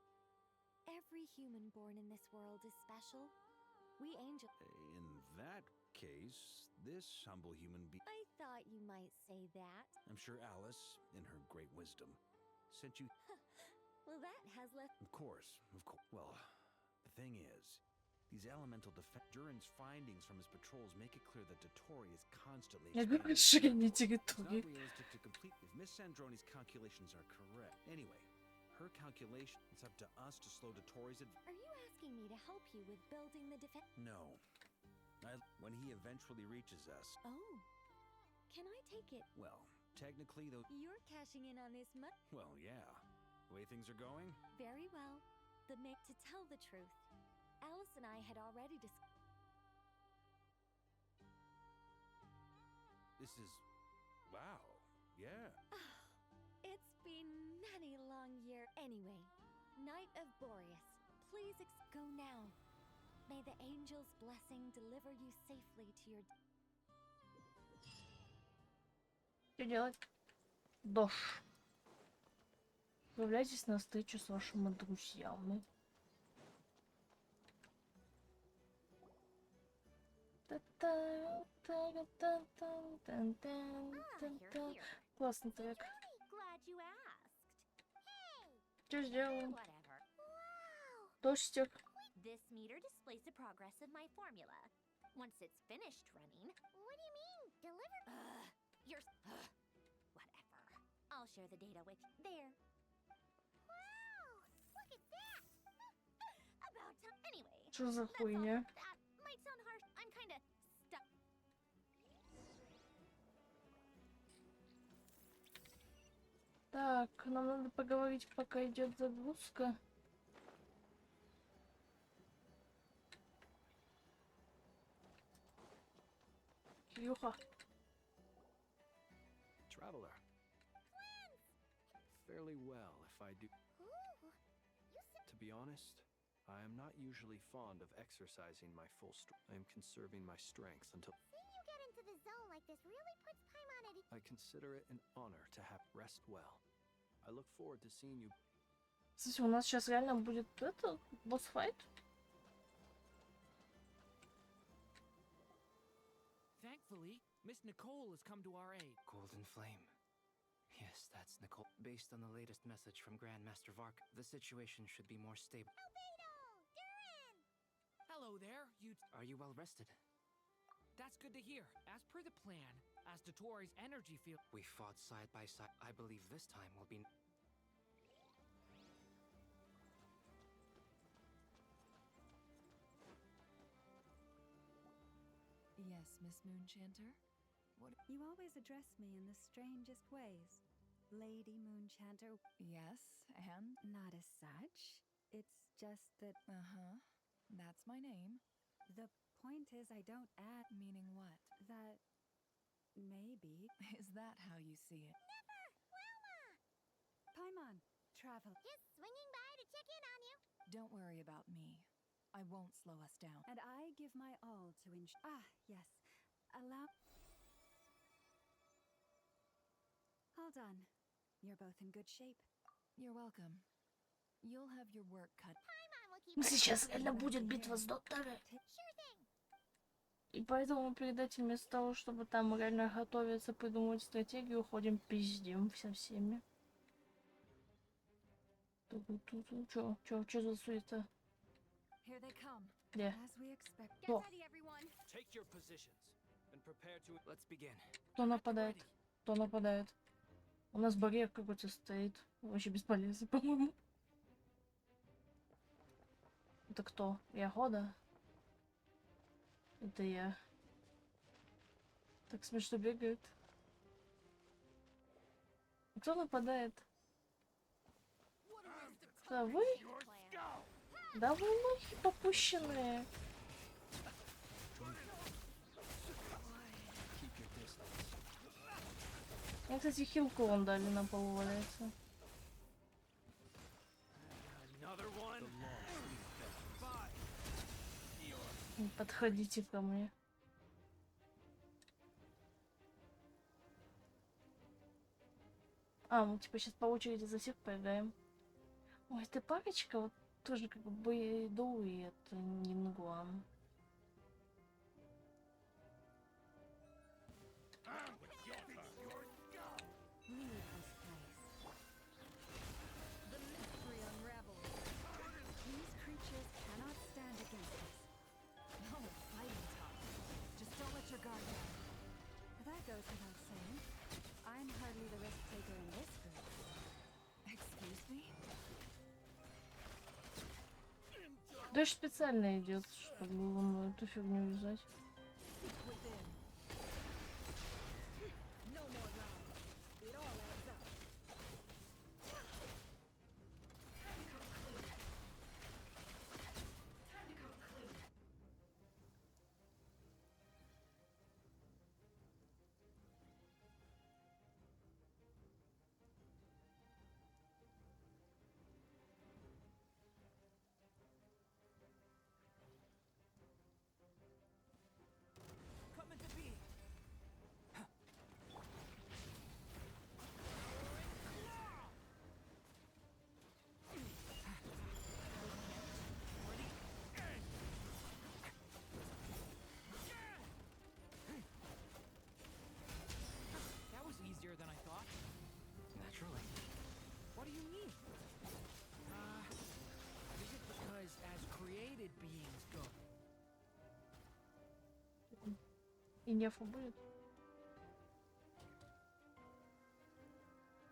Every human born in this world is special. We angels. In that case, this humble human being. I thought you might say that. I'm sure Alice, in her great wisdom, sent you. Well, that has left. Of course. Well, the thing is, these elemental Durin's findings from his patrols make it clear that Dottore is constantly. Я expanding. расширение It's not территории. realistic to complete if Miss Sandroni's calculations are correct. Anyway, her calculation. It's up to us to slow Dottore's. Are you asking me to help you with building the defense? No. When he eventually reaches us. Oh, can I take it? Well, technically, though. You're cashing in on this money. Well, yeah. The way things are going? Very well. To tell the truth, Alice and I had already This is... wow. Yeah. It's been many long years. Anyway, Knight of Boreas, please go now. May the angel's blessing deliver you safely to your... Что делать? Дождь. Появляйтесь на встречу с вашими друзьями. Классный трек. Что сделаем? Дождь стек. This meter displays the progress of my formula. Once it's finished running... What do you mean, deliver? Whatever. I'll share the data with... There. Wow! Look at that! About time... Anyway... Что за хуйня? That might sound harsh. I'm kinda stuck. Так, нам надо поговорить, пока идет загрузка. Кирюха. Traveler. Fairly well, if I do. To be honest, I am not usually fond of exercising my full strength. I am conserving my strength until... Seeing you get into the zone like this really puts Paimon at... I consider it an honor to have rest well. I look forward to seeing you... Слушай, у нас сейчас реально будет это, босс-файт? Thankfully, Miss Nicole has come to our aid. Golden Flame. Yes, that's Nicole. Based on the latest message from Grandmaster Vark, the situation should be more stable. Hello there, you... Are you well rested? That's good to hear. As per the plan, as Dotori's energy field... We fought side by side. I believe this time will be... Yes, Miss Moonchanter? What? You always address me in the strangest ways. Lady Moonchanter. Yes, and? Not as such. It's just that... Uh-huh. That's my name. The point is I don't add... Meaning what? That... maybe... Is that how you see it? Never! Wilma! Paimon, travel. Just swinging by to check in on you. Don't worry about me. I won't slow us down. And I give my all to ensure... Ah, yes. Allow... All done. You're both in good shape. You're welcome. You'll have your work cut. Сейчас реально будет битва с доктором. И поэтому передатель вместо того, чтобы там реально готовиться, придумывать стратегию, ходим пиздим со всеми. Чё за суета? Где? Кто? Кто нападает? Кто нападает? У нас барьер какой-то стоит. Вообще бесполезный, по-моему. Это кто? Ягода? Это я. Так смешно бегает. Кто нападает? Да вы? Да вы лохи попущенные. Мне, кстати, хилку вон дали, на полу валяется. Не подходите ко мне. А, мы типа сейчас по очереди за всех поиграем. Ой, эта парочка вот тоже как бы дует нингуам. That goes without saying. I'm hardly the risk taker in this group. Excuse me? Дождь специально идет, чтобы эту фигню вязать. И нефа будет?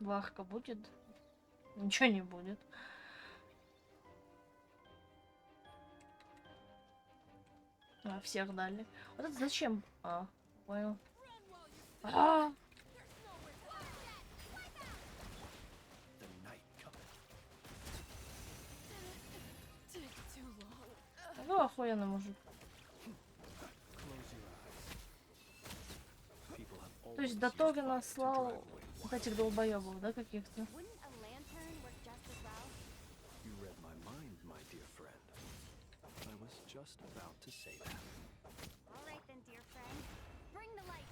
Вахка будет? Ничего не будет. А, всех дали. Вот это зачем? А, понял. А! Ну, охуенно, мужик. То есть до Тога наслал вот этих долбоебов, да, каких-то? You read my mind, my dear friend. I was just about to say that. All right then, dear friend. Bring the light.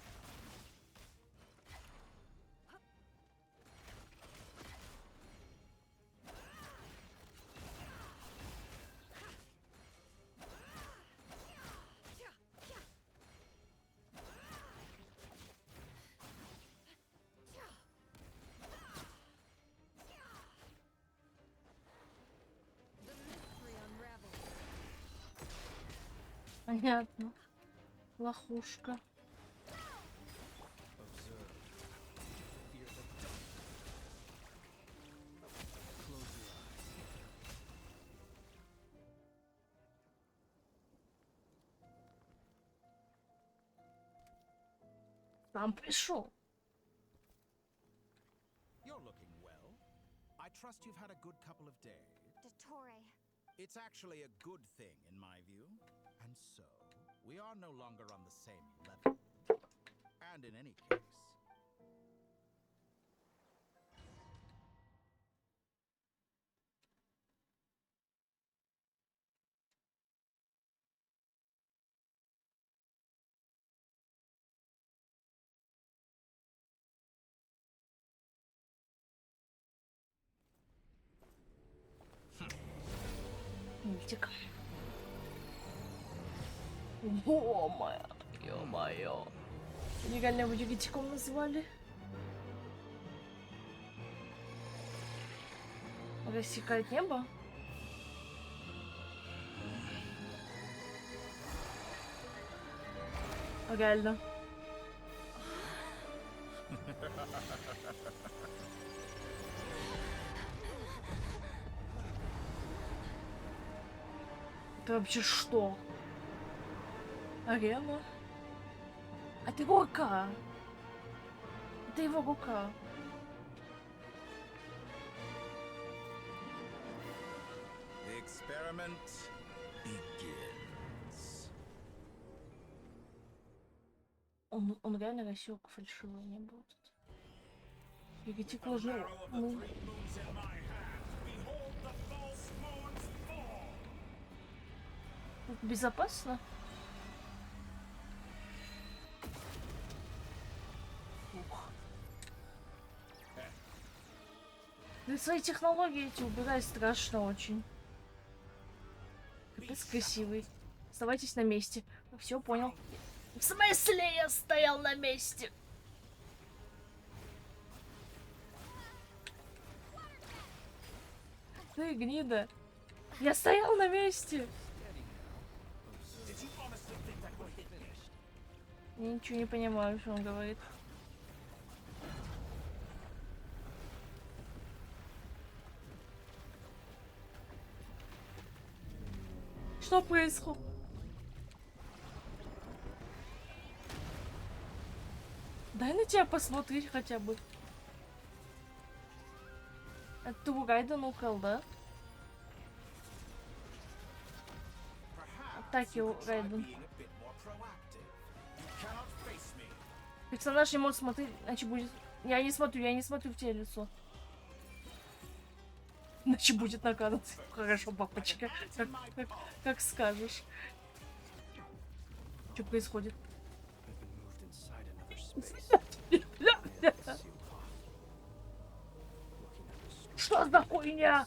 Понятно. Лохушка. Сам пришел. You're looking well. I trust you've had a good couple of days. Dottore. It's actually a good thing in my view. And so, we are no longer on the same level. And in any case, Мультик. Ё-моё. Легально его югитиком назвали. Рассекает небо. Реально. Это вообще что? Арена? Это его рука. Это его рука. the experiment begins. Он реально рассек фальшивое небо. Вот это. Югитик ложный. Ну. Тут безопасно? Ух. Да свои технологии эти убирай, страшно очень. Капец красивый. Оставайтесь на месте. Все понял. В смысле я стоял на месте? Ты гнида. Я стоял на месте. Я ничего не понимаю, что он говорит. Что происходит? Дай на тебя посмотреть хотя бы. Это ты у Райдена украл, да? Атаки у Райдена. Персонаж не может смотреть, иначе будет... Я не смотрю в тебе лицо. Иначе будет наказан. Хорошо, папочка. Как скажешь. Что происходит? Что за хуйня?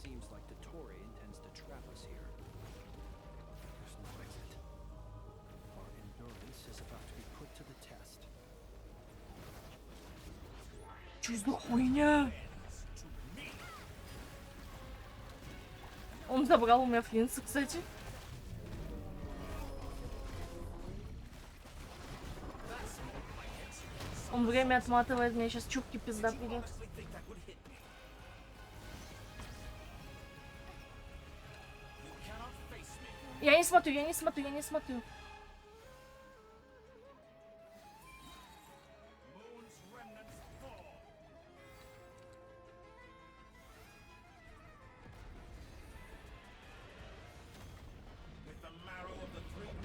Что за хуйня? Он забрал у меня флинца, кстати. Он время отматывает, мне сейчас чубки пизда придет. Я не смотрю, я не смотрю, я не смотрю.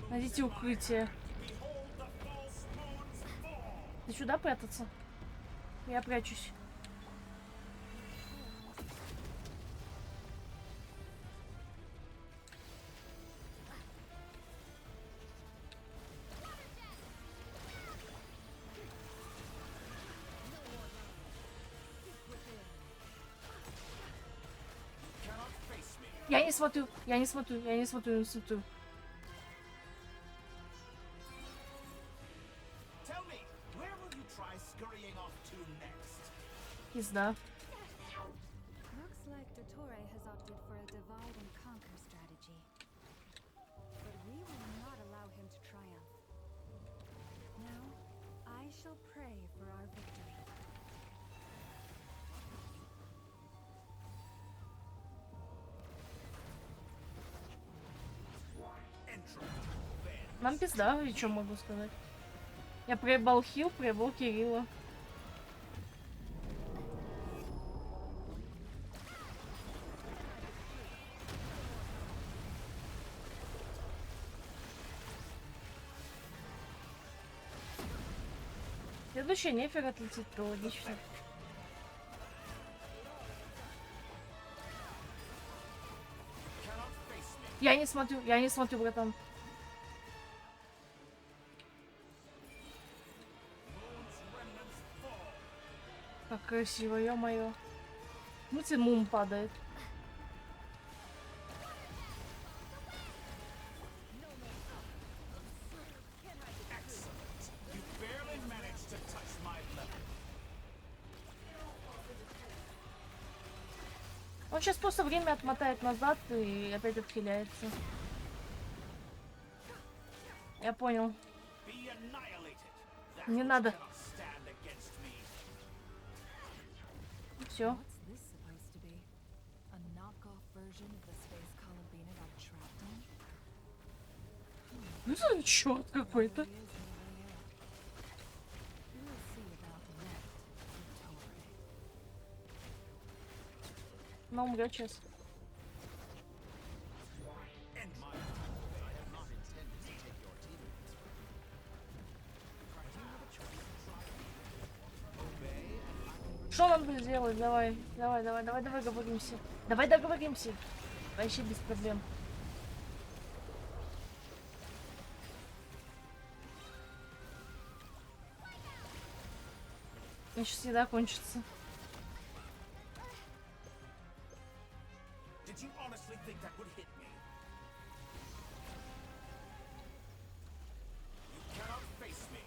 Найдите укрытие. Ты сюда прятаться? Я прячусь. Я не смотрю, я не смотрю, я не смотрю, не смотрю. Пизда. Looks like Dottore has opted for a divide and conquer strategy. But we will not allow him to triumph. Now, I shall pray for our victory. Нам пизда, и что могу сказать? Я проебал хил, проебал Кирилла. Следующий нефиг отлетит, то логично. Я не смотрю, братан. Как красиво, ё-моё. Ну, мум падает. Он сейчас просто время отмотает назад и опять отхиляется. Я понял. Не надо. Все. Ну это черт какой-то. Но умрет сейчас. Что нам будет делать? Давай договоримся. Давай договоримся. Вообще без проблем. Я сейчас еда кончится.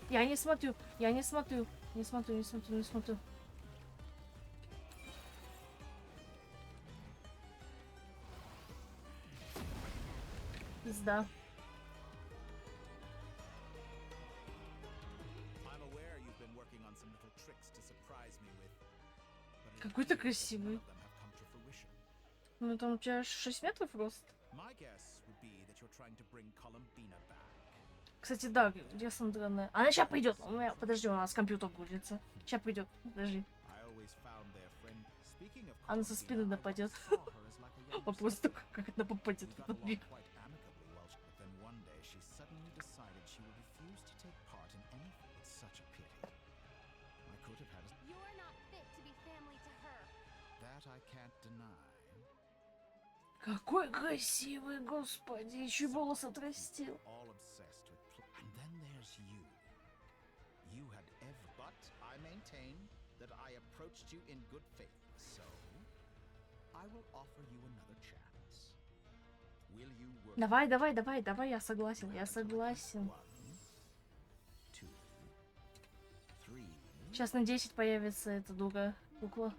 Я не смотрю, я не смотрю, не смотрю, не смотрю, не смотрю. Пизда. Какой ты красивый. Ну там у тебя 6 метров рост. Кстати, да, где Сандрана? Она сейчас придет. Подожди, у нас компьютер грузится. Сейчас придет. Подожди. Она со спины нападет. Вопрос только, как это попадет в этот миг. Какой красивый, господи, еще волос отрастил. Давай, я согласен, я согласен. Сейчас на 10 появится эта дура кукла.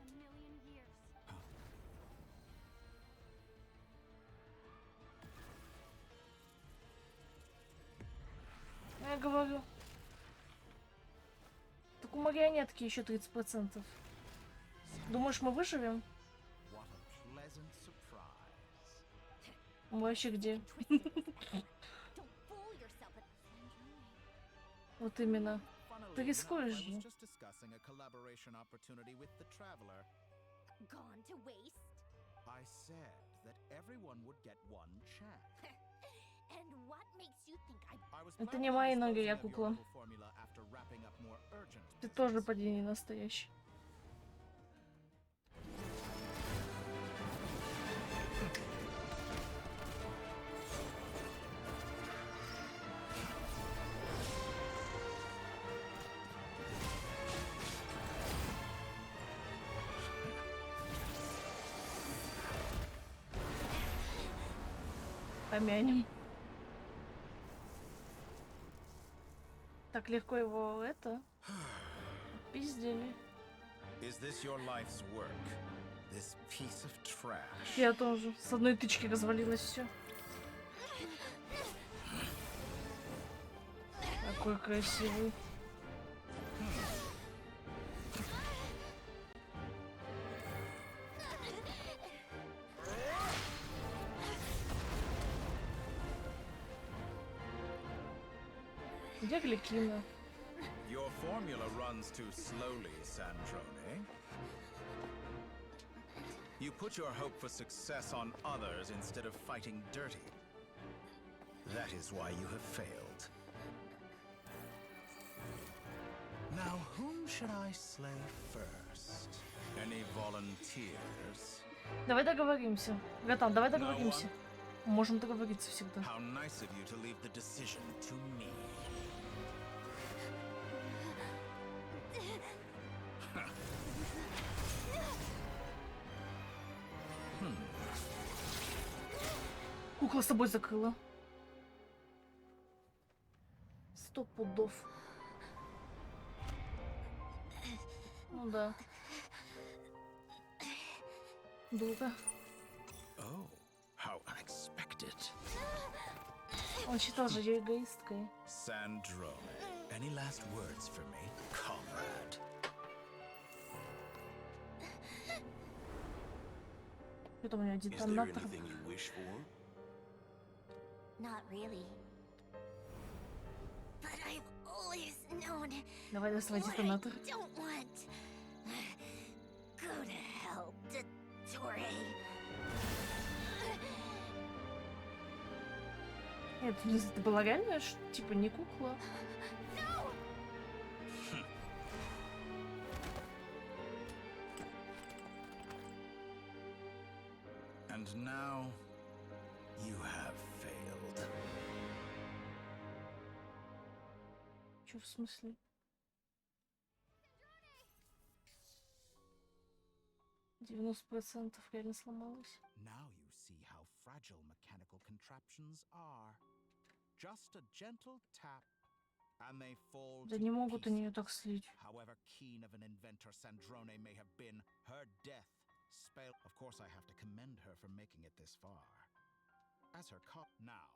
Я говорю. Так у марионетки еще 30%. Думаешь, мы выживем? What a pleasant surprise. Мы вообще где? Вот именно. Ты рискуешь же. Just discussing a collaboration opportunity with the traveler. Gone to waste? I said that everyone would get one chance. And what makes you think I was Это не мои ноги, я кукла. formula after wrapping up more urgent. Ты тоже поди не настоящий. Помянем. Так легко его это пиздили. Is this your life's work? This piece of trash. Я тоже. С одной тычки развалилось все. Какой красивый. Где Гликина? Your formula runs too slowly, Sandrone. You put your hope for success on others instead of fighting dirty. That is why you have failed. Now, whom should I slay first? Any volunteers? Давай договоримся. Братан, давай договоримся. Можем договориться всегда. How nice of you to leave the decision to me. Кукла с собой закрыла. 100 пудов. Ну да. Дура. Oh, how unexpected. Он считал же ее эгоисткой. Sandrone, any last words for me, comrade? Это у меня детонатор. Not really. But I've always known Давай доставай what I детонатор. don't want. Go to hell, Dottore. Нет, это была реальная, типа не кукла. And now you have failed. Чё в смысле? %90 реально сломалось. Now you see how fragile mechanical contraptions are. Just a gentle tap, and they fall Да to не могут они pieces. ее так слить. However keen of an inventor Sandrone may have been, her death spell. Of course, I have to commend her for making it this far. As her now,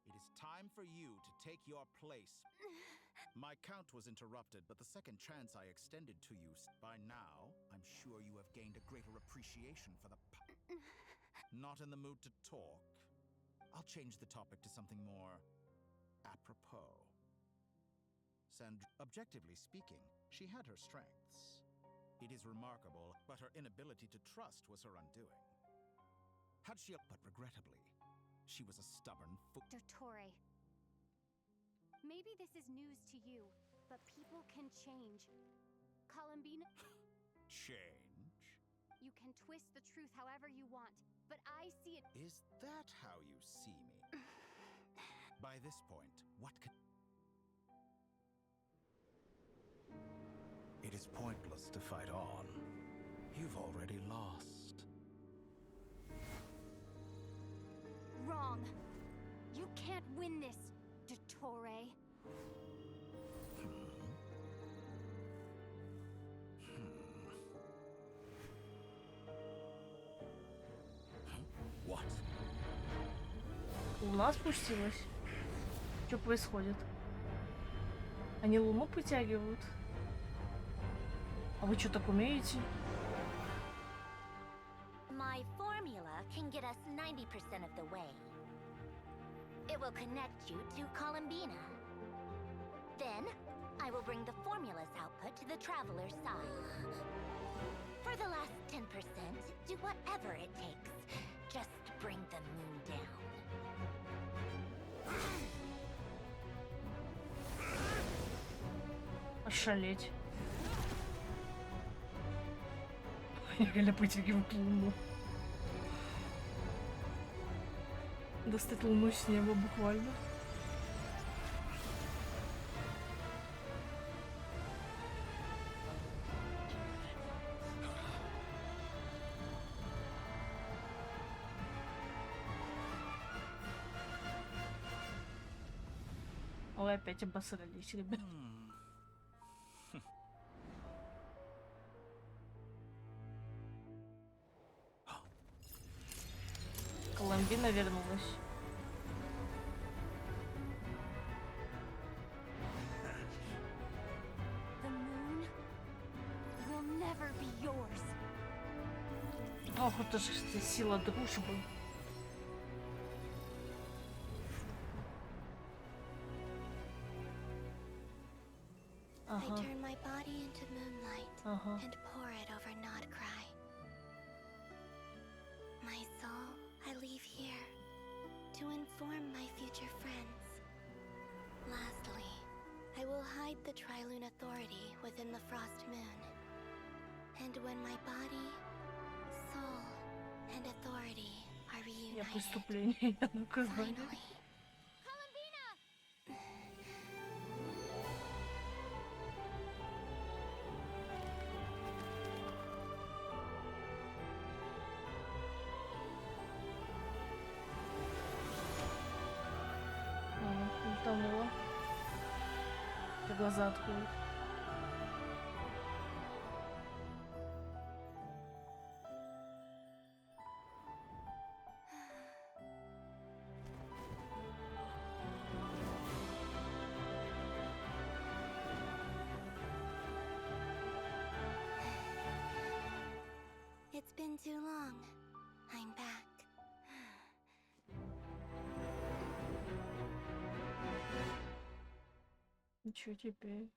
it is time for you to take your place. My count was interrupted, but the second chance I extended to you, by now, I'm sure you have gained a greater appreciation for the Not in the mood to talk? I'll change the topic to something more apropos. Objectively speaking, she had her strengths. It is remarkable, but her inability to trust was her undoing. Had she, but regrettably, she was a stubborn fool. Dottore. Maybe this is news to you, but people can change. Columbine. Change? You can twist the truth however you want, but I see it. Is that how you see me? By this point, what can... It is pointless to fight on. You've already lost. Wrong. You can't win this, Dottore. What? Луна спустилась. Что происходит? Они Луну притягивают. А вы что так умеете? My formula can get us 90% of the way. It will connect you to Columbina. Then, I will bring the formula's output to the traveler's side. For the last 10%, do whatever it takes. Just bring the moon down. Ошалеть. Я реально потягиваю луну. Достать луну с неба буквально. Ой, опять обосрались, ребят. Колумбина вернулась. The moon will never be yours. Ох, это же сила дружбы. I turn my body into moonlight and pour it over Nodcry. My soul I leave here to inform my future friends. Lastly, I will hide the Trilune Authority within the Frost Moon. And when my body, soul, and authority are reunited, finally, утонула. Ты глаза открой. it's been too long. I'm back. Ничего теперь.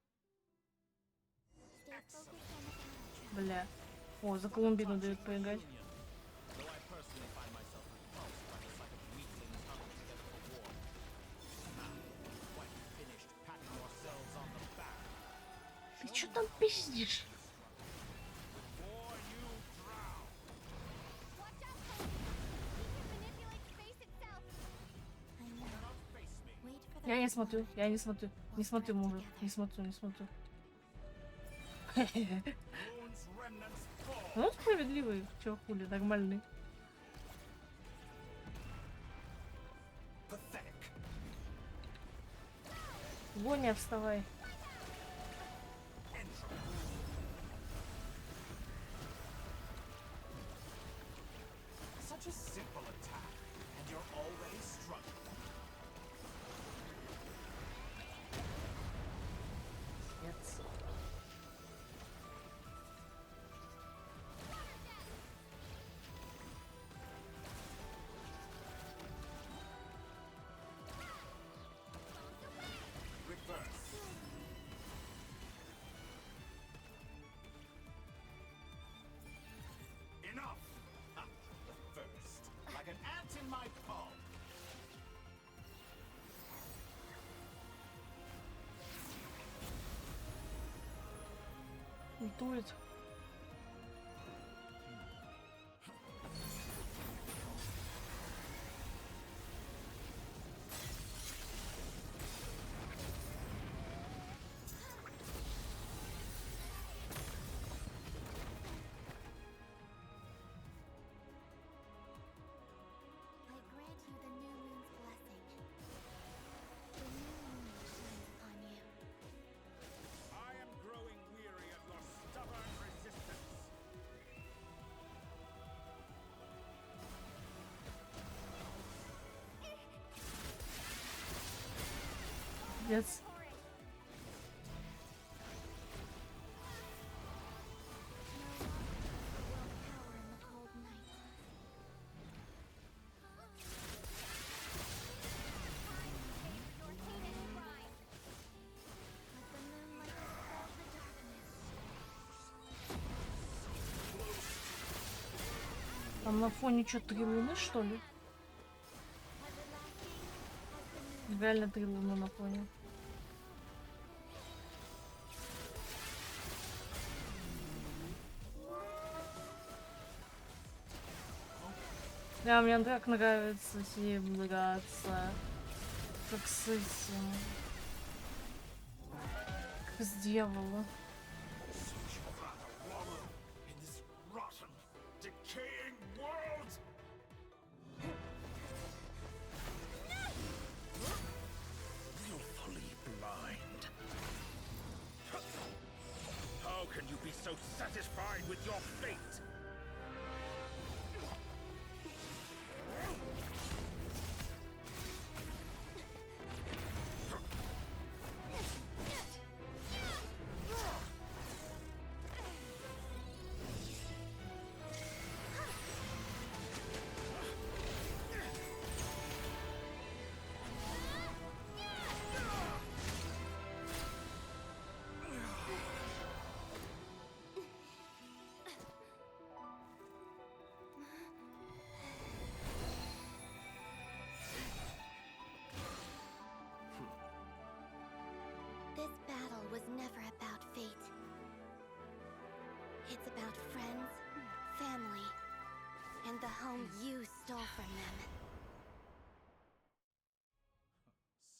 Бля. О, за Колумбину дают поиграть. Ты чё там пиздишь? Я не смотрю, я не смотрю. Не смотрю, мужа. Не смотрю, не смотрю. Ну, справедливый. Чё, хули, нормальный. Гоня, вставай. Such a simple attack, and you're already struggling. Yes. Enough! Ah, the first, like an ant in my palm. Ультует. I grant you the new moon's blessing. The new moon shines upon you. I am growing weary of your stubborn resistance. Yes. Там на фоне что, 3 луны, что ли? Реально 3 луны на фоне. Да, мне так нравится с ним драться. Как с этим. Как с дьяволом. How can you be so satisfied with your fate? This battle was never about fate. It's about friends, family, and the home you stole from them.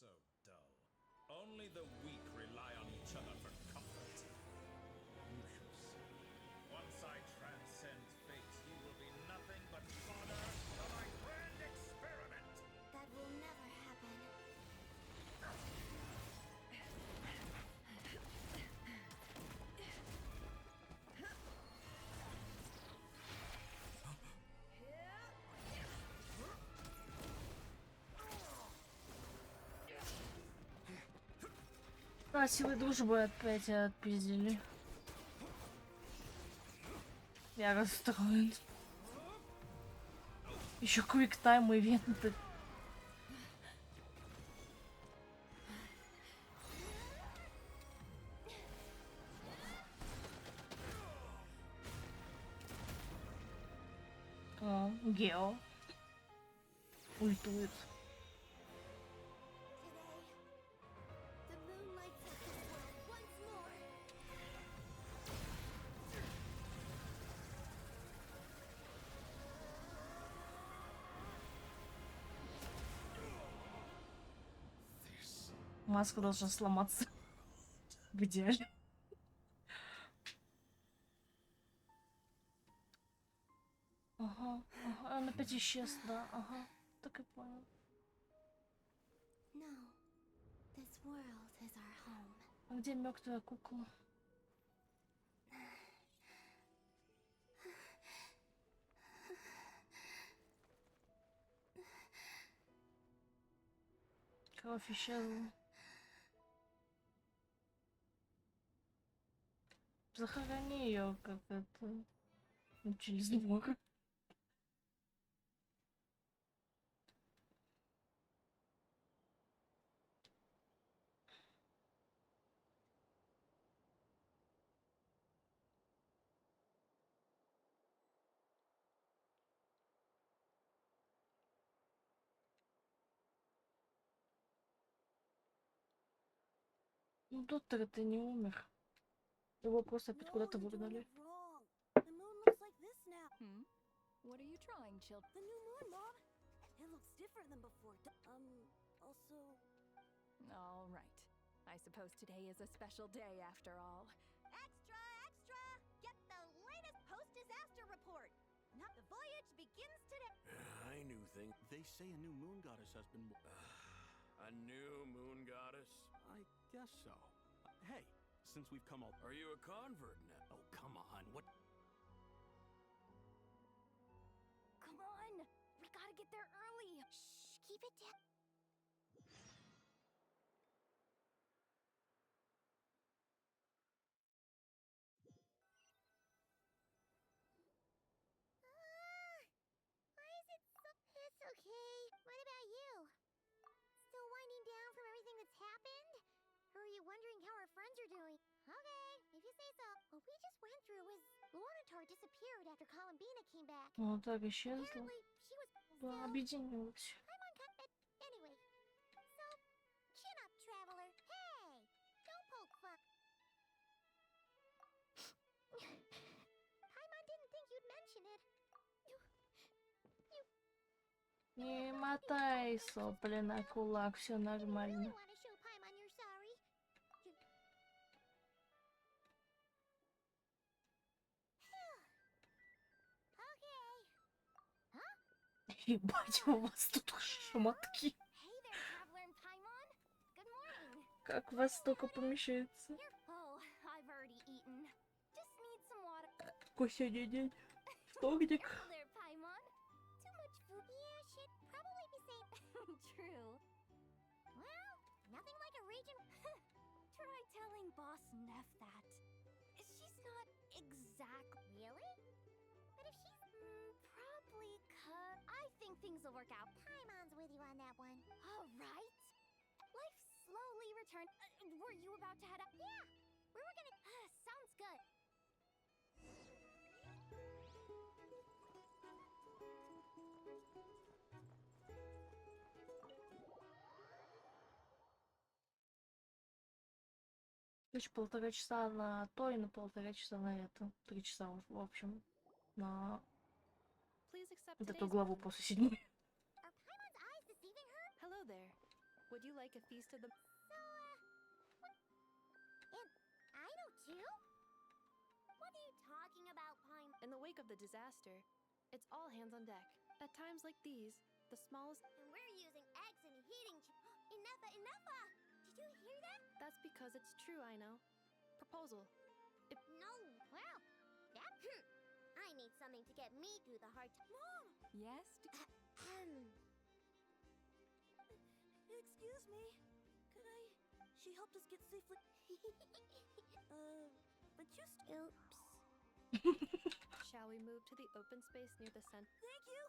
So dull. Only the weak rely on each other for comfort. You shall see. Once I transcend fate, you will be nothing but fodder for my grand experiment. That will never happen. Да, силой дружбы опять отпиздили. Я расстроен. Еще квиктайм ивенты. О, Гео. Ультует. The moon lights up this world once more. Маска должна сломаться. В идеале. Ага, ага, он опять исчез, да, ага, так и понял. No, this world is our home. А где мертвая кукла? Кровь исчезла. Захорони ее, как это, через двор. Ну, доктор-то не умер. Его просто опять куда-то выгнали. The moon looks like this now. What are you drawing, children? The new moon, Mom. It looks different than before. Also... All right. I suppose today is a special day after all. Extra, extra! Get the latest post-disaster report. Not the voyage begins today. I knew things. They say a new moon goddess has been. A new moon goddess? I guess so. Hey, since we've come all. Are you a convert now? Oh, come on. What? Come on! We gotta get there early! Shh, keep it down. Why is it so... It's okay. What about you? Still winding down from everything that's happened? Or are you wondering how our friends are doing? Okay, if you say so. What we just went through was Luanatar disappeared after Columbina came back. Ну так исчезла. Apparently, she was Да, объединилась. Anyway, so chin up, traveler. Hey, don't poke fun. Paimon didn't think you'd mention it. Не мотай сопли на кулак, все нормально. Want to show Paimon you're sorry? Okay. Ебать, у вас тут шмотки. Hey there, traveler and Paimon. Good morning. Как в вас столько помещается? Oh, I've already eaten. Just need some water. Какой сегодня день? Вторник. Careful there, Paimon. Too much food. Yeah, shit. Probably be safe. True. Well, nothing like a region. Try telling Boss Neff that. She's not exact. Really? But if she's probably I think things will work out. Paimon's with you on that one. All right. Life slowly returned. Were you about to head up? Yeah. We were gonna. Sounds good. Короче, 1,5 часа на то и на 1,5 часа на это. 3 часа, в общем, на Please accept вот эту today's главу после 7. Are Paimon's eyes deceiving her? Hello there. Would you like a feast of the... So, what? And I know too? What are you talking about, Paimon? In the wake of the disaster, it's all hands on deck. At times like these, the smallest... And we're using eggs and heating Enough! Did you hear that? That's because it's true, I know. Proposal. No, well, that... I need something to get me through the hard time. Mom! Yes? Excuse me. Could I... She helped us get safely... but you... Oops. Shall we move to the open space near the center? Thank you!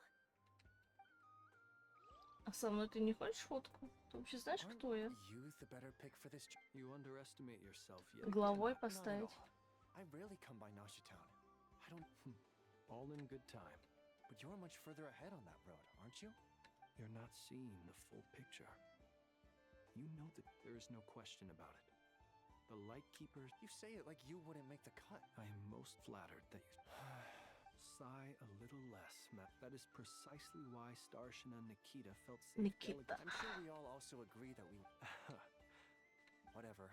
А со мной ты не хочешь фотку? Ты вообще знаешь, кто я? You the better pick for this. You underestimate yourself yet. Главой поставить. I rarely come by Nashi Town. I don't. All in good time. But you're much further ahead on that road, aren't you? You're not seeing the full picture. You know that there is no question about it. The Lightkeepers. You say it like you wouldn't make the cut. I am most flattered that you. Sigh a little less, Matt. That is precisely why Starshin and Nikita felt safe. Nikita. I'm sure we all also agree that we. Whatever.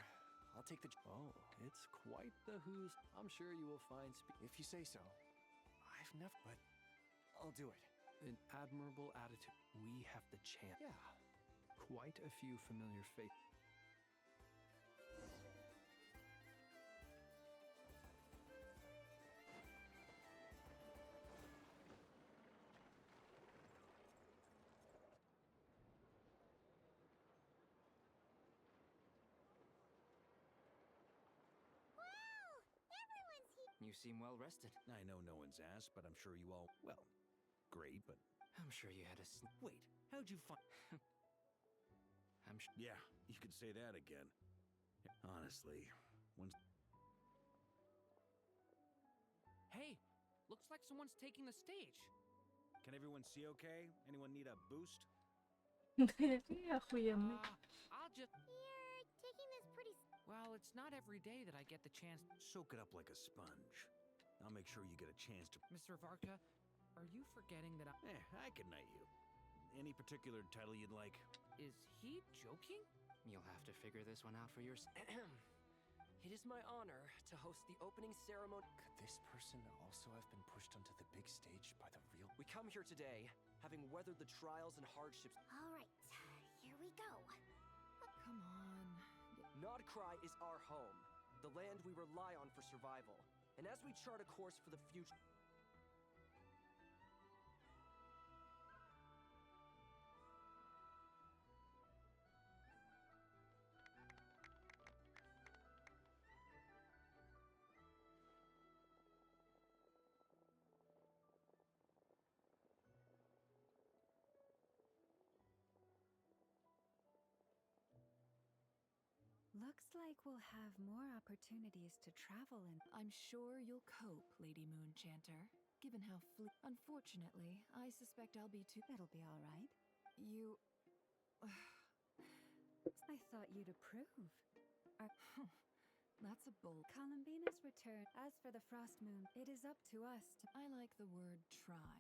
I'll take the. Oh, it's quite the who's. I'm sure you will find. If you say so. I've never. But I'll do it. An admirable attitude. We have the chance. Yeah. Quite a few familiar faces. You seem well rested. I know no one's asked, but I'm sure you all... Well, great, but... I'm sure you had a Wait, how'd you find... I'm sure... Yeah, you could say that again. Honestly, once... Hey, looks like someone's taking the stage. Can everyone see okay? Anyone need a boost? Охуенный. I'll just... You're taking this pretty... Well, it's not every day that I get the chance... Soak it up like a sponge. I'll make sure you get a chance to... Mr. Varka, are you forgetting that I can knight you. Any particular title you'd like? Is he joking? You'll have to figure this one out for yourself. It is my honor to host the opening ceremony. Could this person also have been pushed onto the big stage by the real... We come here today, having weathered the trials and hardships. All right, here we go. Come on. Nodcry is our home, the land we rely on for survival. And as we chart a course for the future... Looks like we'll have more opportunities to travel in. I'm sure you'll cope, Lady Moonchanter, given how Unfortunately, I suspect I'll be too. It'll be all right. You. I thought you'd approve. That's a bold. Columbina's return. As for the Frost Moon, it is up to us to. I like the word try.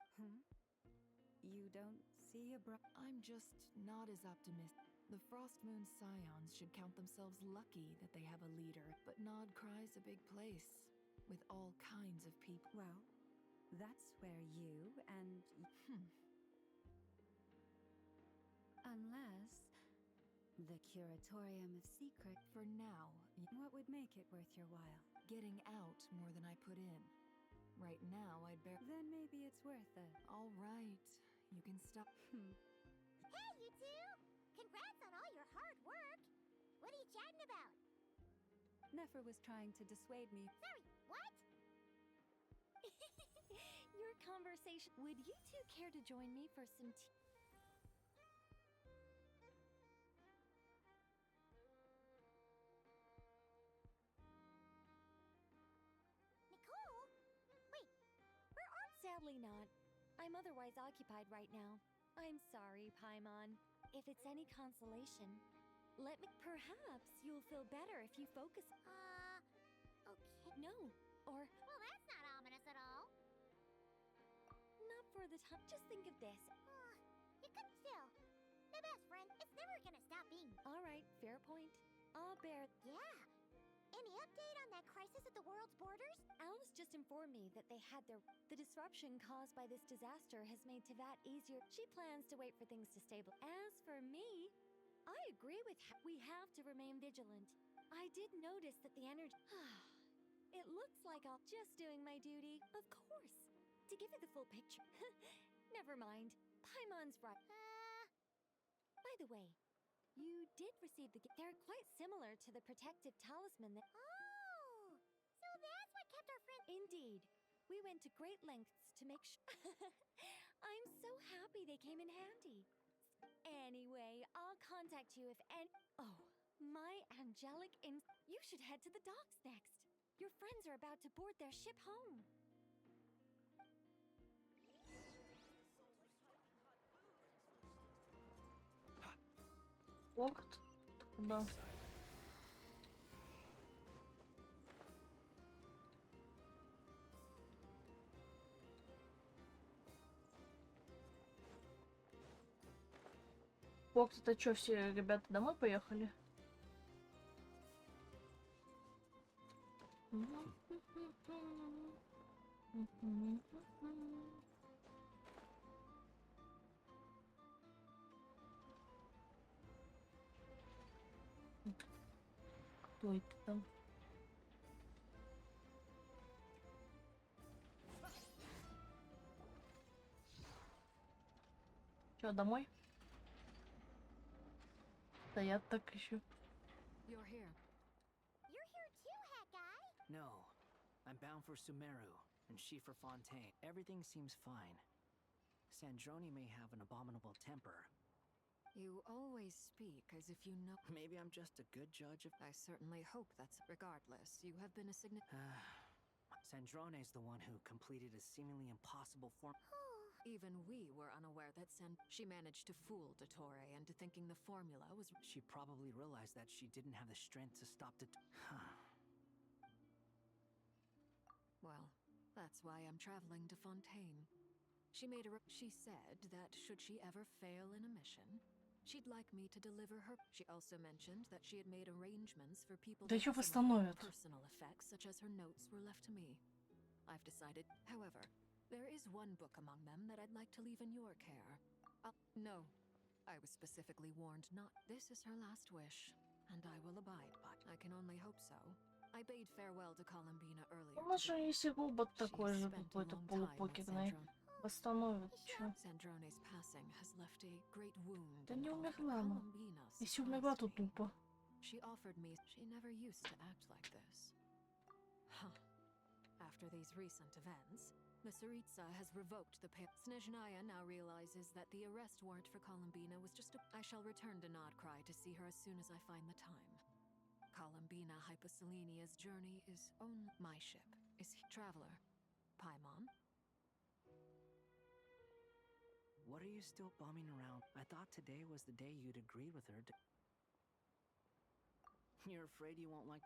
You don't see a I'm just not as optimistic. The Frost Moon Scions should count themselves lucky that they have a leader, but Nodcry's a big place, with all kinds of people. Well, that's where you and. Unless. The Curatorium of Secret. For now. What would make it worth your while? Getting out more than I put in. Right now, I'd bear. Then maybe it's worth it. All right. You can stop. Hey, you two! Congrats on all your hard work! What are you chatting about? Nefer was trying to dissuade me. Sorry, what? Your conversation. Would you two care to join me for some tea? Nicole? Wait, where are you? Sadly not. I'm otherwise occupied right now. I'm sorry, Paimon. If it's any consolation, let me. Perhaps you'll feel better if you focus. Okay. No, or. Well, that's not ominous at all. Not for the time. Just think of this. You could still. My best friend, it's never gonna stop being. Alright, fair point. I'll bear. Yeah. Any update on that crisis at the world's borders? Alice just informed me that they had the disruption caused by this disaster has made Tevat easier. She plans to wait for things to stabilize. As for me, I agree with we have to remain vigilant. I did notice that the energy. It looks like I'm just doing my duty. Of course. To give you the full picture. Never mind. Paimon's right. By the way, you did receive the gift. They're quite similar to the protective talisman that. Oh, so that's what kept our friend. Indeed. We went to great lengths to make sure. I'm so happy they came in handy. Anyway, I'll contact you if any. Oh, my angelic You should head to the docks next. Your friends are about to board their ship home. Локоть? Да. Локоть, это что, все ребята домой поехали? Кто это там? Чё, домой? Стоят так еще. You're here. You're here too, hat guy. No, I'm bound for Sumeru and she for Fontaine. Everything seems fine. Sandrone may have an abominable temper. You always speak as if you know. Maybe I'm just a good judge of. I certainly hope that's. Regardless, you have been a significant. Sandrone's the one who completed a seemingly impossible form. Even we were unaware that she managed to fool Dottore into thinking the formula was. She probably realized that she didn't have the strength to stop Well, that's why I'm traveling to Fontaine. She made she said that should she ever fail in a mission, she'd like me to deliver her. She also mentioned that she had made arrangements for people. Да её восстановят. Personal effects such as her notes were left to me. I've decided, however, there is one book among them that I'd like to leave in your care. No, I was specifically warned not. This is her last wish, and I will abide by. I can only hope so. I bade farewell to Columbina earlier. У нас же есть робот такой же, какой-то полупокерный. Восстановят, чё? Sandrone's passing has left a great wound. Да не умерла она. Если умерла, то тупо. She offered me. She never used to act like this. Huh. After these recent events, the Tsaritsa has revoked the Snezhnaya now realizes that the arrest warrant for Columbina was just a. I shall return to Nodcry to see her as soon as I find the time. Columbina Hyposelenia's journey is on my ship. Is he traveler? Paimon? What are you still bumming around? I thought today was the day you'd agree with her to... You're afraid you won't like...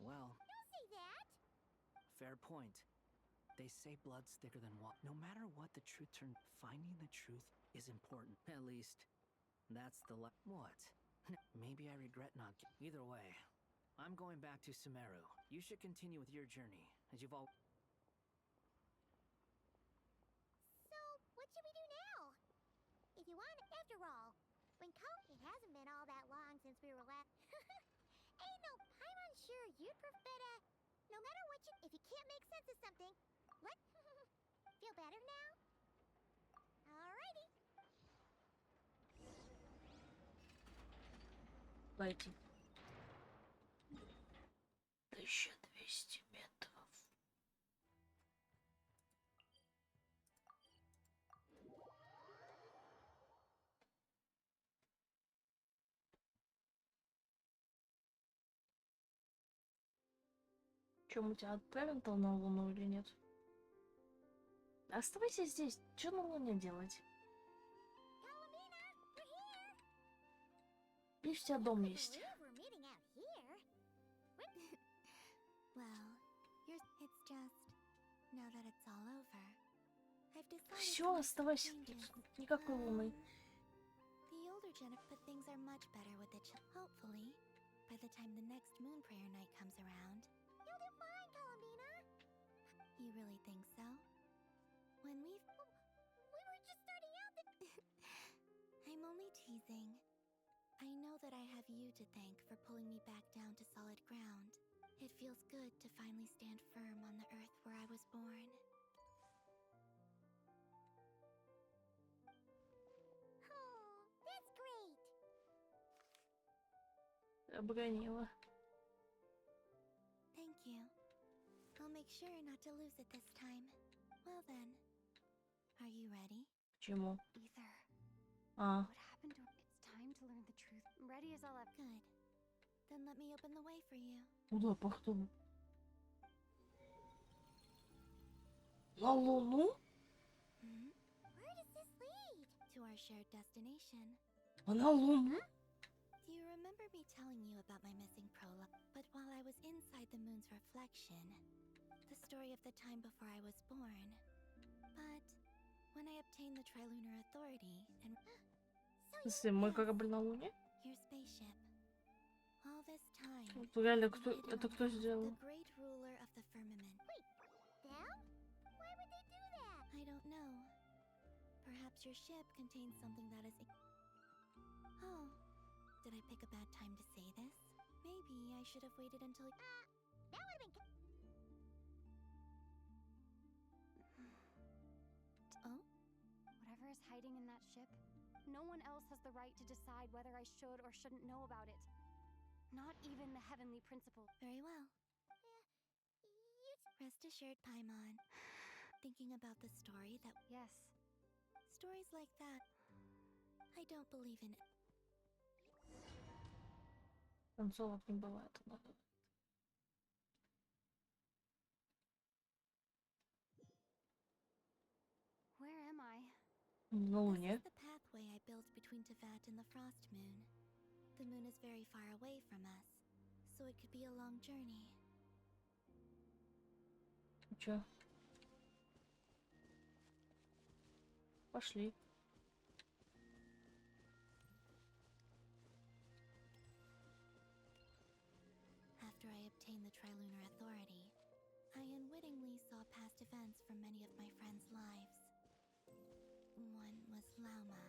Well... Don't say that! Fair point. They say blood's thicker than water. No matter what the truth turns, finding the truth is important. At least, that's the What? Maybe I regret not... Either way, I'm going back to Sumeru. You should continue with your journey, as you've all... So, what should we do now? If you want, after all, it hasn't been all that long since we were last... Ain't no Paimon sure you'd prefer to... No matter what you... If you can't make sense of something, what? Feel better now? Alrighty. Пойти. 1200 метров. Че, мы тебя отправим-то на Луну или нет? Оставайся здесь. Что на Луне делать? Видишь, у тебя дом есть. Все, оставайся. Никакой Луны. The older but things are much better with the hopefully, by the time the next moon prayer night comes around. You'll do fine, Columbina. You really think so? When we were just starting out the... I'm only teasing. I know that I have you to thank for pulling me back down to solid ground. It feels good to finally stand firm on the earth where I was born. Oh, that's great. Обронила. Thank you. I'll make sure not to lose it this time. Well then, are you ready? Чему? Ether. А. What happened to... It's time to learn the truth. I'm ready as I'll have... Good. Then let me open the way for you. Куда пахну? На Луну? Where does this lead? To our shared destination. А на Луну? Do you remember me telling you about my missing prologue? But while I was inside the moon's reflection, the story of the time before I was born. But when I obtained the Trilunar Authority and... Если мой корабль на Луне? Your spaceship. All this time... Реально, это кто сделал? The great ruler of the firmament. Wait, them? Why would they do that? I don't know. Perhaps your ship contains something that is... Oh, did I pick a bad time to say this? Maybe I should have waited until... That would have been... Oh? Whatever is hiding in that ship, no one else has the right to decide whether I should or shouldn't know about it. Not even the Heavenly Principal. Very well. Rest assured, Paimon. Thinking about the story that... Yes. Stories like that, I don't believe in it. Концовок не бывает. Where am I? На Луне. This is the pathway I built between Tevat and the Frost Moon. The moon is very far away from us, so it could be a long journey. Чё? Пошли. After I obtained the Trilunar Authority, I unwittingly saw past events from many of my friends' lives. One was Lauma.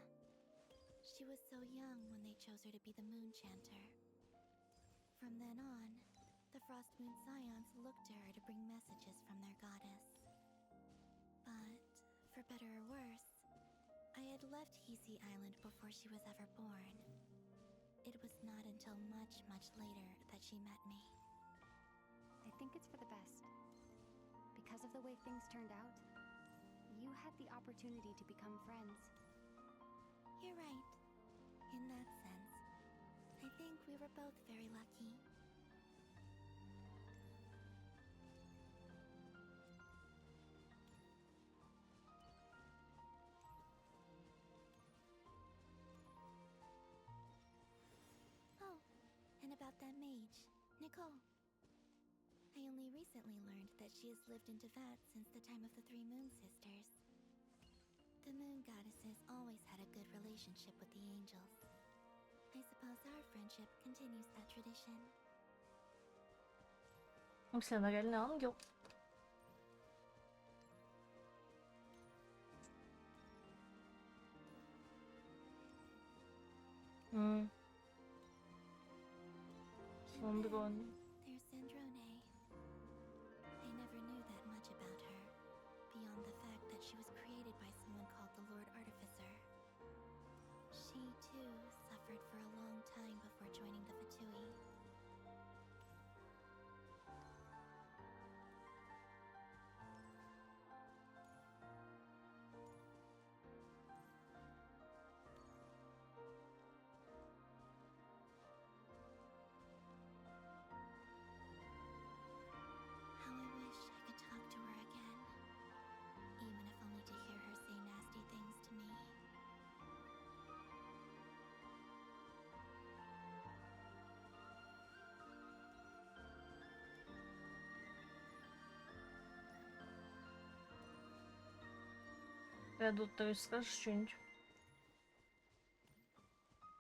She was so young when they chose her to be the Moon Chanter. From then on, the Frost Moon Scions looked to her to bring messages from their goddess. But, for better or worse, I had left Hisi Island before she was ever born. It was not until much, much later that she met me. I think it's for the best. Because of the way things turned out, you had the opportunity to become friends. You're right. In that sense, I think we were both very lucky. Oh, and about that mage, Nicole. I only recently learned that she has lived in Teyvat since the time of the Three Moon Sisters. The moon goddesses always had a good relationship with the angels. I suppose our friendship continues that tradition. Если она реально ангел. Сандрон. There's Sandrone. I never knew that much about her, beyond the fact that she was created by someone called the Lord Artificer. She, too, suffered for a long time before joining the Fatui. How I wish I could talk to her again, even if only to hear her say nasty things to me. Эду, ты скажешь что-нибудь?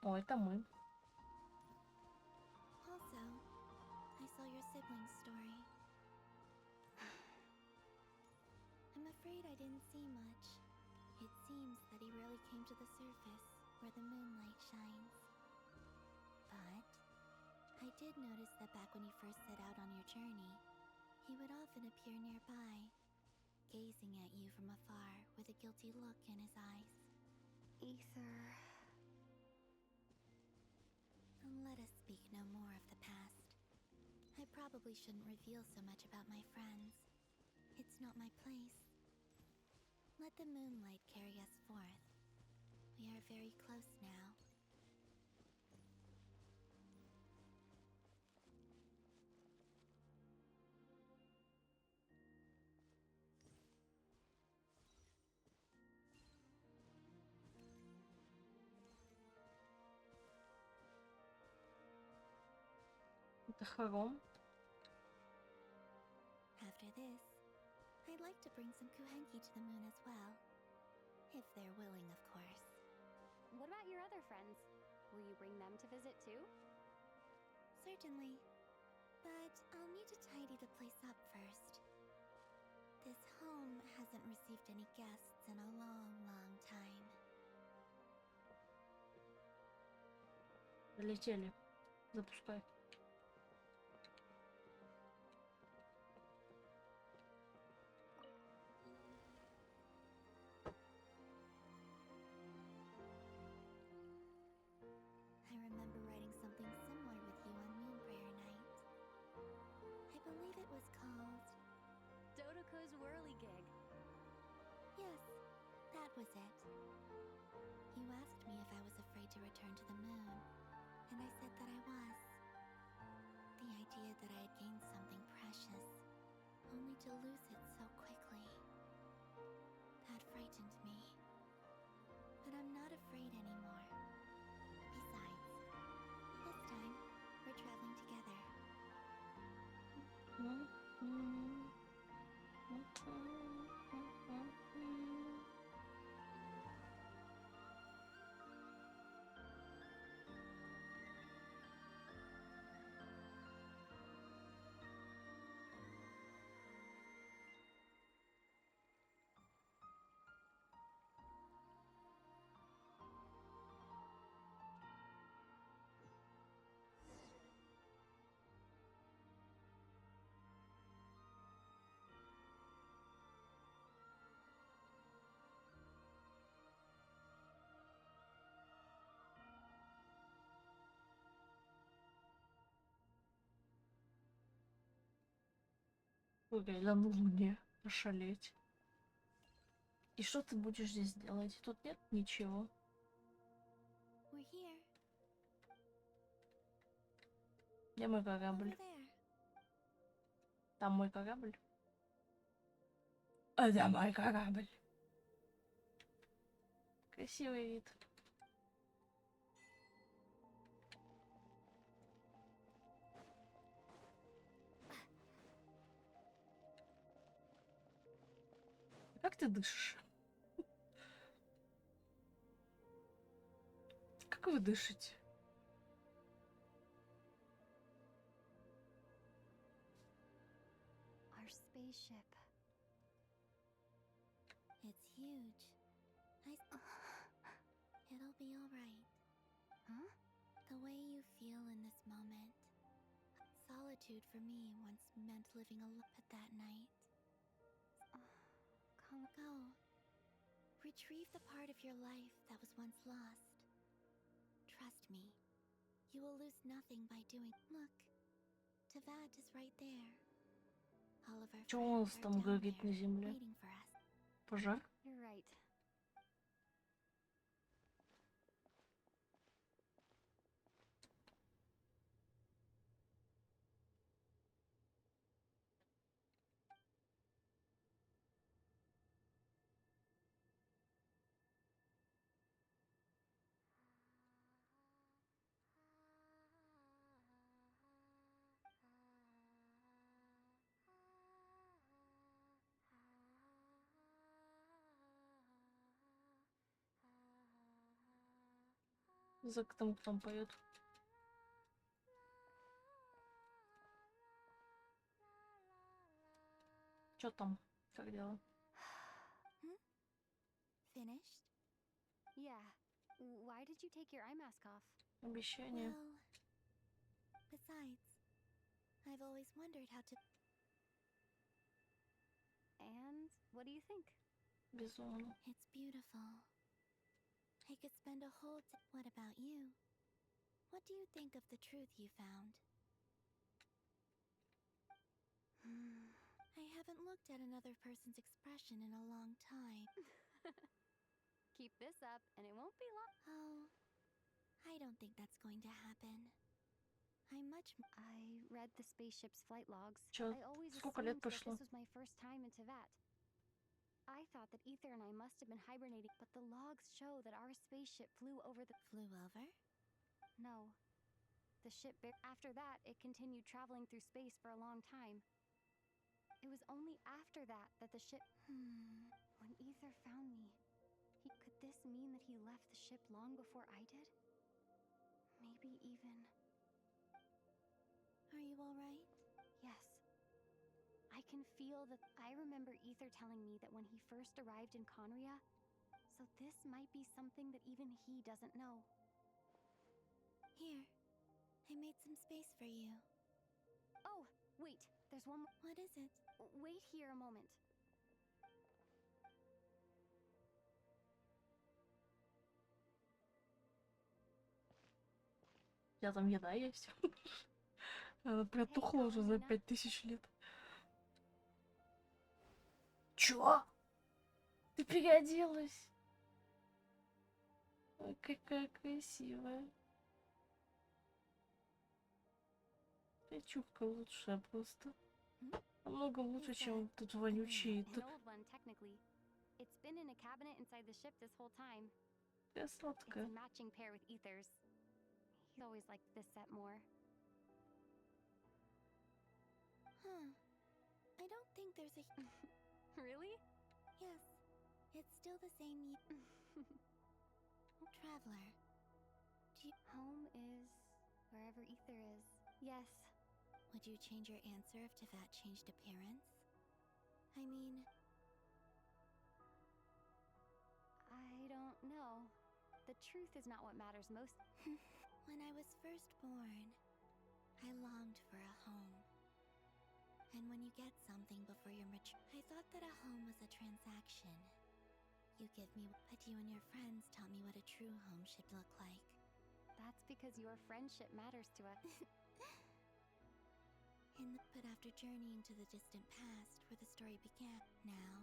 О, это мы. Also, I saw your sibling's story. I'm afraid I didn't see much. It seems that he rarely came to the surface, where the moonlight shines. But I did notice that back when you first set out on your journey, he would often appear nearby, gazing at you from afar with a guilty look in his eyes. Ether. Let us speak no more of the past. I probably shouldn't reveal so much about my friends. It's not my place. Let the moonlight carry us forth. We are very close now. Это хором. After this, I'd like to bring some kuhenki to the moon as well. If they're willing, of course. What about your other friends? Will you bring them to visit too? Certainly. But I'll need to tidy the place up first. This home hasn't received any guests in a long, long time. Долетели. Запускай. I remember writing something similar with you on Moonprayer Night. I believe it was called... Dodoko's Whirligig. Yes, that was it. You asked me if I was afraid to return to the moon, and I said that I was. The idea that I had gained something precious, only to lose it so quickly. That frightened me. But I'm not afraid anymore. Besides, this time, we're traveling together. Реально на Луне. Ошалеть. И что ты будешь здесь делать? Тут нет ничего. We're here. Где мой корабль? Там мой корабль. А где мой корабль? Красивый вид. Как ты дышишь? Как вы дышите? Our spaceship. It's huge. It'll be alright. Huh? The way you feel in this moment. Solitude for me once meant living alone at that night. Go. Retrieve the part of your life that was once lost. Trust me. You will lose nothing by doing. Look. Tavad is right there. All of our Чё у нас friends там are down горит на there, земле? waiting for us. Пожар? You're right. За кто там поет? Чё там? Как дела? Finished? Yeah. Why did you take your eye mask off? Обещание. Well, besides, I've always wondered how to. And what do you think? Безумно. It's beautiful. I could spend a whole What about you? What do you think of the truth you found? I haven't looked at another person's expression in a long time. Keep this up and it won't be long. Oh, I don't think that's going to happen. I read the spaceship's flight logs. Чё? I always Сколько лет assumed that прошло? this was my first time in Tevat. I thought that Ether and I must have been hibernating, but the logs show that our spaceship flew over the... Flew over? No. The ship... After that, it continued traveling through space for a long time. It was only after that that the ship... When Ether found me, could this mean that he left the ship long before I did? Maybe even... Are you alright? Yes. I can feel that. I remember Ether telling me that when he first arrived in Conria, so this might be something that even he doesn't know. Here, I made some space for you. Oh, wait, there's one more. What is it? Wait here a moment. У тебя там еда есть? Она протухла уже за 5000 лет. Чё? Ты переоделась? Ой, какая красивая. Причёска лучшая просто. Намного лучше, чем тут вонючий An old one, technically. It's been in a cabinet inside the ship this whole time. Такая It's сладкая. a matching pair with Ether's. He's always liked this set more. I don't think there's a... Really? Yes, it's still the same Traveler. Home is wherever Ether is. Yes. Would you change your answer if Tevat changed appearance? I mean... I don't know. The truth is not what matters most. When I was first born, I longed for a home. And when you get something before you're mature, I thought that a home was a transaction. You give me, but you and your friends taught me what a true home should look like. That's because your friendship matters to us. But after journeying to the distant past where the story began, now,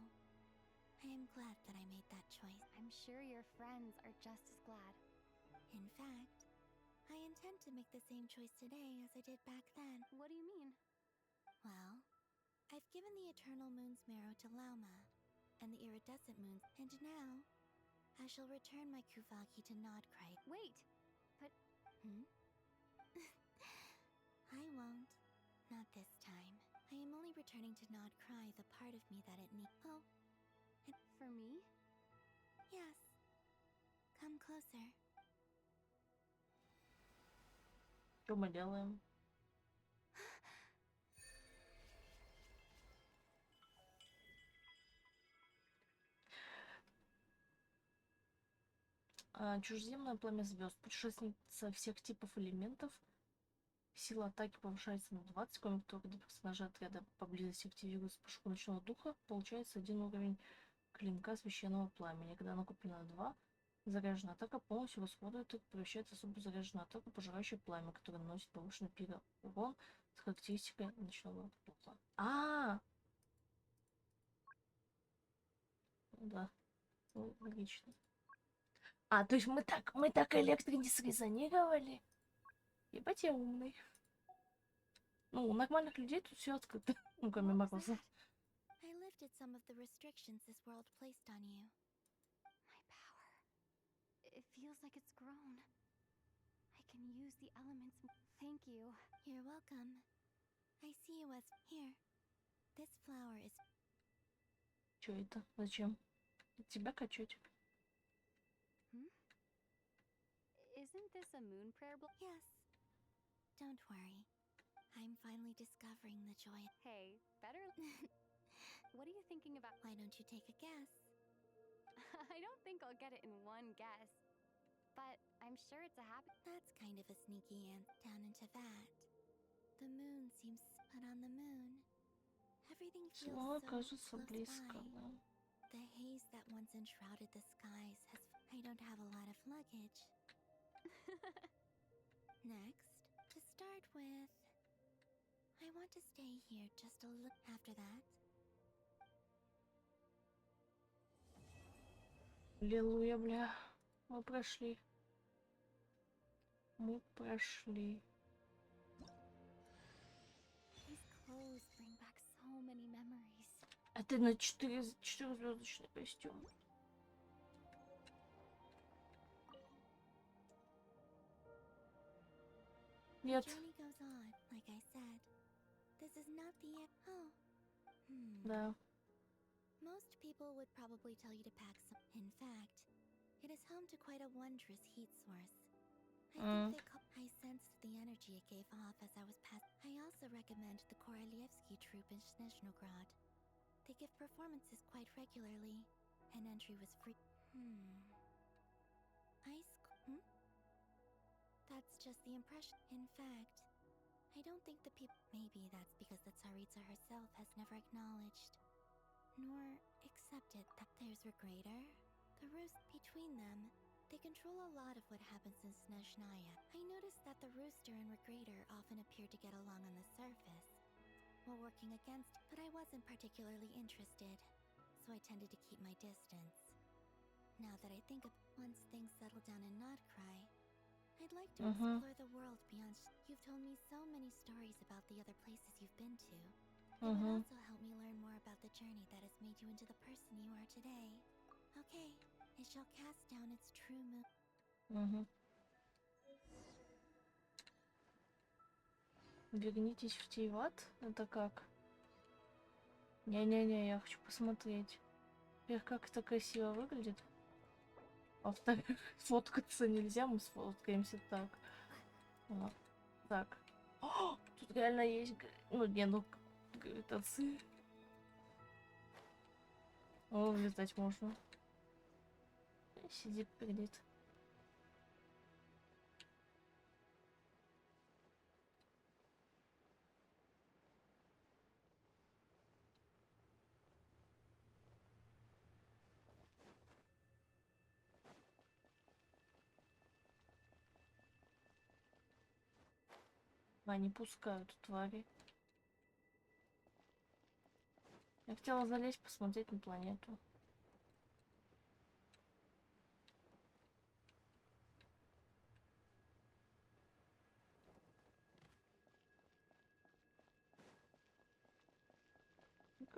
I am glad that I made that choice. I'm sure your friends are just as glad. In fact, I intend to make the same choice today as I did back then. What do you mean? Well, I've given the Eternal Moon's marrow to Lauma, and the Iridescent Moon's, and now I shall return my Kuvagi to Nodcry. Wait, but... I won't. Not this time. I am only returning to Nodcry the part of me that it needs. Oh. And for me? yes. Come closer. Что мы делаем? Чужеземное пламя звезд. Путешественница всех типов элементов. Сила атаки повышается на 20, кроме того, когда персонажи отряда поблизости активируют вспышку ночного духа, получается 1 уровень клинка священного пламени. Когда накоплено 2, заряженная атака полностью расходует и превращается в особо заряженную атаку, пожирающую пламя, которая наносит повышенный урон с характеристикой ночного духа. Да, логично. То есть мы так электро не срезонировали? Ебать, я умный. Ну, у нормальных людей тут все открыто. Ну, кроме Маркуса. I lifted some of the restrictions this world placed on you. My power. It feels like it's grown. I can use the elements. Thank you. You're welcome. I see you as... Here. This flower is... Чё это? Зачем? Тебя качать? Isn't this a moon prayer block? Yes. Don't worry. I'm finally discovering the joy. Hey, better... What are you thinking about? Why don't you take a guess? I don't think I'll get it in one guess. But I'm sure it's a habit. That's kind of a sneaky ant down into that. The moon seems... But on the moon, everything feels so кажется close близко, by. да. The haze that once enshrouded the skies has... I don't have a lot of luggage. Next, to start with, I want to stay here just a little. After that, Аллилуйя, бля. Мы прошли. Мы прошли. These clothes bring back so many memories. Это на 4-звездочный костюм. Нет. the journey goes on, like I said. This is not the end. Oh. Да. Most people would probably tell you to pack some. In fact, it is home to quite a wondrous heat source. I sensed the energy it gave off as I was past. I also recommend the Korolievsky troupe in Snezhnograd. They give performances quite regularly, and entry was free. That's just the impression. In fact, I don't think the people. Maybe that's because the Tsaritsa herself has never acknowledged, nor accepted that there's Regrator, the roost between them. They control a lot of what happens in Snezhnaya. I noticed that the rooster and Regrator often appear to get along on the surface, while working against, but I wasn't particularly interested, so I tended to keep my distance. Now that I think of once things settle down in Nodcry, I'd like to explore the world beyond. You've told me so many stories about the other places you've been to. It would also help me learn more about the journey that has made you into the person you are today. Okay, it shall cast down its true moon. Вернитесь в Тейват? Это как? Не-не-не, я хочу посмотреть. Во-первых, как это красиво выглядит. Во-вторых, фоткаться нельзя, мы сфоткаемся так. Вот. Так. О, тут реально есть... Ну, не, ну, гравитации. О, летать можно. Сидит, передит. Не пускают твари. Я хотела залезть, посмотреть на планету.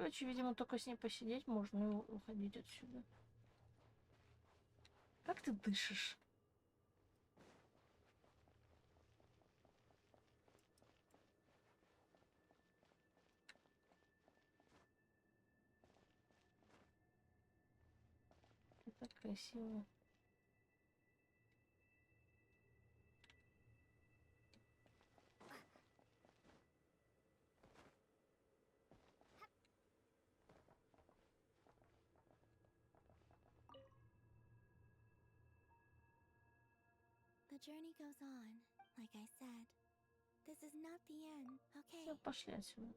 Короче, видимо, только с ней посидеть можно и уходить отсюда. Как ты дышишь? Это красиво. The journey goes on, like I said. This is not the end, okay? Все, пошли отсюда.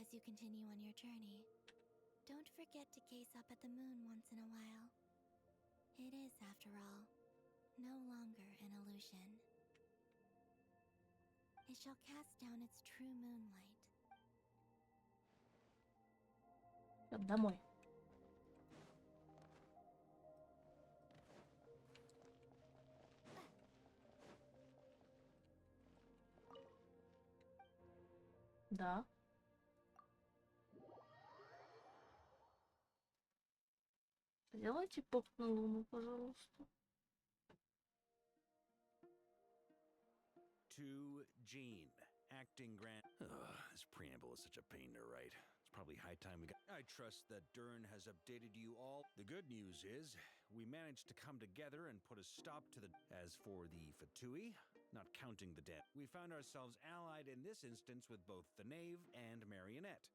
As you continue on your journey, don't forget to gaze up at the moon once in a while. It is, after all, no longer an illusion. It shall cast down its true moonlight. Домой. Да. Сделайте поп на луну, пожалуйста. To Jean, acting grand. This preamble is such a pain to write. It's probably high time we got. I trust that Dern has updated you all. The good news is, we managed to come together and put a stop to the. As for the Fatui, not counting the dead, we found ourselves allied in this instance with both the Knave and Marionette.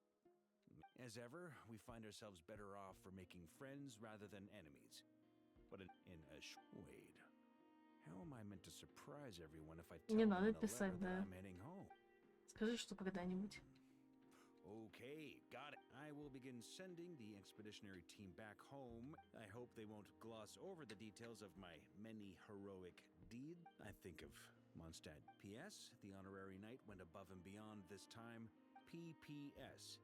As ever, we find ourselves better off for making friends rather than enemies. But wait. How am I meant to surprise everyone if I tell Не them надо in a letter писать, that да. I'm heading home? Скажи, что когда-нибудь. Okay, got it. I will begin sending the expeditionary team back home. I hope they won't gloss over the details of my many heroic deeds. I think of Mondstadt. P.S. The honorary knight went above and beyond this time. P.P.S.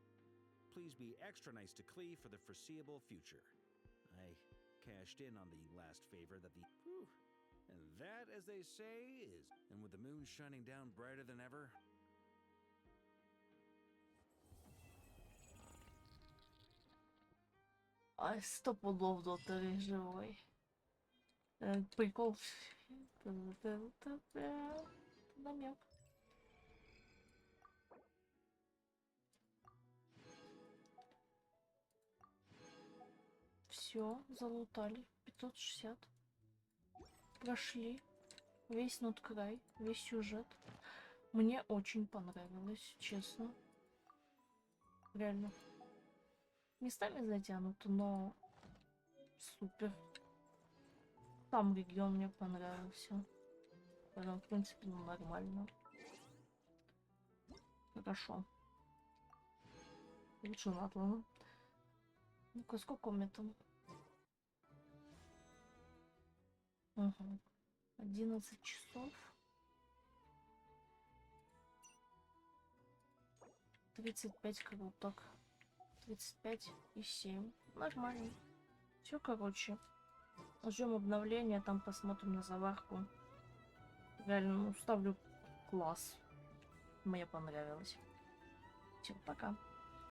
Please be extra nice to Klee for the foreseeable future. I cashed in on the last favor that the... Whew. And that, as they say, is... And with the moon shining down brighter than ever... Ай, 100 пудов доктор живой. Прикол. Намек. Все, залутали. 560. Прошли весь ноткрай, весь сюжет. Мне очень понравилось, честно. Реально. Местами затянуто, но супер. Сам регион мне понравился. Поэтому, в принципе, ну, нормально. Хорошо. Лучше надлано. Ну-ка, сколько у меня там? Угу. 11 часов. 35 круток. 35 и 7. Нормально. Все, короче. Ждем обновления, там посмотрим на заварку. Реально, ну, ставлю класс. Мне понравилось. Всем пока.